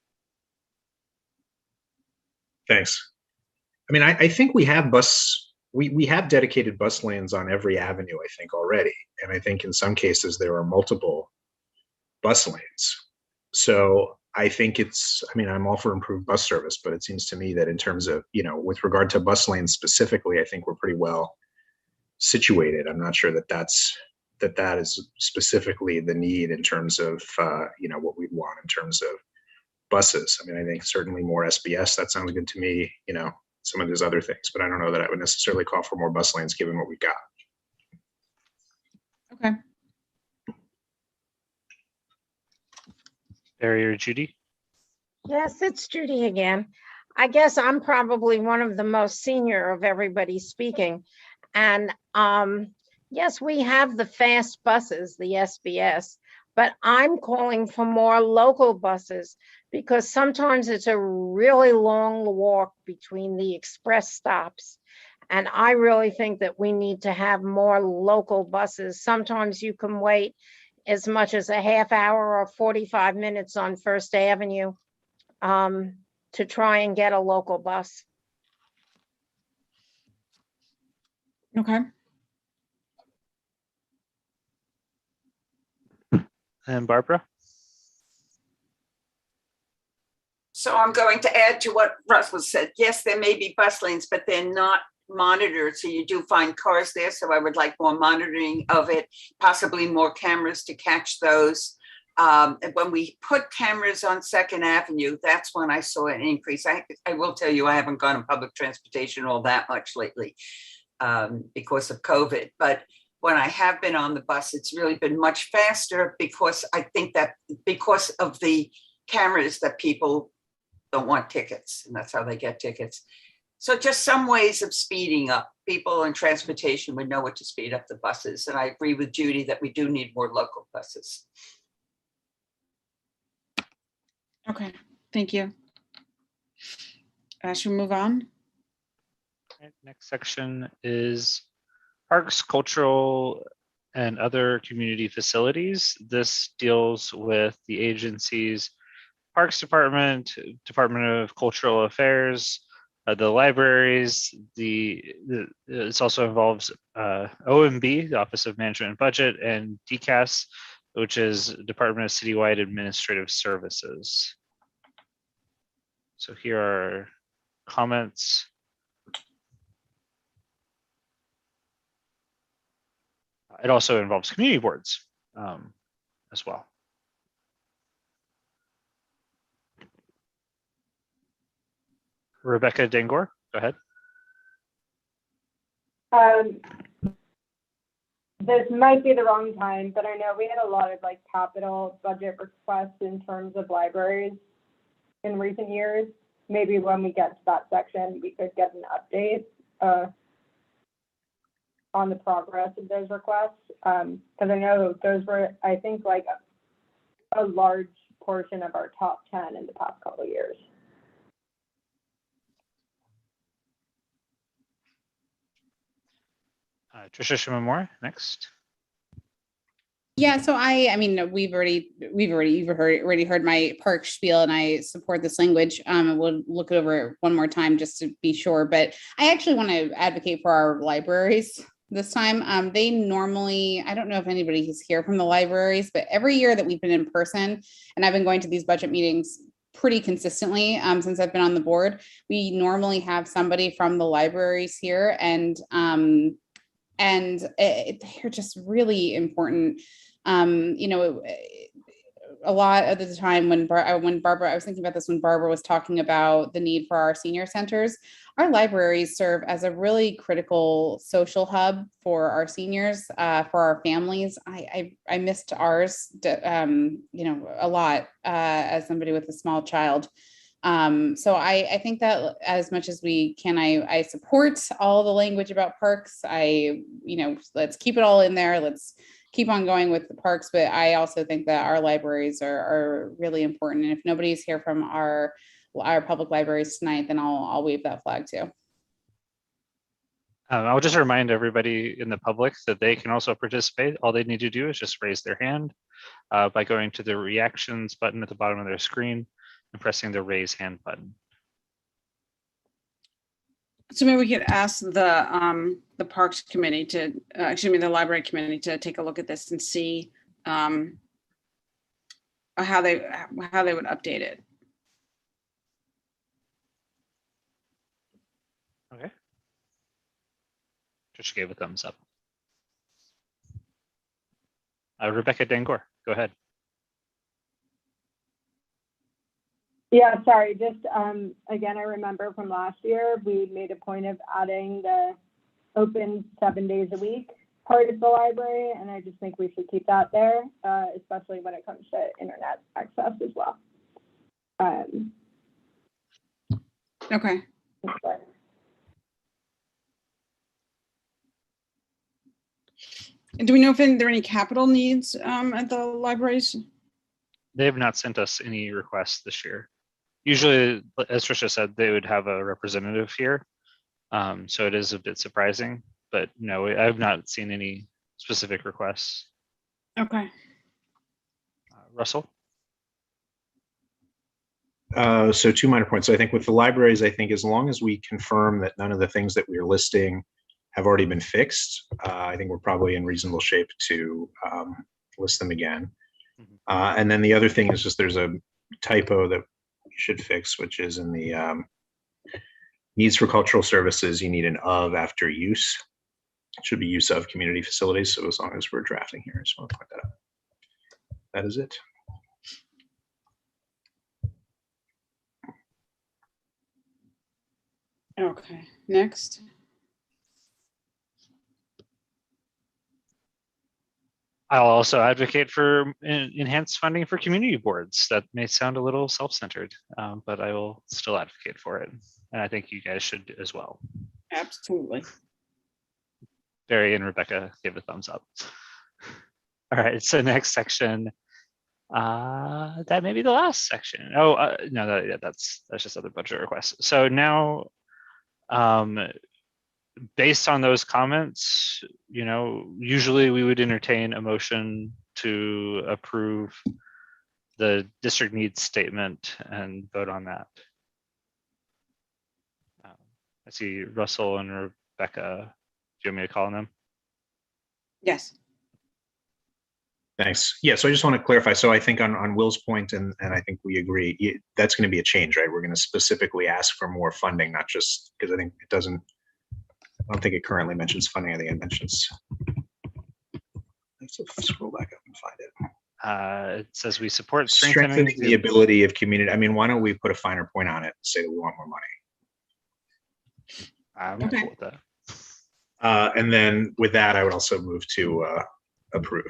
Thanks. I mean, I think we have we have dedicated bus lanes on every avenue, I think, already. And I think in some cases there are multiple bus lanes. So I think I'm all for improved bus service, but it seems to me that in terms of, with regard to bus lanes specifically, I think we're pretty well situated. I'm not sure that is specifically the need in terms of, what we want in terms of buses. I mean, I think certainly more SBS, that sounds good to me, some of those other things, but I don't know that I would necessarily call for more bus lanes given what we got. Okay. Barry or Judy? Yes, it's Judy again. I guess I'm probably one of the most senior of everybody speaking. And yes, we have the fast buses, the SBS, but I'm calling for more local buses because sometimes it's a really long walk between the express stops. And I really think that we need to have more local buses. Sometimes you can wait as much as a half hour or 45 minutes on First Avenue to try and get a local bus. Okay. And Barbara? So I'm going to add to what Russell said. Yes, there may be bus lanes, but they're not monitored. So you do find cars there. So I would like more monitoring of it, possibly more cameras to catch those. When we put cameras on Second Avenue, that's when I saw an increase. I will tell you, I haven't gone on public transportation all that much lately because of COVID. But when I have been on the bus, it's really been much faster because I think that because of the cameras that people don't want tickets, and that's how they get tickets. So just some ways of speeding up. People in transportation would know what to speed up the buses. And I agree with Judy that we do need more local buses. Okay, thank you. Should we move on? Right, next section is parks, cultural, and other community facilities. This deals with the agency's Parks Department, Department of Cultural Affairs, the libraries. This also involves OMB, the Office of Management and Budget, and DCAS, which is Department of Citywide Administrative Services. So here are comments. It also involves community boards as well. Rebecca Dangor, go ahead. This might be the wrong time, but I know we had a lot of capital budget requests in terms of libraries in recent years. Maybe when we get to that section, we could get an update on the progress of those requests. Because I know those were, I think, a large portion of our top 10 in the past couple of years. Tricia Shimamura, next. Yeah, so I mean, you've already heard my park spiel, and I support this language. We'll look it over one more time just to be sure. But I actually want to advocate for our libraries this time. They normally, I don't know if anybody is here from the libraries, but every year that we've been in person, and I've been going to these budget meetings pretty consistently since I've been on the board, we normally have somebody from the libraries here, and they're just really important. a lot of the time when Barbara, I was thinking about this when Barbara was talking about the need for our senior centers. Our libraries serve as a really critical social hub for our seniors, for our families. I missed ours, a lot as somebody with a small child. So I think that as much as we can, I support all the language about parks. Let's keep it all in there. Let's keep on going with the parks, but I also think that our libraries are really important. And if nobody's here from our public libraries tonight, then I'll wave that flag too. I'll just remind everybody in the public that they can also participate. All they need to do is just raise their hand by going to the reactions button at the bottom of their screen and pressing the raise hand button. So maybe we could ask the Parks Committee the Library Committee to take a look at this and see how they would update it. Okay. Trish gave a thumbs up. Rebecca Dangor, go ahead. Yeah, sorry, just again, I remember from last year, we made a point of adding the open 7 days a week part of the library, and I just think we should keep that there, especially when it comes to internet access as well. Okay. And do we know if there are any capital needs at the libraries? They have not sent us any requests this year. Usually, as Tricia said, they would have a representative here. So it is a bit surprising, but no, I have not seen any specific requests. Okay. Russell? So 2 minor points. So I think with the libraries, I think as long as we confirm that none of the things that we are listing have already been fixed, I think we're probably in reasonable shape to list them again. And then the other thing is just there's a typo that we should fix, which is in the needs for cultural services, you need an of after use. It should be use of community facilities. So as long as we're drafting here, I just want to point that out. That is it. Okay, next. I'll also advocate for enhanced funding for community boards. That may sound a little self-centered, but I will still advocate for it. And I think you guys should as well. Absolutely. Barry and Rebecca gave a thumbs up. All right, so next section. That may be the last section. Oh, no, that's just other budget requests. So now, based on those comments, usually we would entertain a motion to approve the district needs statement and vote on that. I see Russell and Rebecca. Do you want me to call on them? Yes. Thanks. Yeah, so I just want to clarify. So I think on Will's point, and I think we agree, that's going to be a change, right? We're going to specifically ask for more funding, not just because I think it doesn't, I don't think it currently mentions funding. I think it mentions, let's scroll back up and find it. It says we support strengthening the ability of community. I mean, why don't we put a finer point on it and say that we want more money? I'm cool with that. And then with that, I would also move to approve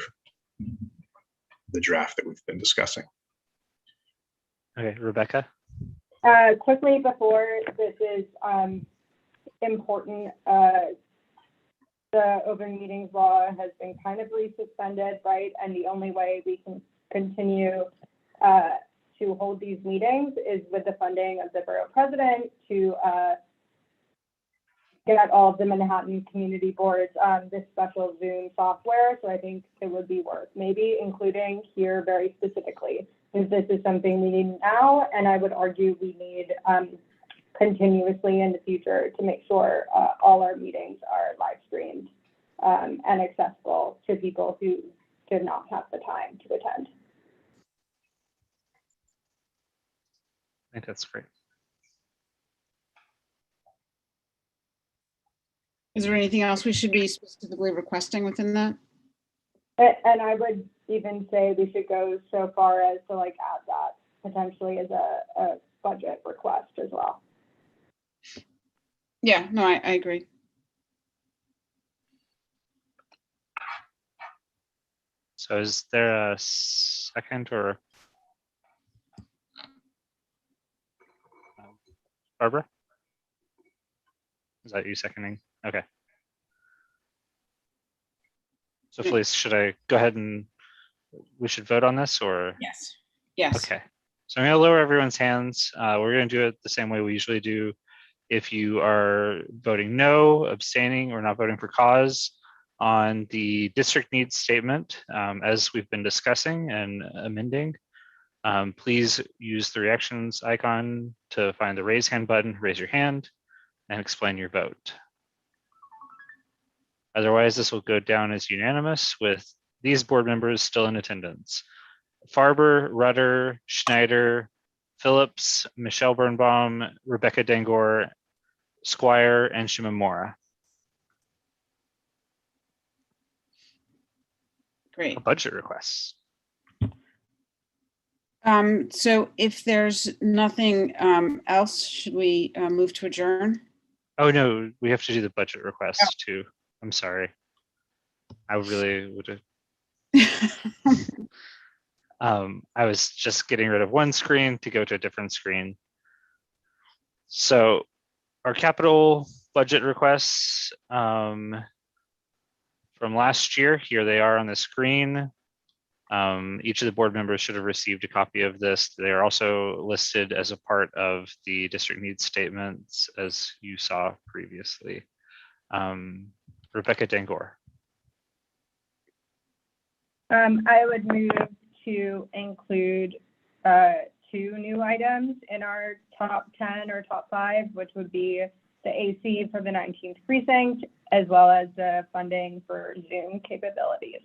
the draft that we've been discussing. Okay, Rebecca? Quickly before this is important, the open meetings law has been kind of resuspended, right? And the only way we can continue to hold these meetings is with the funding of the borough president to get all of the Manhattan community boards this special Zoom software. So I think it would be worth maybe including here very specifically, if this is something we need now, and I would argue we need continuously in the future to make sure all our meetings are live streamed and accessible to people who did not have the time to attend. I think that's great. Is there anything else we should be specifically requesting within that? And I would even say we should go so far as to like add that potentially as a budget request as well. Yeah, no, I agree. So is there a second or Barbara? Is that you seconding? Okay. So Felice, should I go ahead and we should vote on this or? Yes. Yes. Okay. So I'm going to lower everyone's hands. We're going to do it the same way we usually do. If you are voting no, abstaining, or not voting for cause on the district needs statement, as we've been discussing and amending, please use the reactions icon to find the raise hand button, raise your hand, and explain your vote. Otherwise, this will go down as unanimous with these board members still in attendance: Farber, Rudder, Schneider, Phillips, Michelle Birnbaum, Rebecca Dangor, Squire, and Shimamura. Great. Budget requests. So if there's nothing else, should we move to adjourn? Oh no, we have to do the budget requests too. I'm sorry. I really would have. I was just getting rid of one screen to go to a different screen. So our capital budget requests from last year, here they are on the screen. Each of the board members should have received a copy of this. They are also listed as a part of the district needs statements, as you saw previously. Rebecca Dangor. I would move to include 2 new items in our top 10 or top 5, which would be the AC for the 19th precinct, as well as the funding for Zoom capabilities.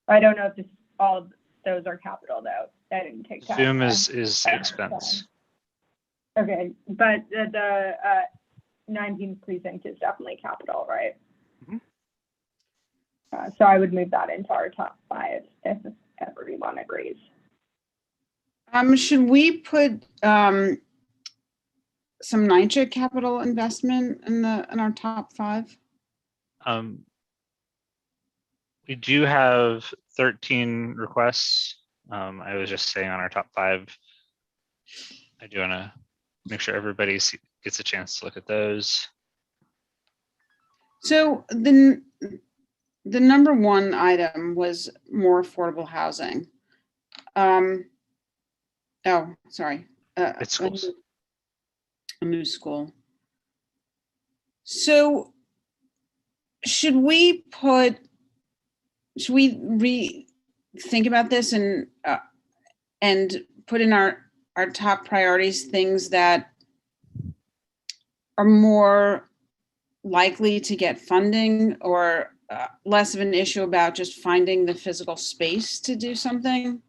I don't know if all of those are capital though. I didn't take that. Zoom is expense. Okay, but the 19th precinct is definitely capital, right? So I would move that into our top 5 if everyone agrees. Should we put some NYCHA capital investment in our top 5? We do have 13 requests. I was just saying on our top 5, I do want to make sure everybody gets a chance to look at those. So the number 1 item was more affordable housing. Oh, sorry. It's schools. A new school. So should we think about this and put in our top priorities things that are more likely to get funding, or less of an issue about just finding the physical space to do something?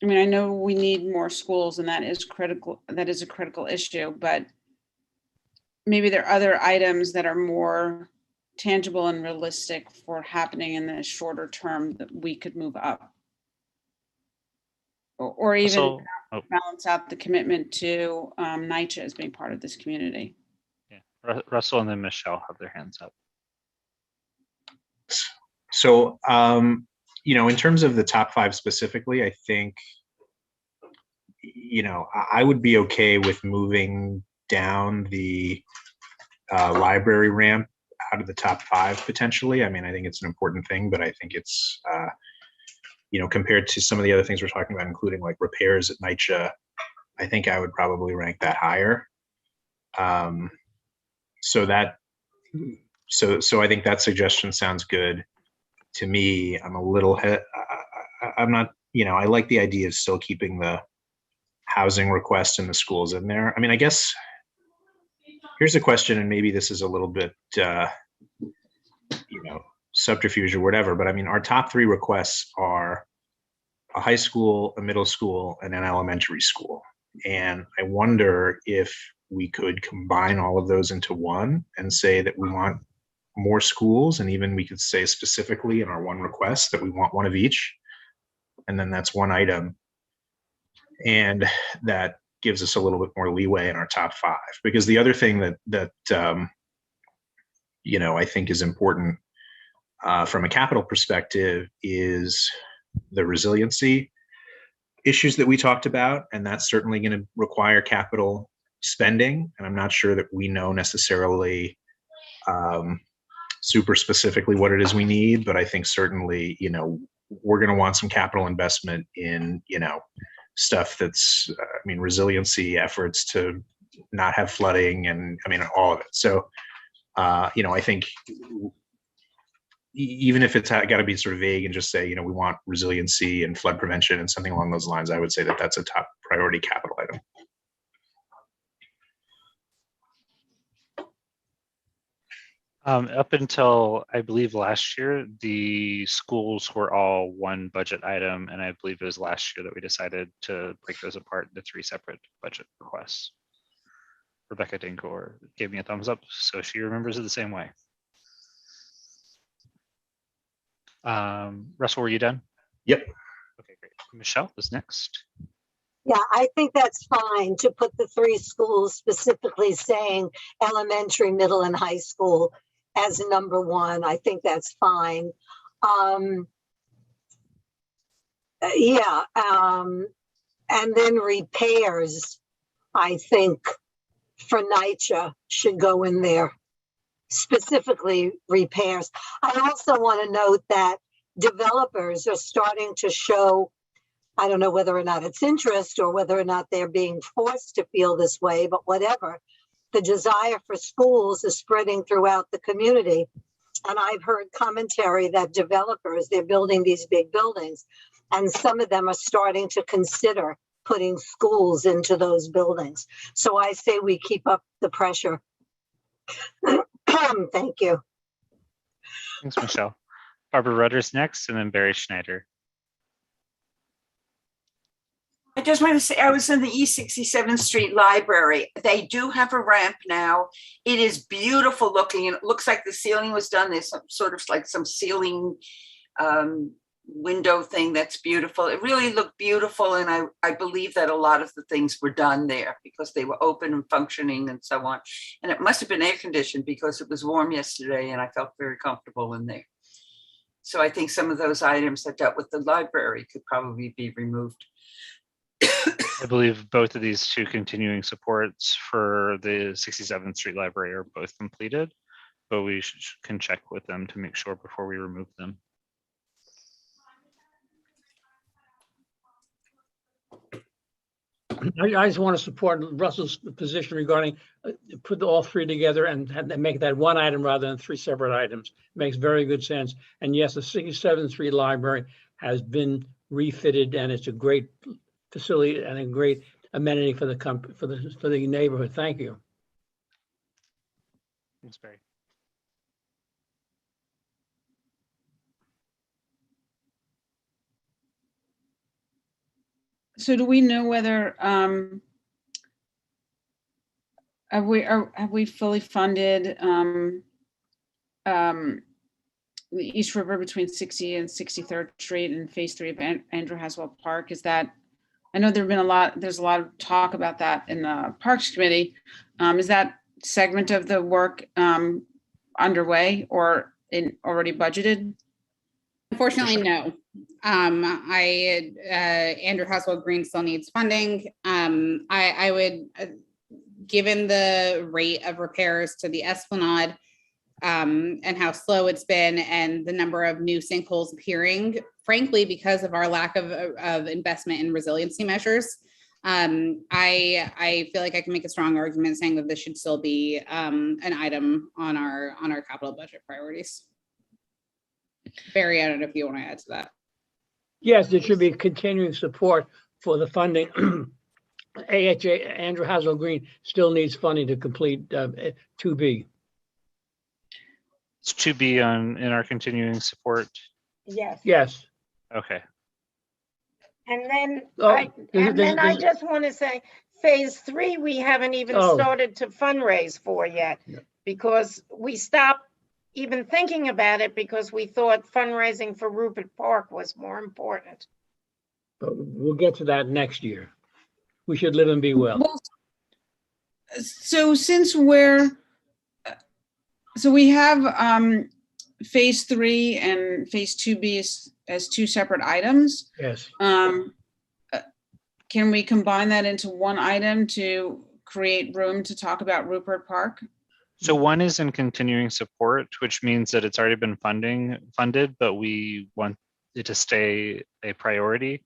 I mean, I know we need more schools and that is critical. That is a critical issue, but maybe there are other items that are more tangible and realistic for happening in the shorter term that we could move up. Or even balance out the commitment to NYCHA as being part of this community. Yeah, Russell and then Michelle have their hands up. So, in terms of the top 5 specifically, I think, I would be okay with moving down the library ramp out of the top 5 potentially. I mean, I think it's an important thing, but I think it's, compared to some of the other things we're talking about, including like repairs at NYCHA, I think I would probably rank that higher. So I think that suggestion sounds good to me. I'm a little, I'm not, I like the idea of still keeping the housing request in the schools in there. I mean, I guess here's a question, and maybe this is a little bit, subterfuge or whatever, but I mean, our top 3 requests are a high school, a middle school, and an elementary school. And I wonder if we could combine all of those into one and say that we want more schools, and even we could say specifically in our one request that we want one of each, and then that's one item, and that gives us a little bit more leeway in our top 5. Because the other thing that I think is important from a capital perspective is the resiliency issues that we talked about, and that's certainly going to require capital spending. And I'm not sure that we know necessarily super specifically what it is we need, but I think certainly, we're going to want some capital investment in, stuff that's, resiliency efforts to not have flooding and all of it. So, I think even if it's got to be sort of vague and just say, we want resiliency and flood prevention and something along those lines, I would say that that's a top priority capital item. Up until, I believe, last year, the schools were all one budget item, and I believe it was last year that we decided to break those apart into 3 separate budget requests. Rebecca Dinkor gave me a thumbs up, so she remembers it the same way. Russell, were you done? Yep. Okay, great. Michelle is next. Yeah, I think that's fine to put the 3 schools specifically saying elementary, middle, and high school as number 1. I think that's fine. And then repairs, I think for NYCHA should go in there, specifically repairs. I also want to note that developers are starting to show, I don't know whether or not it's interest or whether or not they're being forced to feel this way, but whatever, the desire for schools is spreading throughout the community. And I've heard commentary that developers, they're building these big buildings, and some of them are starting to consider putting schools into those buildings. So I say we keep up the pressure. Thank you. Thanks, Michelle. Barbara Rutter's next, and then Barry Schneider. I just want to say I was in the East 67th Street Library. They do have a ramp now. It is beautiful looking, and it looks like the ceiling was done. There's some sort of like some ceiling window thing that's beautiful. It really looked beautiful, and I believe that a lot of the things were done there because they were open and functioning and so on. And it must have been air conditioned because it was warm yesterday, and I felt very comfortable in there. So I think some of those items that dealt with the library could probably be removed. I believe both of these 2 continuing supports for the 67th Street Library are both completed, but we can check with them to make sure before we remove them. I just want to support Russell's position regarding put all 3 together and make that one item rather than 3 separate items. Makes very good sense. And yes, the 67th Street Library has been refitted, and it's a great facility and a great amenity for the neighborhood. Thank you. Thanks, Barry. So do we know whether have we fully funded the East River between 60 and 63rd Street and Phase 3 of Andrew Haswell Park? Is that, I know there's a lot of talk about that in the Parks Committee. Is that segment of the work underway or already budgeted? Unfortunately, no. Andrew Haswell Green still needs funding. I would, given the rate of repairs to the Esplanade and how slow it's been and the number of new sinkholes appearing, frankly, because of our lack of investment in resiliency measures, I feel like I can make a strong argument saying that this should still be an item on our capital budget priorities. Barry, I don't know if you want to add to that. Yes, there should be continuing support for the funding. AHA, Andrew Haswell Green still needs funding to complete 2B. It's 2B in our continuing support. Yes. Yes. Okay. And then, Oh, I just want to say, Phase 3, we haven't even started to fundraise for yet, because we stopped even thinking about it because we thought fundraising for Rupert Park was more important. But we'll get to that next year. We should live and be well. Well, so since we have phase 3 and phase 2B as two separate items. Yes. Can we combine that into one item to create room to talk about Rupert Park? So one is in continuing support, which means that it's already been funded, but we want it to stay a priority.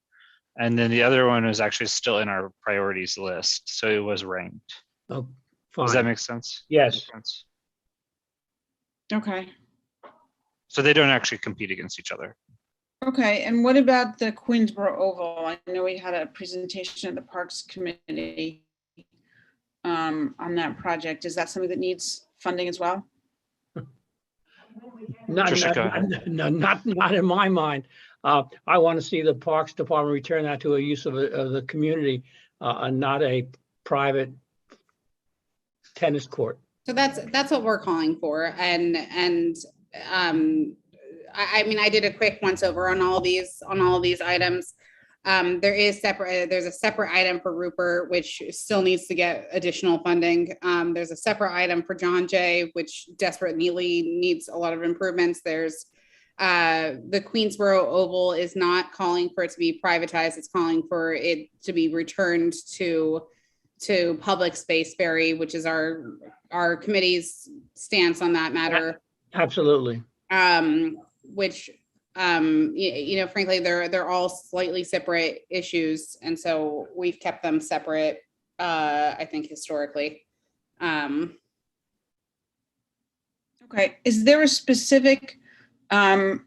And then the other one is actually still in our priorities list. So it was ranked. Oh, fine. Does that make sense? Yes. Makes sense. Okay. So they don't actually compete against each other. Okay, and what about the Queensboro Oval? I know we had a presentation at the Parks Committee on that project. Is that something that needs funding as well? Not in my mind. I want to see the Parks Department return that to a use of the community and not a private tennis court. So that's what we're calling for. And I mean, I did a quick once over on all these items. There's a separate item for Rupert, which still needs to get additional funding. There's a separate item for John Jay, which desperately needs a lot of improvements. There's the Queensboro Oval is not calling for it to be privatized. It's calling for it to be returned to public space ferry, which is our committee's stance on that matter. Absolutely. Which frankly, they're all slightly separate issues, and so we've kept them separate. I think historically. Okay, is there a specific NYCHA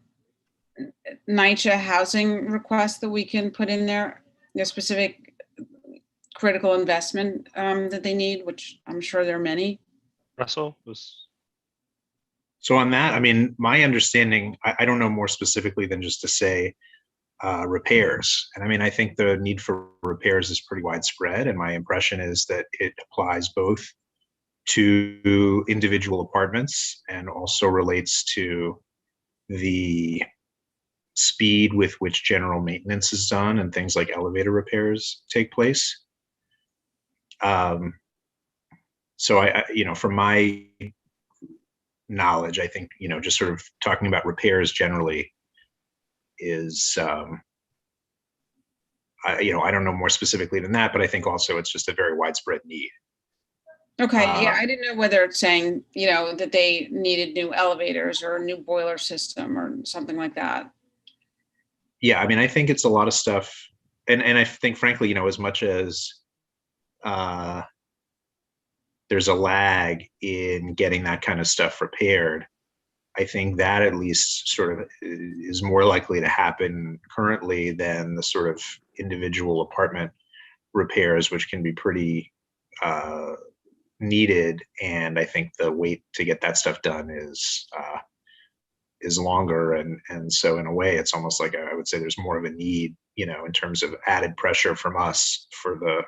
housing request that we can put in there? A specific critical investment that they need, which I'm sure there are many. Russell was. So on that, I mean, my understanding, I don't know more specifically than just to say repairs. And I mean, I think the need for repairs is pretty widespread. And my impression is that it applies both to individual apartments and also relates to the speed with which general maintenance is done and things like elevator repairs take place. So I from my knowledge, I think, just sort of talking about repairs generally is, I don't know more specifically than that, but I think also it's just a very widespread need. Okay, yeah, I didn't know whether it's saying, that they needed new elevators or a new boiler system or something like that. Yeah, I mean, I think it's a lot of stuff. And I think, frankly, as much as there's a lag in getting that kind of stuff repaired, I think that at least sort of is more likely to happen currently than the sort of individual apartment repairs, which can be pretty needed. And I think the wait to get that stuff done is longer. And so in a way, it's almost like I would say there's more of a need, in terms of added pressure from us for the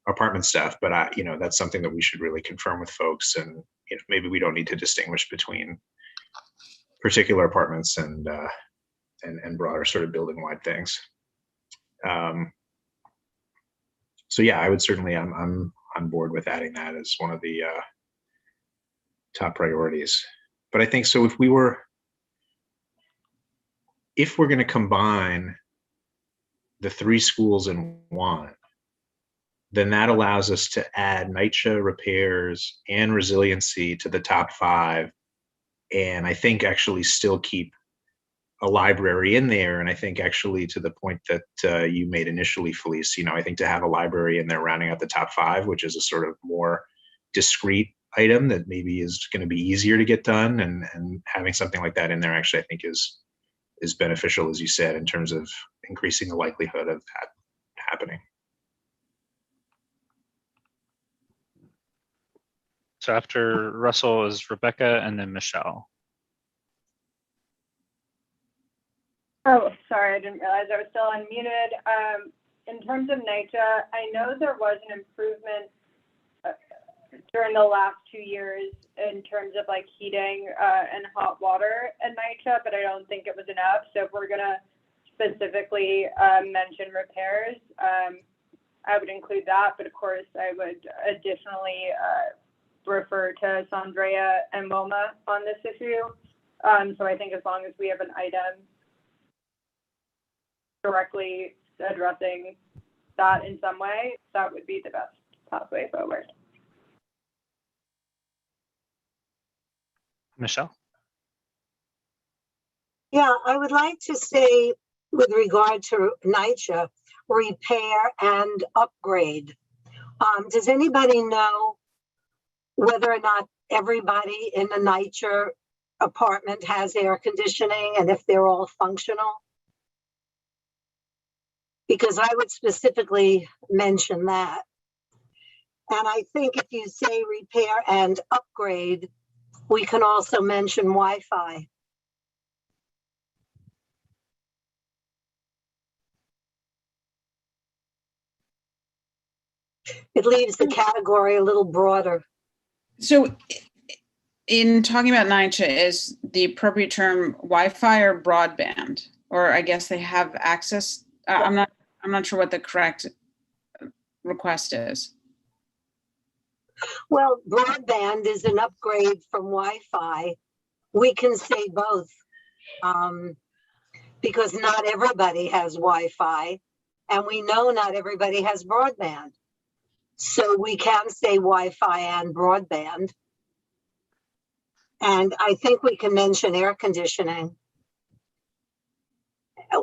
apartment staff. But that's something that we should really confirm with folks. And maybe we don't need to distinguish between particular apartments and broader sort of building wide things. So yeah, I would certainly, I'm on board with adding that as one of the top priorities. But I think so if we're going to combine the 3 schools in one, then that allows us to add NYCHA repairs and resiliency to the top 5. And I think actually still keep a library in there. And I think actually to the point that you made initially, Felice, I think to have a library in there rounding out the top 5, which is a sort of more discrete item that maybe is going to be easier to get done. And having something like that in there actually, I think is beneficial, as you said, in terms of increasing the likelihood of that happening. So after Russell is Rebecca and then Michelle. Oh, sorry, I didn't realize I was still unmuted. In terms of NYCHA, I know there was an improvement during the last 2 years in terms of like heating and hot water at NYCHA, but I don't think it was enough. So if we're gonna specifically mention repairs, I would include that, but of course I would additionally refer to Sandrea and Wilma on this issue. So I think as long as we have an item directly addressing that in some way, that would be the best pathway forward. Michelle? Yeah, I would like to say with regard to NYCHA, repair and upgrade. Does anybody know whether or not everybody in the NYCHA apartment has air conditioning and if they're all functional? Because I would specifically mention that. And I think if you say repair and upgrade, we can also mention Wi-Fi. It leaves the category a little broader. So in talking about NYCHA, is the appropriate term Wi-Fi or broadband? Or I guess they have access. I'm not sure what the correct request is. Well, broadband is an upgrade from Wi-Fi. We can say both because not everybody has Wi-Fi, and we know not everybody has broadband. So we can say Wi-Fi and broadband. And I think we can mention air conditioning.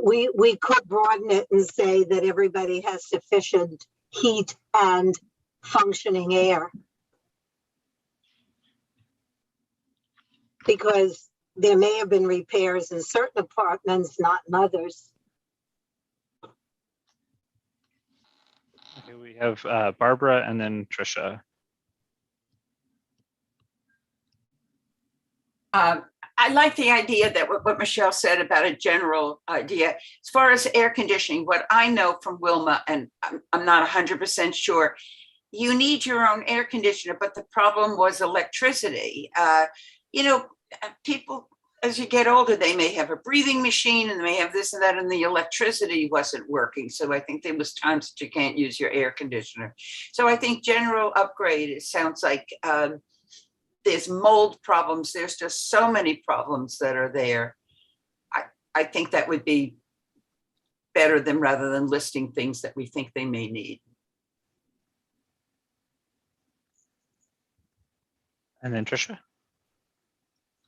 We could broaden it and say that everybody has sufficient heat and functioning air. Because there may have been repairs in certain apartments, not in others. Okay, we have Barbara and then Trisha. I like the idea that what Michelle said about a general idea. As far as air conditioning, what I know from Wilma, and I'm not 100% sure, you need your own air conditioner, but the problem was electricity. You know, people, as you get older, they may have a breathing machine and they may have this and that, and the electricity wasn't working. So I think there was times that you can't use your air conditioner. So I think general upgrade, it sounds like there's mold problems. There's just so many problems that are there. I think that would be better than rather than listing things that we think they may need. And then Trisha?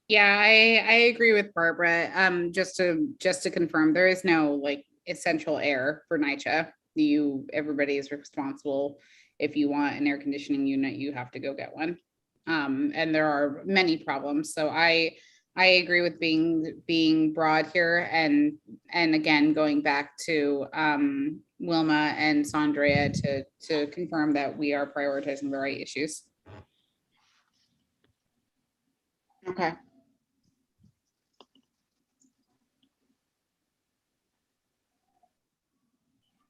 Yeah, I agree with Barbara. Just to confirm, there is no like essential air for NYCHA. Everybody is responsible. If you want an air conditioning unit, you have to go get one. And there are many problems. So I agree with being broad here, and again going back to Wilma and Sandrea to confirm that we are prioritizing the right issues. Okay.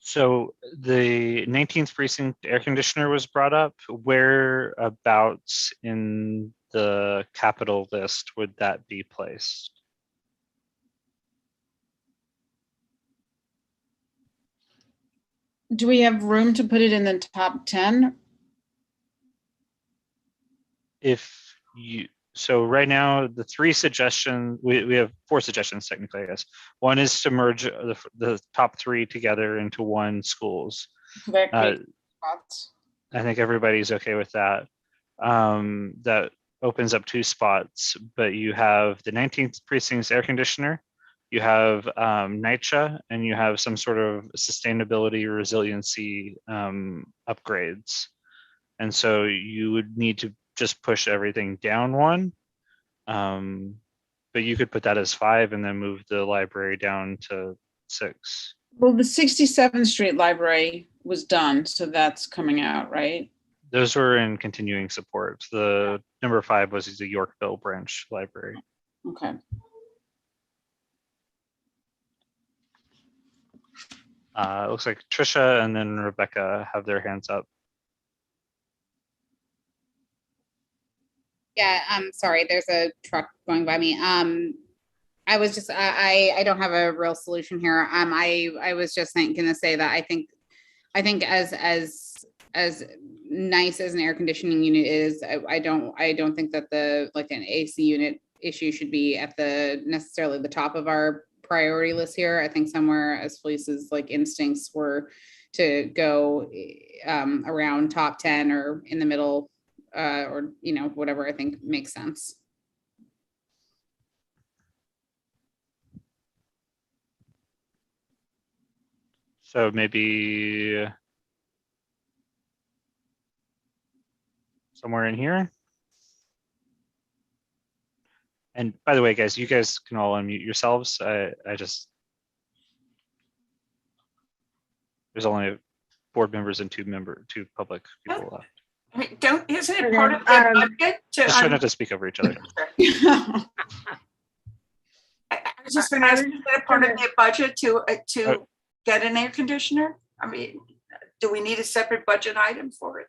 So the 19th precinct air conditioner was brought up. Whereabouts in the capital list would that be placed? Do we have room to put it in the top 10? So right now, the three suggestions, we have four suggestions technically, I guess. One is to merge the top three together into one schools. I think everybody's okay with that. That opens up 2 spots, but you have the 19th precinct's air conditioner, you have NYCHA, and you have some sort of sustainability or resiliency upgrades. And so you would need to just push everything down one, but you could put that as 5 and then move the library down to 6. Well, the 67th Street Library was done, so that's coming out, right? Those were in continuing support. The number 5 was the Yorkville branch library. Okay. It looks like Trisha and then Rebecca have their hands up. Yeah, sorry, there's a truck going by me. I was just, I don't have a real solution here. I was just gonna say that I think as nice as an air conditioning unit is, I don't think that like an AC unit issue should be at necessarily the top of our priority list here. I think somewhere, as Felice's like instincts were to go around top 10 or in the middle, or whatever I think makes sense. So maybe somewhere in here. And by the way, guys, you guys can all unmute yourselves. There's only board members and two public people left. I mean, isn't it part of their budget to? Just try not to speak over each other. I was just going to ask, is that part of their budget to get an air conditioner? I mean, do we need a separate budget item for it?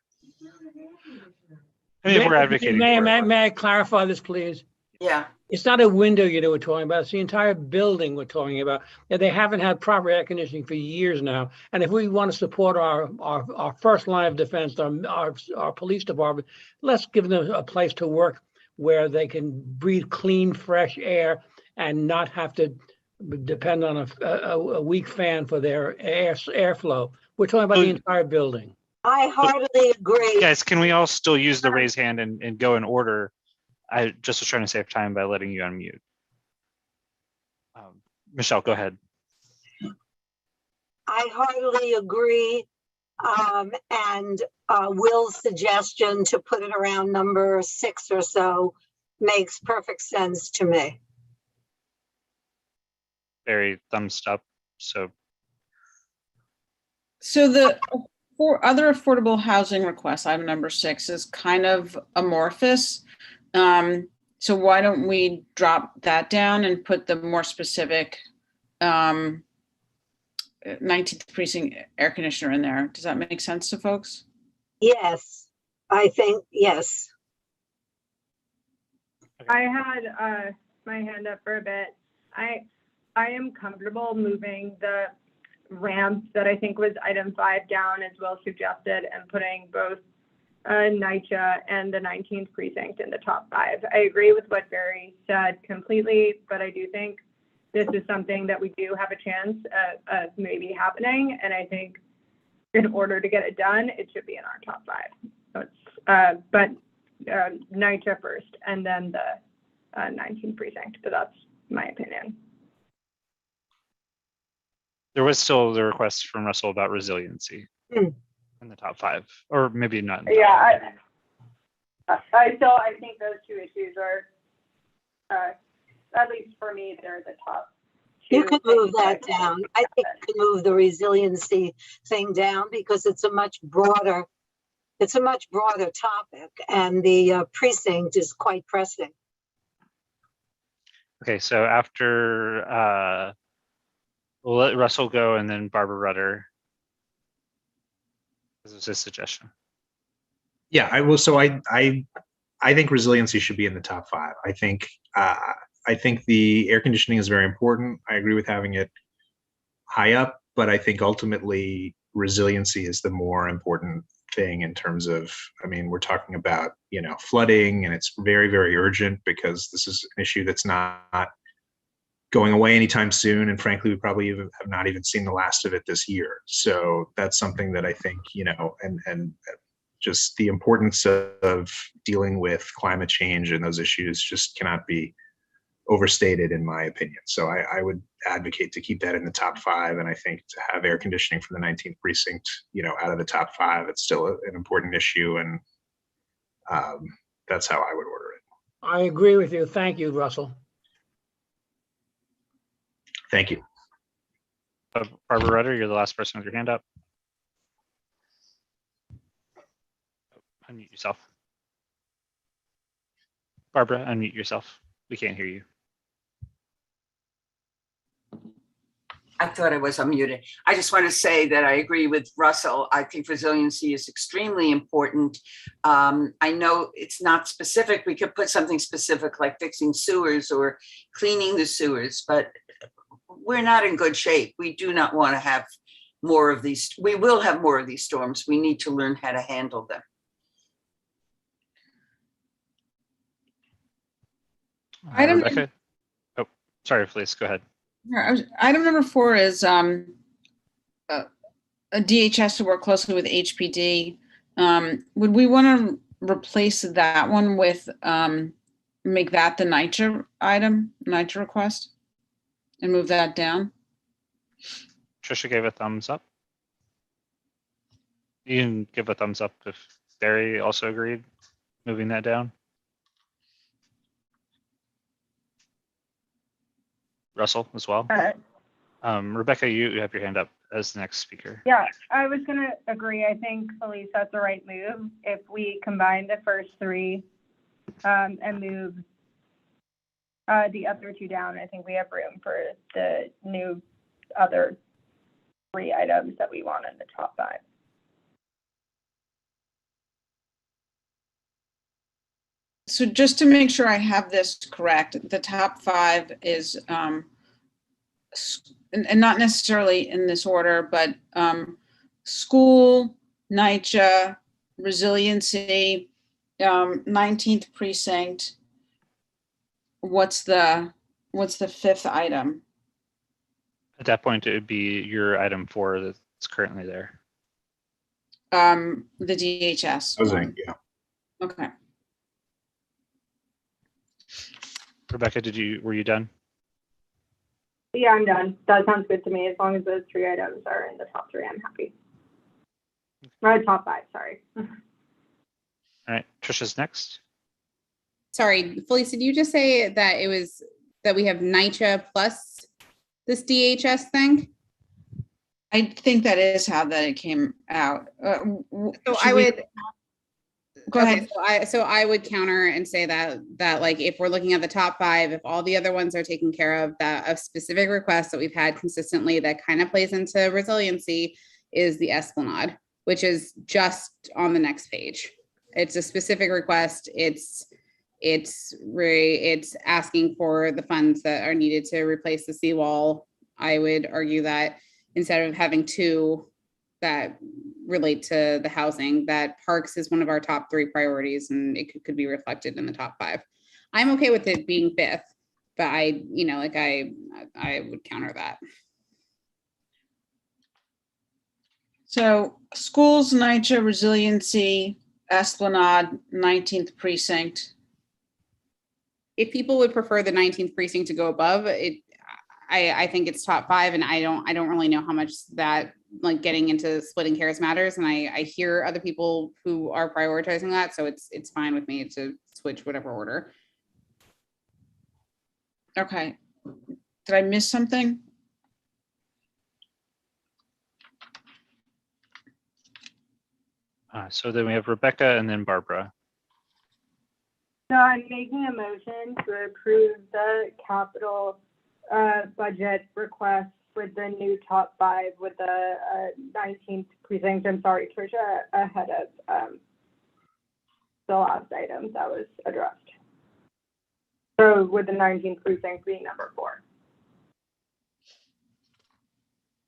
I mean, if we're advocating for it. May I clarify this, please? Yeah. It's not a window unit we're talking about. It's the entire building we're talking about. Yeah, they haven't had proper air conditioning for years now. And if we want to support our first line of defense, our police department, let's give them a place to work where they can breathe clean, fresh air and not have to depend on a weak fan for their airflow. We're talking about the entire building. I heartily agree. Guys, can we all still use the raise hand and go in order? I just was trying to save time by letting you unmute. Michelle, go ahead. I heartily agree. And Will's suggestion to put it around number 6 or so makes perfect sense to me. Very thumbs up. So the other affordable housing request, item number 6, is kind of amorphous. So why don't we drop that down and put the more specific 19th precinct air conditioner in there? Does that make sense to folks? Yes, I think yes. I had my hand up for a bit. I am comfortable moving the ramp that I think was item 5 down, as Will suggested, and putting both NYCHA and the 19th precinct in the top 5. I agree with what Barry said completely, but I do think this is something that we do have a chance of maybe happening. And I think in order to get it done, it should be in our top 5. So but NYCHA first and then the 19th precinct, but that's my opinion. there was still the request from Russell about resiliency in the top 5, or maybe not. In the top I think those two issues are, at least for me, they're the top 2. You could move that down. I think you could move the resiliency thing down because it's a much broader topic, and the precinct is quite pressing. Okay, so after we'll let Russell go and then Barbara Rudder. This is a suggestion. Yeah, I will. So I think resiliency should be in the top 5. I think the air conditioning is very important. I agree with having it high up, but I think ultimately resiliency is the more important thing in terms of, I mean, we're talking about, flooding, and it's very, very urgent because this is an issue that's not going away anytime soon. And frankly, we probably have not even seen the last of it this year. So that's something that I think, and just the importance of dealing with climate change and those issues just cannot be overstated, in my opinion. So I would advocate to keep that in the top 5. And I think to have air conditioning for the 19th precinct, out of the top 5, it's still an important issue. And that's how I would order it. I agree with you. Thank you, Russell. Thank you. Barbara Rudder, you're the last person with your hand up. Unmute yourself. Barbara, unmute yourself. We can't hear you. I thought I was unmuted. I just want to say that I agree with Russell. I think resiliency is extremely important. I know it's not specific. We could put something specific like fixing sewers or cleaning the sewers, but we're not in good shape. We do not want to have more of these. We will have more of these storms. We need to learn how to handle them. Rebecca? Oh, sorry, please go ahead. Item number 4 is a DHS to work closely with HPD. Would we want to replace that one with, make that the NYCHA item, NYCHA request, and move that down? Trisha gave a thumbs up. You can give a thumbs up if Barry also agreed, moving that down. Russell as well. Rebecca, you have your hand up as the next speaker. Yeah, I was going to agree. I think, Elise, that's the right move. If we combine the first 3 and move the other 2 down, I think we have room for the new other 3 items that we want in the top 5. So just to make sure I have this correct, the top 5 is, and not necessarily in this order, but school, NYCHA, resiliency, 19th precinct. What's the 5th item? At that point, it would be your item 4 that's currently there. The DHS. Yeah. Okay. Rebecca, were you done? Yeah, I'm done. That sounds good to me. As long as those 3 items are in the top 3, I'm happy. Or top 5, sorry. All right, Trisha's next. Sorry, Felice, did you just say that it was that we have NYCHA plus this DHS thing? I think that is how that it came out. So I would go ahead. So I would counter and say that like if we're looking at the top 5, if all the other ones are taken care of, that a specific request that we've had consistently that kind of plays into resiliency is the Esplanade, which is just on the next page. It's a specific request. It's asking for the funds that are needed to replace the seawall. I would argue that instead of having 2 that relate to the housing, that parks is one of our top 3 priorities, and it could be reflected in the top 5. I'm okay with it being 5th, but I would counter that. So schools, NYCHA, resiliency, Esplanade, 19th precinct. If people would prefer the 19th precinct to go above it, I think it's top 5, and I don't really know how much that, like, getting into splitting hairs matters. And I hear other people who are prioritizing that, so it's fine with me to switch whatever order. Okay. Did I miss something? So then we have Rebecca and then Barbara. So I'm making a motion to approve the capital budget request with the new top 5 with the 19th precinct. I'm sorry, Tricia, ahead of the last item that was addressed. So with the 19th precinct being number 4.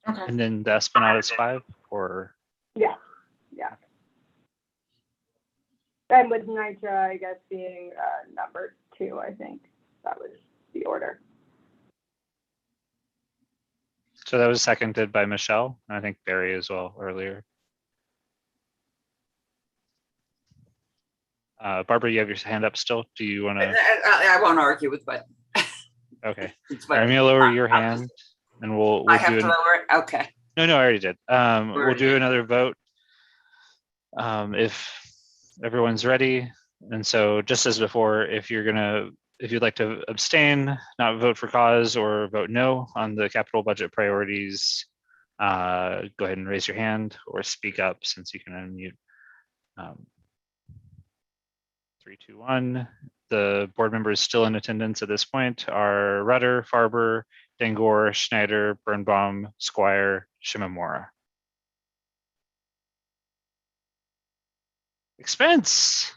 Okay. And then the Esplanade is 5, or? Yeah. And with NYCHA, I guess, being number 2, I think that was the order. So that was seconded by Michelle, and I think Barry as well earlier. Barbara, you have your hand up still. Do you want to? I won't argue with what. Okay. I'm gonna lower your hand, and we'll I have do to lower it. Okay. No, I already did. We'll do another vote if everyone's ready. And so, just as before, if you'd like to abstain, not vote for cause, or vote no on the capital budget priorities, go ahead and raise your hand or speak up, since you can unmute. 3, 2, 1. The board members still in attendance at this point are Rudder, Farber, Dangor, Schneider, Birnbaum, Squire, Shimamura. Expense.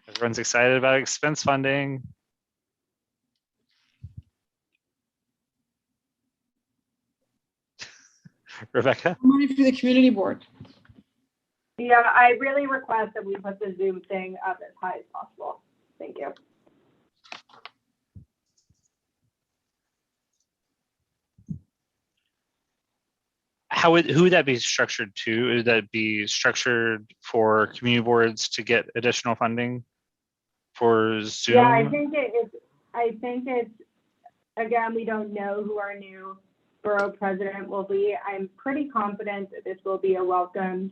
Everyone's excited about expense funding. Rebecca? Money for the community board. Yeah, I really request that we put the Zoom thing up as high as possible. Thank you. Who would that be structured to? Would that be structured for community boards to get additional funding for Zoom? Yeah, I think it's, again, we don't know who our new borough president will be. I'm pretty confident that this will be a welcome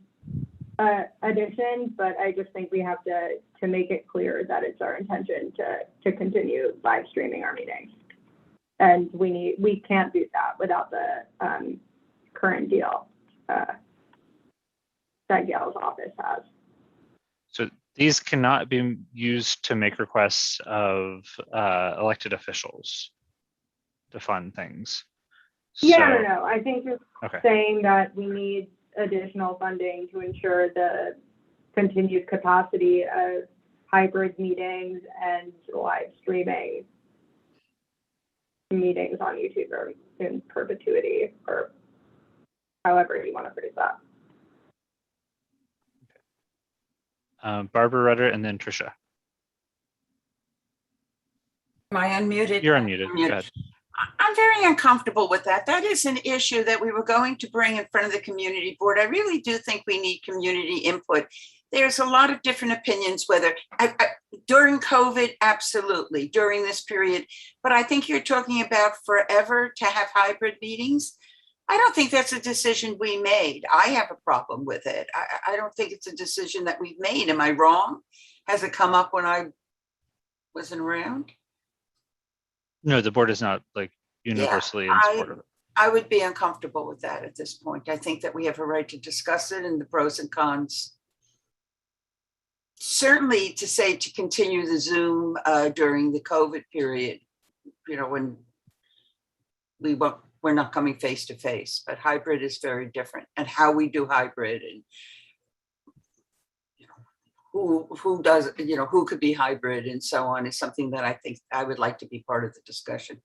addition, but I just think we have to make it clear that it's our intention to continue live streaming our meetings. And we can't do that without the current deal that Gail's office has. So these cannot be used to make requests of elected officials to fund things. Yeah, no. I think just okay. saying that we need additional funding to ensure the continued capacity of hybrid meetings and live streaming meetings on YouTube or in perpetuity, or however you want to phrase that. Barbara Rutter and then Tricia. Am I unmuted? You're unmuted. Go ahead. I'm very uncomfortable with that. That is an issue that we were going to bring in front of the community board. I really do think we need community input. There's a lot of different opinions, whether during COVID, absolutely, during this period. But I think you're talking about forever to have hybrid meetings. I don't think that's a decision we made. I have a problem with it. I don't think it's a decision that we've made. Am I wrong? Has it come up when I wasn't around? No, the board is not like universally in support of it. I would be uncomfortable with that at this point. I think that we have a right to discuss it and the pros and cons. Certainly to continue the Zoom during the COVID period, when we're not coming face to face, but hybrid is very different, and how we do hybrid and who does, who could be hybrid and so on is something that I think I would like to be part of the discussion.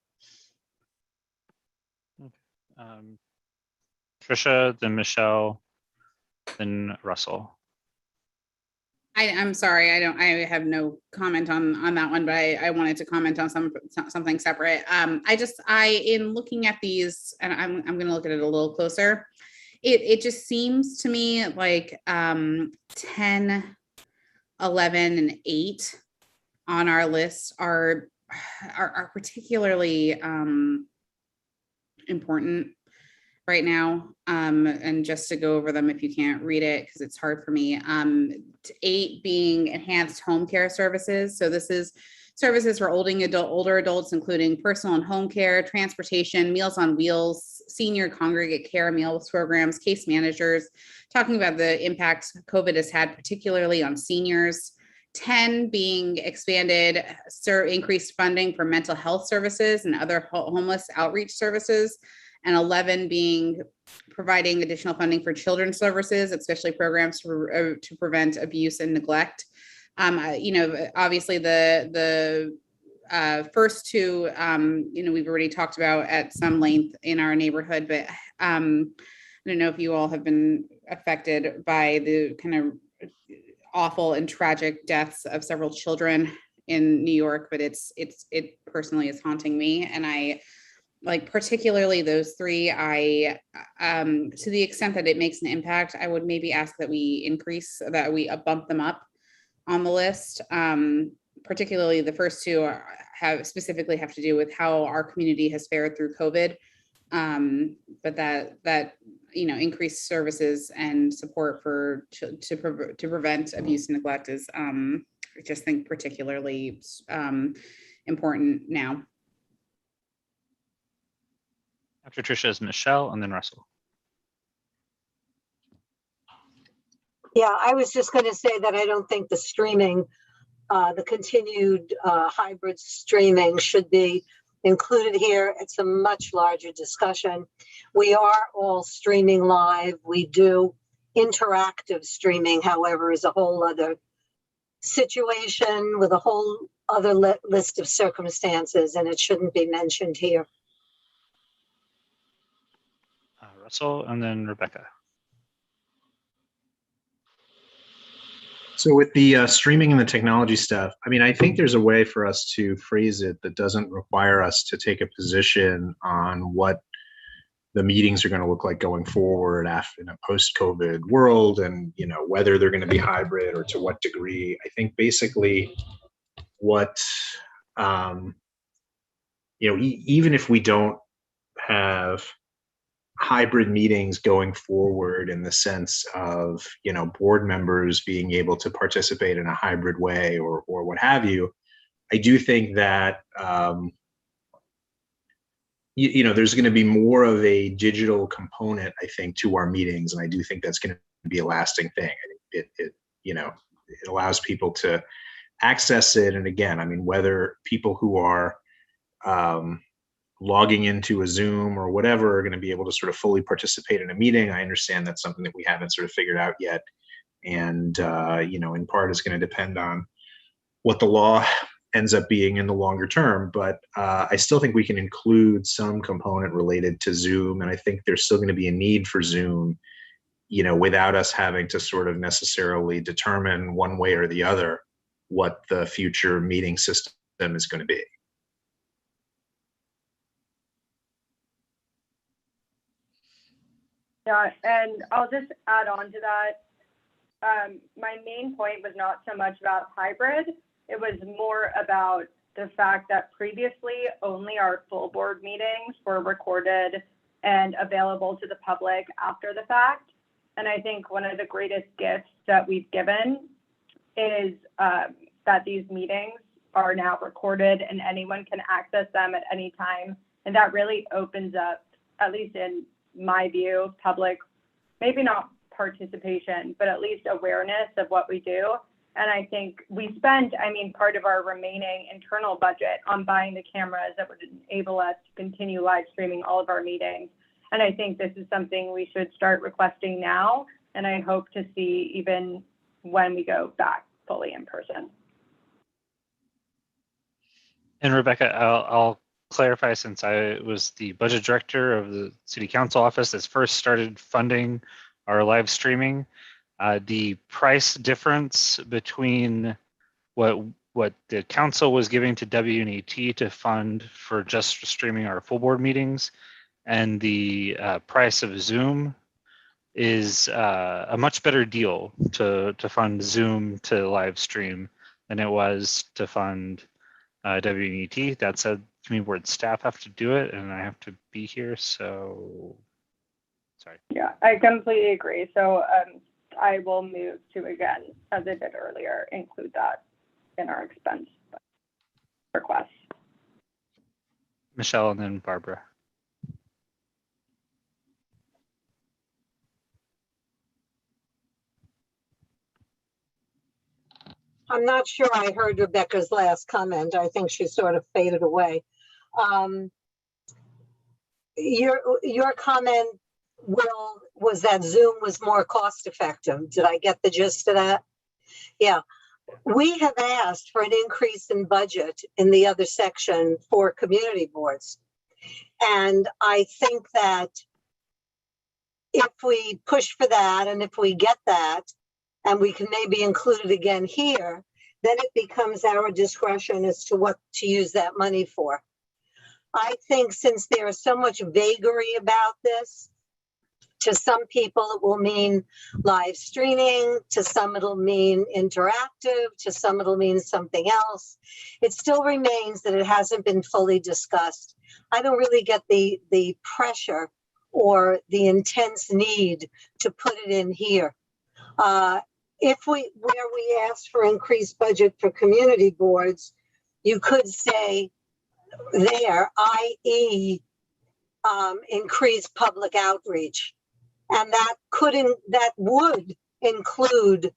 Tricia, then Michelle, then Russell. I'm sorry, I have no comment on that one, but I wanted to comment on something separate. In looking at these, and I'm going to look at it a little closer. It just seems to me like 10, 11, and 8 on our list are particularly important right now. And just to go over them, if you can't read it, because it's hard for me. 8 being enhanced home care services. So this is services for older adults, including personal and home care, transportation, Meals on Wheels, senior congregate care meals programs, case managers, talking about the impact COVID has had, particularly on seniors. 10 being expanded, increased funding for mental health services and other homeless outreach services. And 11 being providing additional funding for children's services, especially programs to prevent abuse and neglect. Obviously the first two, we've already talked about at some length in our neighborhood, but I don't know if you all have been affected by the kind of awful and tragic deaths of several children in New York, but it personally is haunting me. And I like particularly those 3, to the extent that it makes an impact, I would maybe ask that we bump them up on the list. Particularly the first 2 have to do with how our community has fared through COVID. But that increased services and support to prevent abuse and neglect is I just think particularly important now. After Tricia is Michelle and then Russell. Yeah, I was just going to say that I don't think the streaming the continued hybrid streaming should be included here. It's a much larger discussion. We are all streaming live. We do interactive streaming, however, is a whole other situation with a whole other list of circumstances, and it shouldn't be mentioned here. Russell, and then Rebecca. So with the streaming and the technology stuff, I mean, I think there's a way for us to phrase it that doesn't require us to take a position on what the meetings are going to look like going forward after in a post-COVID world, and whether they're going to be hybrid or to what degree. I think basically what even if we don't have hybrid meetings going forward in the sense of board members being able to participate in a hybrid way or what have you, I do think that there's going to be more of a digital component, I think, to our meetings, and I do think that's going to be a lasting thing. It allows people to access it, and again, I mean, whether people who are logging into a Zoom or whatever are going to be able to sort of fully participate in a meeting. I understand that's something that we haven't sort of figured out yet. And, in part is going to depend on what the law ends up being in the longer term. But I still think we can include some component related to Zoom. And I think there's still going to be a need for Zoom, without us having to sort of necessarily determine one way or the other what the future meeting system is going to be. Yeah, and I'll just add on to that. My main point was not so much about hybrid. It was more about the fact that previously only our full board meetings were recorded and available to the public after the fact. And I think one of the greatest gifts that we've given is that these meetings are now recorded and anyone can access them at any time. And that really opens up, at least in my view, public, maybe not participation, but at least awareness of what we do. And I think we spent, part of our remaining internal budget on buying the cameras that would enable us to continue live streaming all of our meetings. And I think this is something we should start requesting now. And I hope to see even when we go back fully in person. And Rebecca, I'll clarify, since I was the budget director of the city council office that first started funding our live streaming. The price difference between what the council was giving to WNET to fund for just streaming our full board meetings and the price of Zoom is a much better deal to fund Zoom to live stream than it was to fund WNET. That said, community board staff have to do it, and I have to be here, so sorry. Yeah, I completely agree. So I will move to, again, as I did earlier, include that in our expense request. Michelle and then Barbara. I'm not sure I heard Rebecca's last comment. I think she sort of faded away. Your comment, Will, was that Zoom was more cost effective. Did I get the gist of that? Yeah. We have asked for an increase in budget in the other section for community boards. And I think that if we push for that and if we get that, and we can maybe include it again here, then it becomes our discretion as to what to use that money for. I think since there is so much vagary about this, to some people it will mean live streaming, to some it'll mean interactive, to some it'll mean something else. It still remains that it hasn't been fully discussed. I don't really get the pressure or the intense need to put it in here. Where we asked for increased budget for community boards, you could say there, i.e., increase public outreach. And that would include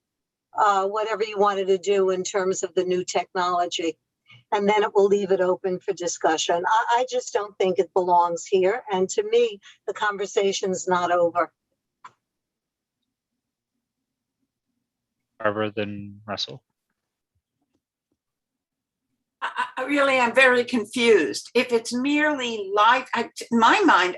whatever you wanted to do in terms of the new technology. And then it will leave it open for discussion. I just don't think it belongs here. And to me, the conversation's not over. Barbara, then Russell. I really am very confused. If it's merely live, in my mind,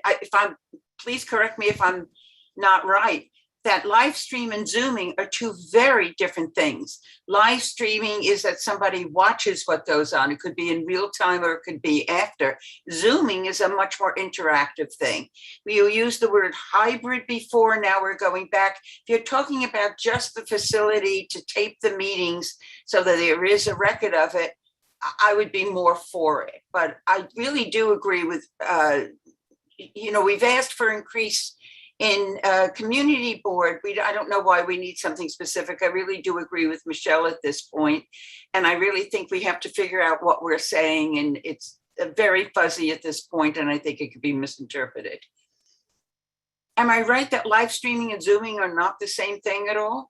please correct me if I'm not right, that live stream and Zooming are two very different things. Live streaming is that somebody watches what goes on. It could be in real time or it could be after. Zooming is a much more interactive thing. We used the word hybrid before, now we're going back. If you're talking about just the facility to tape the meetings so that there is a record of it, I would be more for it. But I really do agree with, we've asked for increase in community board. I don't know why we need something specific. I really do agree with Michelle at this point. And I really think we have to figure out what we're saying. And it's very fuzzy at this point, and I think it could be misinterpreted. Am I right that live streaming and Zooming are not the same thing at all?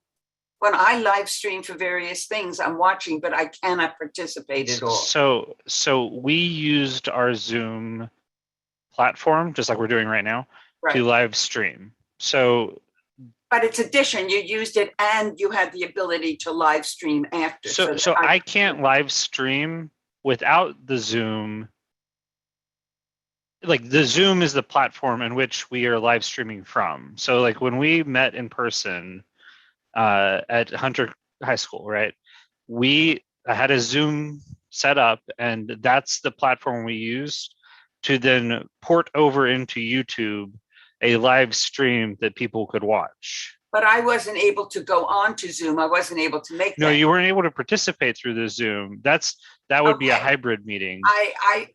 When I live stream for various things, I'm watching, but I cannot participate at all. So we used our Zoom platform, just like we're doing right now, to live stream. So, but it's addition. You used it, and you had the ability to live stream after. So I can't live stream without the Zoom. Like the Zoom is the platform in which we are live streaming from. So like when we met in person at Hunter High School, right? I had a Zoom set up, and that's the platform we used to then port over into YouTube a live stream that people could watch. But I wasn't able to go on to Zoom. I wasn't able to make No, you weren't able to participate through the Zoom. That would be a hybrid meeting. I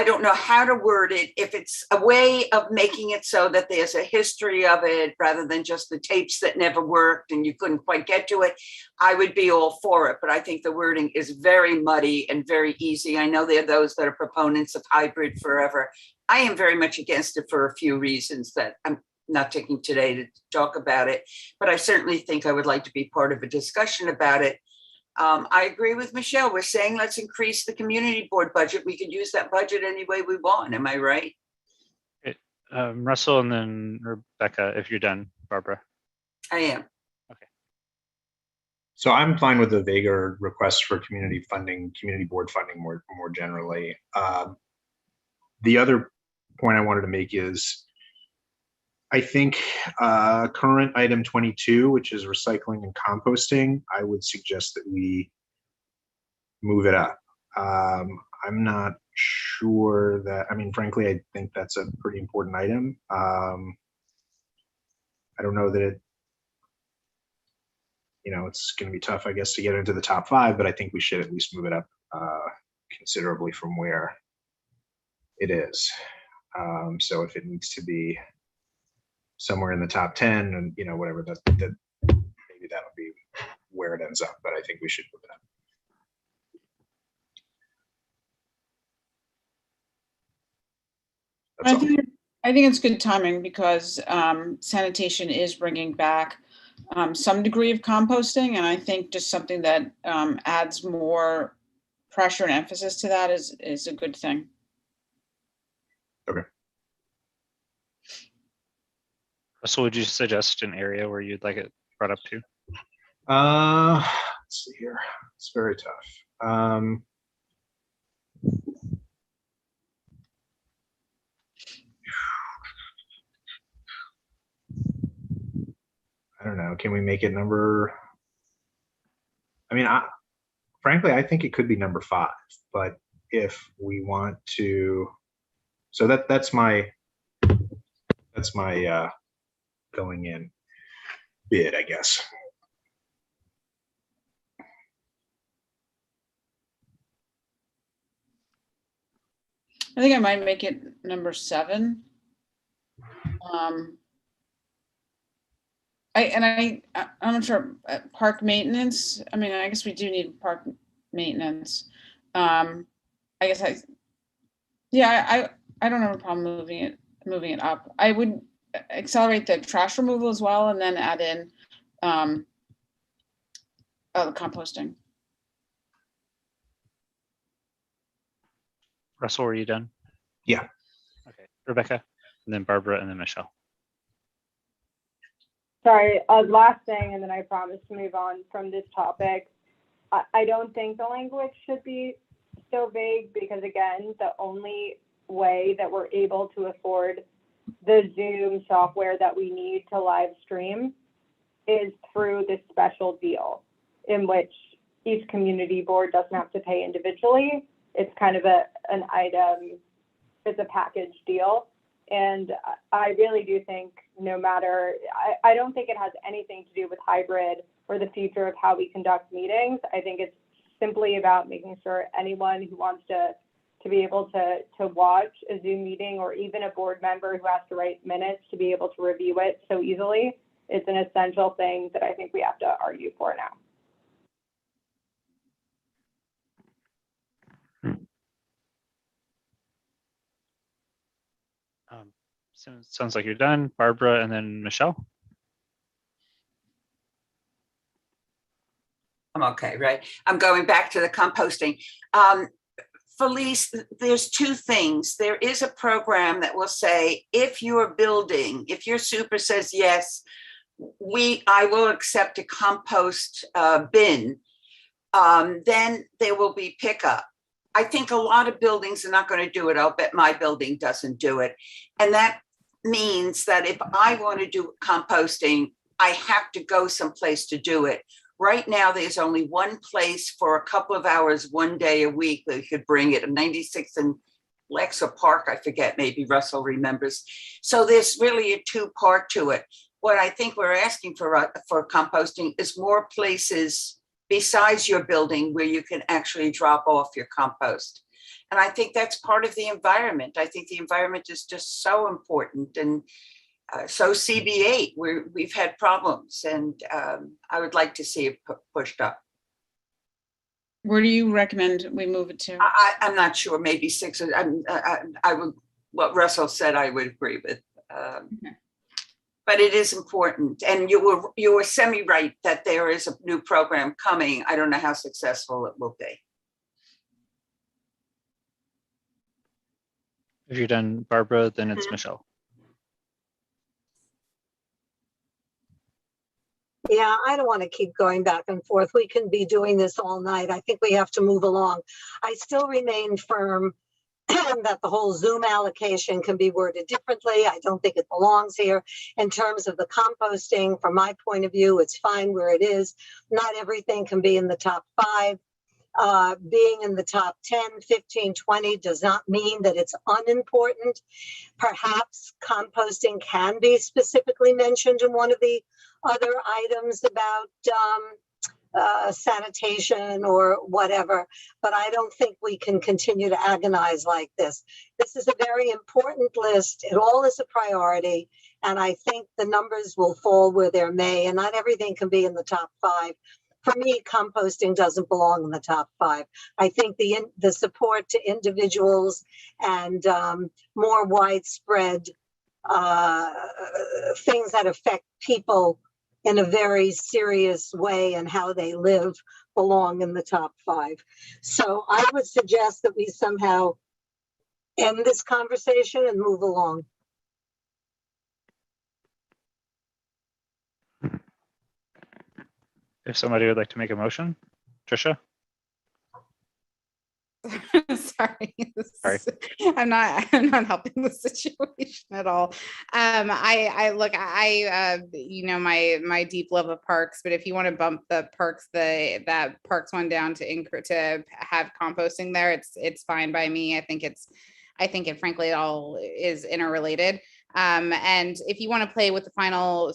don't know how to word it. If it's a way of making it so that there's a history of it rather than just the tapes that never worked and you couldn't quite get to it, I would be all for it. But I think the wording is very muddy and very easy. I know there are those that are proponents of hybrid forever. I am very much against it for a few reasons that I'm not taking today to talk about it, but I certainly think I would like to be part of a discussion about it. I agree with Michelle. We're saying let's increase the community board budget. We could use that budget any way we want. Am I right? Russell and then Rebecca, if you're done, Barbara. I am. Okay. So I'm fine with the vaguer request for community funding, community board funding more generally. The other point I wanted to make is I think current item 22, which is recycling and composting, I would suggest that we move it up. I'm not sure that, frankly, I think that's a pretty important item. I don't know that it's going to be tough, I guess, to get into the top 5, but I think we should at least move it up considerably from where it is. So if it needs to be somewhere in the top 10 and whatever, that maybe that'll be where it ends up, but I think we should move it up. I think it's good timing because sanitation is bringing back some degree of composting, and I think just something that adds more pressure and emphasis to that is a good thing. Okay. So would you suggest an area where you'd like it brought up to? Let's see here. It's very tough. I don't know. Can we make it number? Frankly, I think it could be number 5. But if we want to, so that's my going in bid, I guess. I think I might make it number 7. I'm not sure park maintenance. I guess we do need park maintenance. I don't have a problem moving it up. I would accelerate the trash removal as well, and then add in Oh, the composting. Russell, are you done? Yeah. Okay, Rebecca, and then Barbara, and then Michelle. Sorry, last thing, and then I promise to move on from this topic. I don't think the language should be so vague because, again, the only way that we're able to afford the Zoom software that we need to live stream is through this special deal in which each community board doesn't have to pay individually. It's kind of an item, it's a package deal. And I really do think no matter, I don't think it has anything to do with hybrid or the future of how we conduct meetings. I think it's simply about making sure anyone who wants to be able to watch a Zoom meeting, or even a board member who has to write minutes to be able to review it so easily, it's an essential thing that I think we have to argue for now. Sounds like you're done. Barbara, and then Michelle. I'm okay, right? I'm going back to the composting. Felice, there's two things. There is a program that will say, if your building, if your super says yes, I will accept a compost bin, then there will be pickup. I think a lot of buildings are not going to do it. I'll bet my building doesn't do it. And that means that if I want to do composting, I have to go someplace to do it. Right now, there's only one place for a couple of hours, one day a week that you could bring it, 96 in Lexa Park, I forget, maybe Russell remembers. So there's really a two-part to it. What I think we're asking for composting is more places besides your building where you can actually drop off your compost. And I think that's part of the environment. I think the environment is just so important. And so CB8, we've had problems, and I would like to see it pushed up. Where do you recommend we move it to? I'm not sure, maybe 6. I would, what Russell said, I would agree with. Okay. But it is important. And you were semi-right that there is a new program coming. I don't know how successful it will be. If you're done, Barbara, then it's Michelle. Yeah, I don't want to keep going back and forth. We can be doing this all night. I think we have to move along. I still remain firm that the whole Zoom allocation can be worded differently. I don't think it belongs here. In terms of the composting, from my point of view, it's fine where it is. Not everything can be in the top 5. Being in the top 10, 15, 20 does not mean that it's unimportant. Perhaps composting can be specifically mentioned in one of the other items about sanitation or whatever, but I don't think we can continue to agonize like this. This is a very important list. It all is a priority, and I think the numbers will fall where they may, and not everything can be in the top 5. For me, composting doesn't belong in the top 5. I think the support to individuals and more widespread things that affect people in a very serious way and how they live belong in the top 5. So I would suggest that we somehow end this conversation and move along. If somebody would like to make a motion, Trisha? Sorry. I'm not helping the situation at all. I look, you know, my deep love of parks, but if you want to bump the parks, that parks one down to have composting there, it's fine by me. I think it frankly all is interrelated. And if you want to play with the final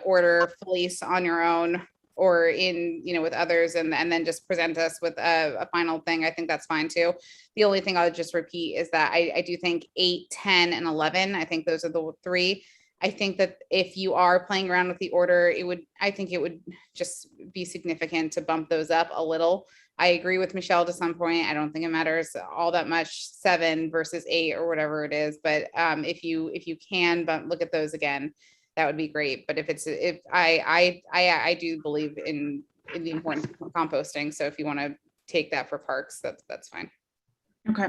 order Felice on your own, or in, you know, with others, and then just present us with a final thing, I think that's fine too. The only thing I'll just repeat is that I do think 8, 10, and 11, I think those are the 3. I think that if you are playing around with the order, I think it would just be significant to bump those up a little. I agree with Michelle to some point. I don't think it matters all that much, 7 versus 8 or whatever it is. But if you can look at those again. that would be great. But if I do believe in the importance of composting. So if you want to take that for parks, that's fine. Okay.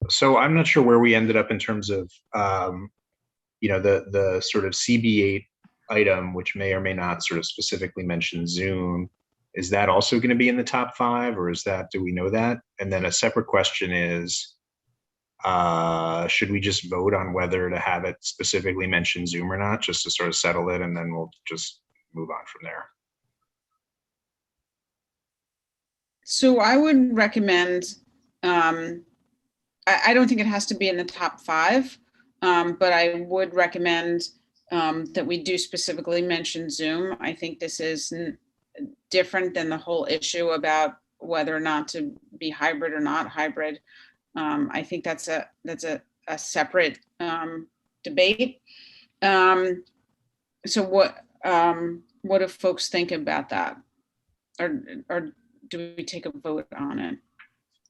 So I'm not sure where we ended up in terms of, the sort of CB8 item, which may or may not sort of specifically mention Zoom. Is that also going to be in the top 5, or do we know that? And then a separate question is, should we just vote on whether to have it specifically mention Zoom or not, just to sort of settle it, and then we'll just move on from there? So I would recommend, I don't think it has to be in the top 5, but I would recommend that we do specifically mention Zoom. I think this is different than the whole issue about whether or not to be hybrid or not hybrid. I think that's a separate debate. So what do folks think about that? Or do we take a vote on it?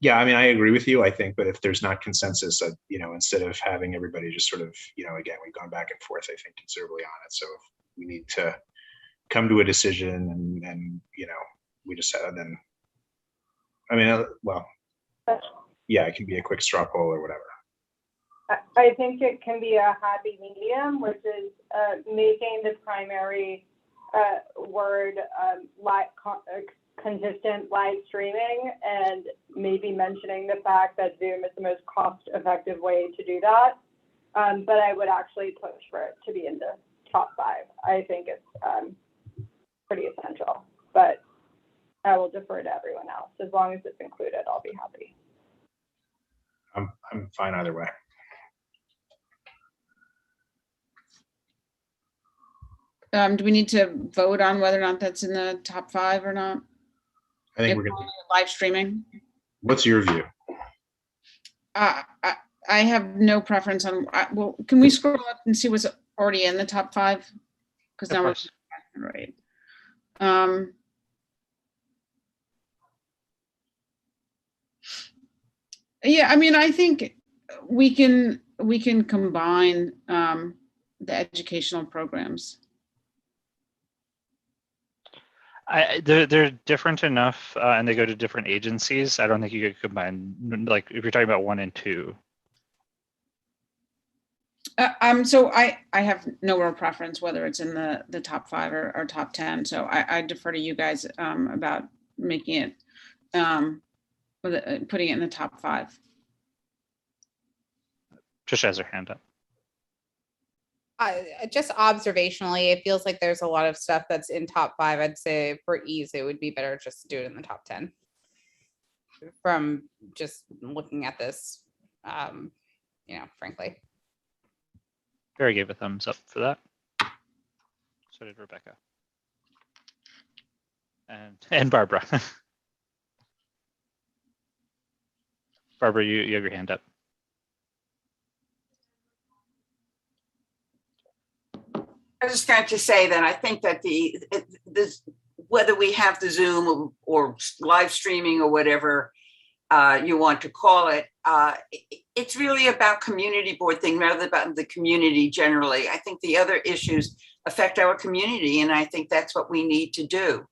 Yeah, I mean, I agree with you, I think, but if there's not consensus, instead of having everybody just sort of, again, we've gone back and forth, I think, considerably on it. So if we need to come to a decision and we just then, I mean, yeah, it can be a quick straw poll or whatever. I think it can be a happy medium, which is making the primary word consistent live streaming, and maybe mentioning the fact that Zoom is the most cost-effective way to do that. But I would actually push for it to be in the top 5. I think it's pretty essential, but I will defer to everyone else. As long as it's included, I'll be happy. I'm fine either way. Do we need to vote on whether or not that's in the top 5 or not? I think we're going to live streaming. What's your view? I have no preference on. Well, can we scroll up and see what's already in the top 5? Because now we're right. Yeah, I mean, I think we can combine the educational programs. They're different enough, and they go to different agencies. I don't think you could combine, like if you're talking about 1 and 2. So I have no real preference whether it's in the top 5 or top 10. So I defer to you guys about making it, putting it in the top 5. Trish has her hand up. Just observationally, it feels like there's a lot of stuff that's in top 5. I'd say for ease, it would be better just to do it in the top 10. From just looking at this, frankly. Barry gave a thumbs up for that. So did Rebecca. And Barbara. Barbara, you have your hand up. I was just going to say that I think that whether we have the Zoom or live streaming or whatever you want to call it, it's really about community board thing rather than about the community generally. I think the other issues affect our community, and I think that's what we need to do.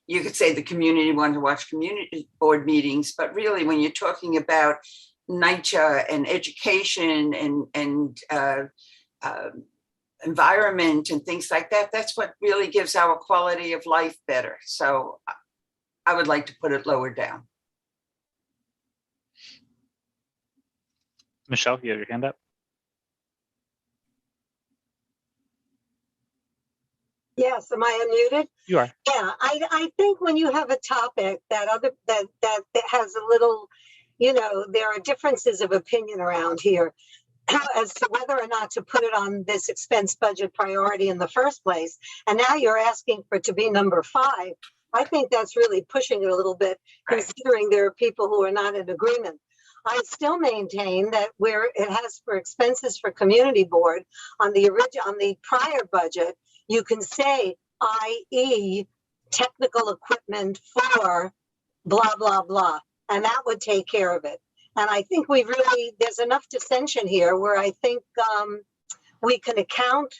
You could say the community wants to watch community board meetings, but really when you're talking about NYCHA and education and environment and things like that, that's what really gives our quality of life better. So I would like to put it lower down. Michelle, you have your hand up. Yes, am I unmuted? You are. Yeah, I think when you have a topic that has a little, there are differences of opinion around here as to whether or not to put it on this expense budget priority in the first place. And now you're asking for it to be number 5. I think that's really pushing it a little bit, considering there are people who are not in agreement. I still maintain that where it has for expenses for community board on the prior budget, you can say, i.e. technical equipment for blah, blah, blah. and that would take care of it. And I think there's enough dissension here where I think we can account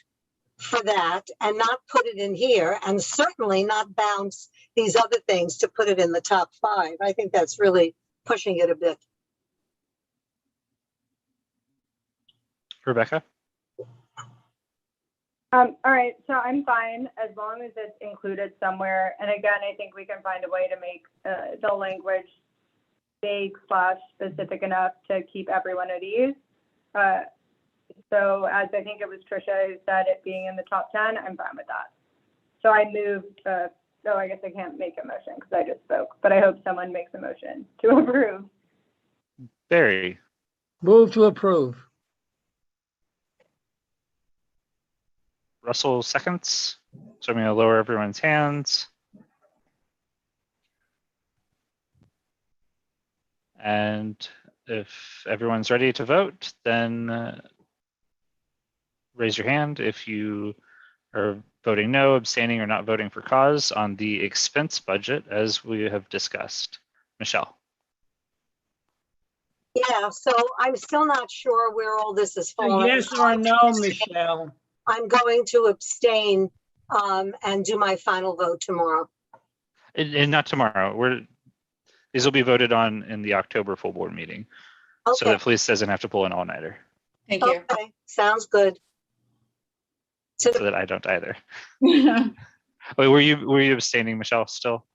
for that and not put it in here, and certainly not bounce these other things to put it in the top 5. I think that's really pushing it a bit. Rebecca? All right, so I'm fine as long as it's included somewhere. And again, I think we can find a way to make the language vague/specific enough to keep everyone at ease. So as I think it was Trisha who said, it being in the top 10, I'm fine with that. So I moved, so I guess I can't make a motion because I just spoke, but I hope someone makes a motion to approve. Barry? Move to approve. Russell seconds. So I'm going to lower everyone's hands. And if everyone's ready to vote, then raise your hand if you are voting no, abstaining, or not voting for cause on the expense budget as we have discussed. Michelle? Yeah, so I'm still not sure where all this is falling. Yes or no, Michelle? I'm going to abstain and do my final vote tomorrow. And not tomorrow. These will be voted on in the October full board meeting. Okay. So that Felice doesn't have to pull an all-nighter. Thank you. Okay, sounds good. So that I don't either. Wait, were you abstaining, Michelle, still?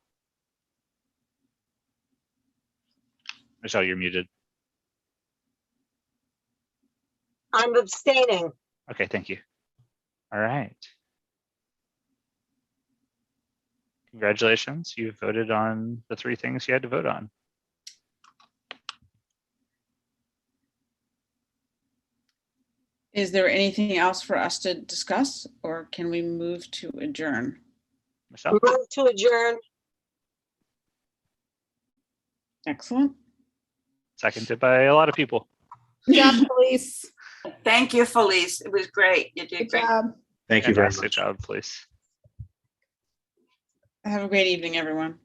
Michelle, you're muted. I'm abstaining. Okay, thank you. All right. Congratulations, you voted on the 3 things you had to vote on. Is there anything else for us to discuss, or can we move to adjourn? Michelle? Move to adjourn. Excellent. Seconded by a lot of people. Good job, Felice. Thank you, Felice. It was great. You did Good great. job. Thank you very Fantastic much. job, please. Have a great evening, everyone.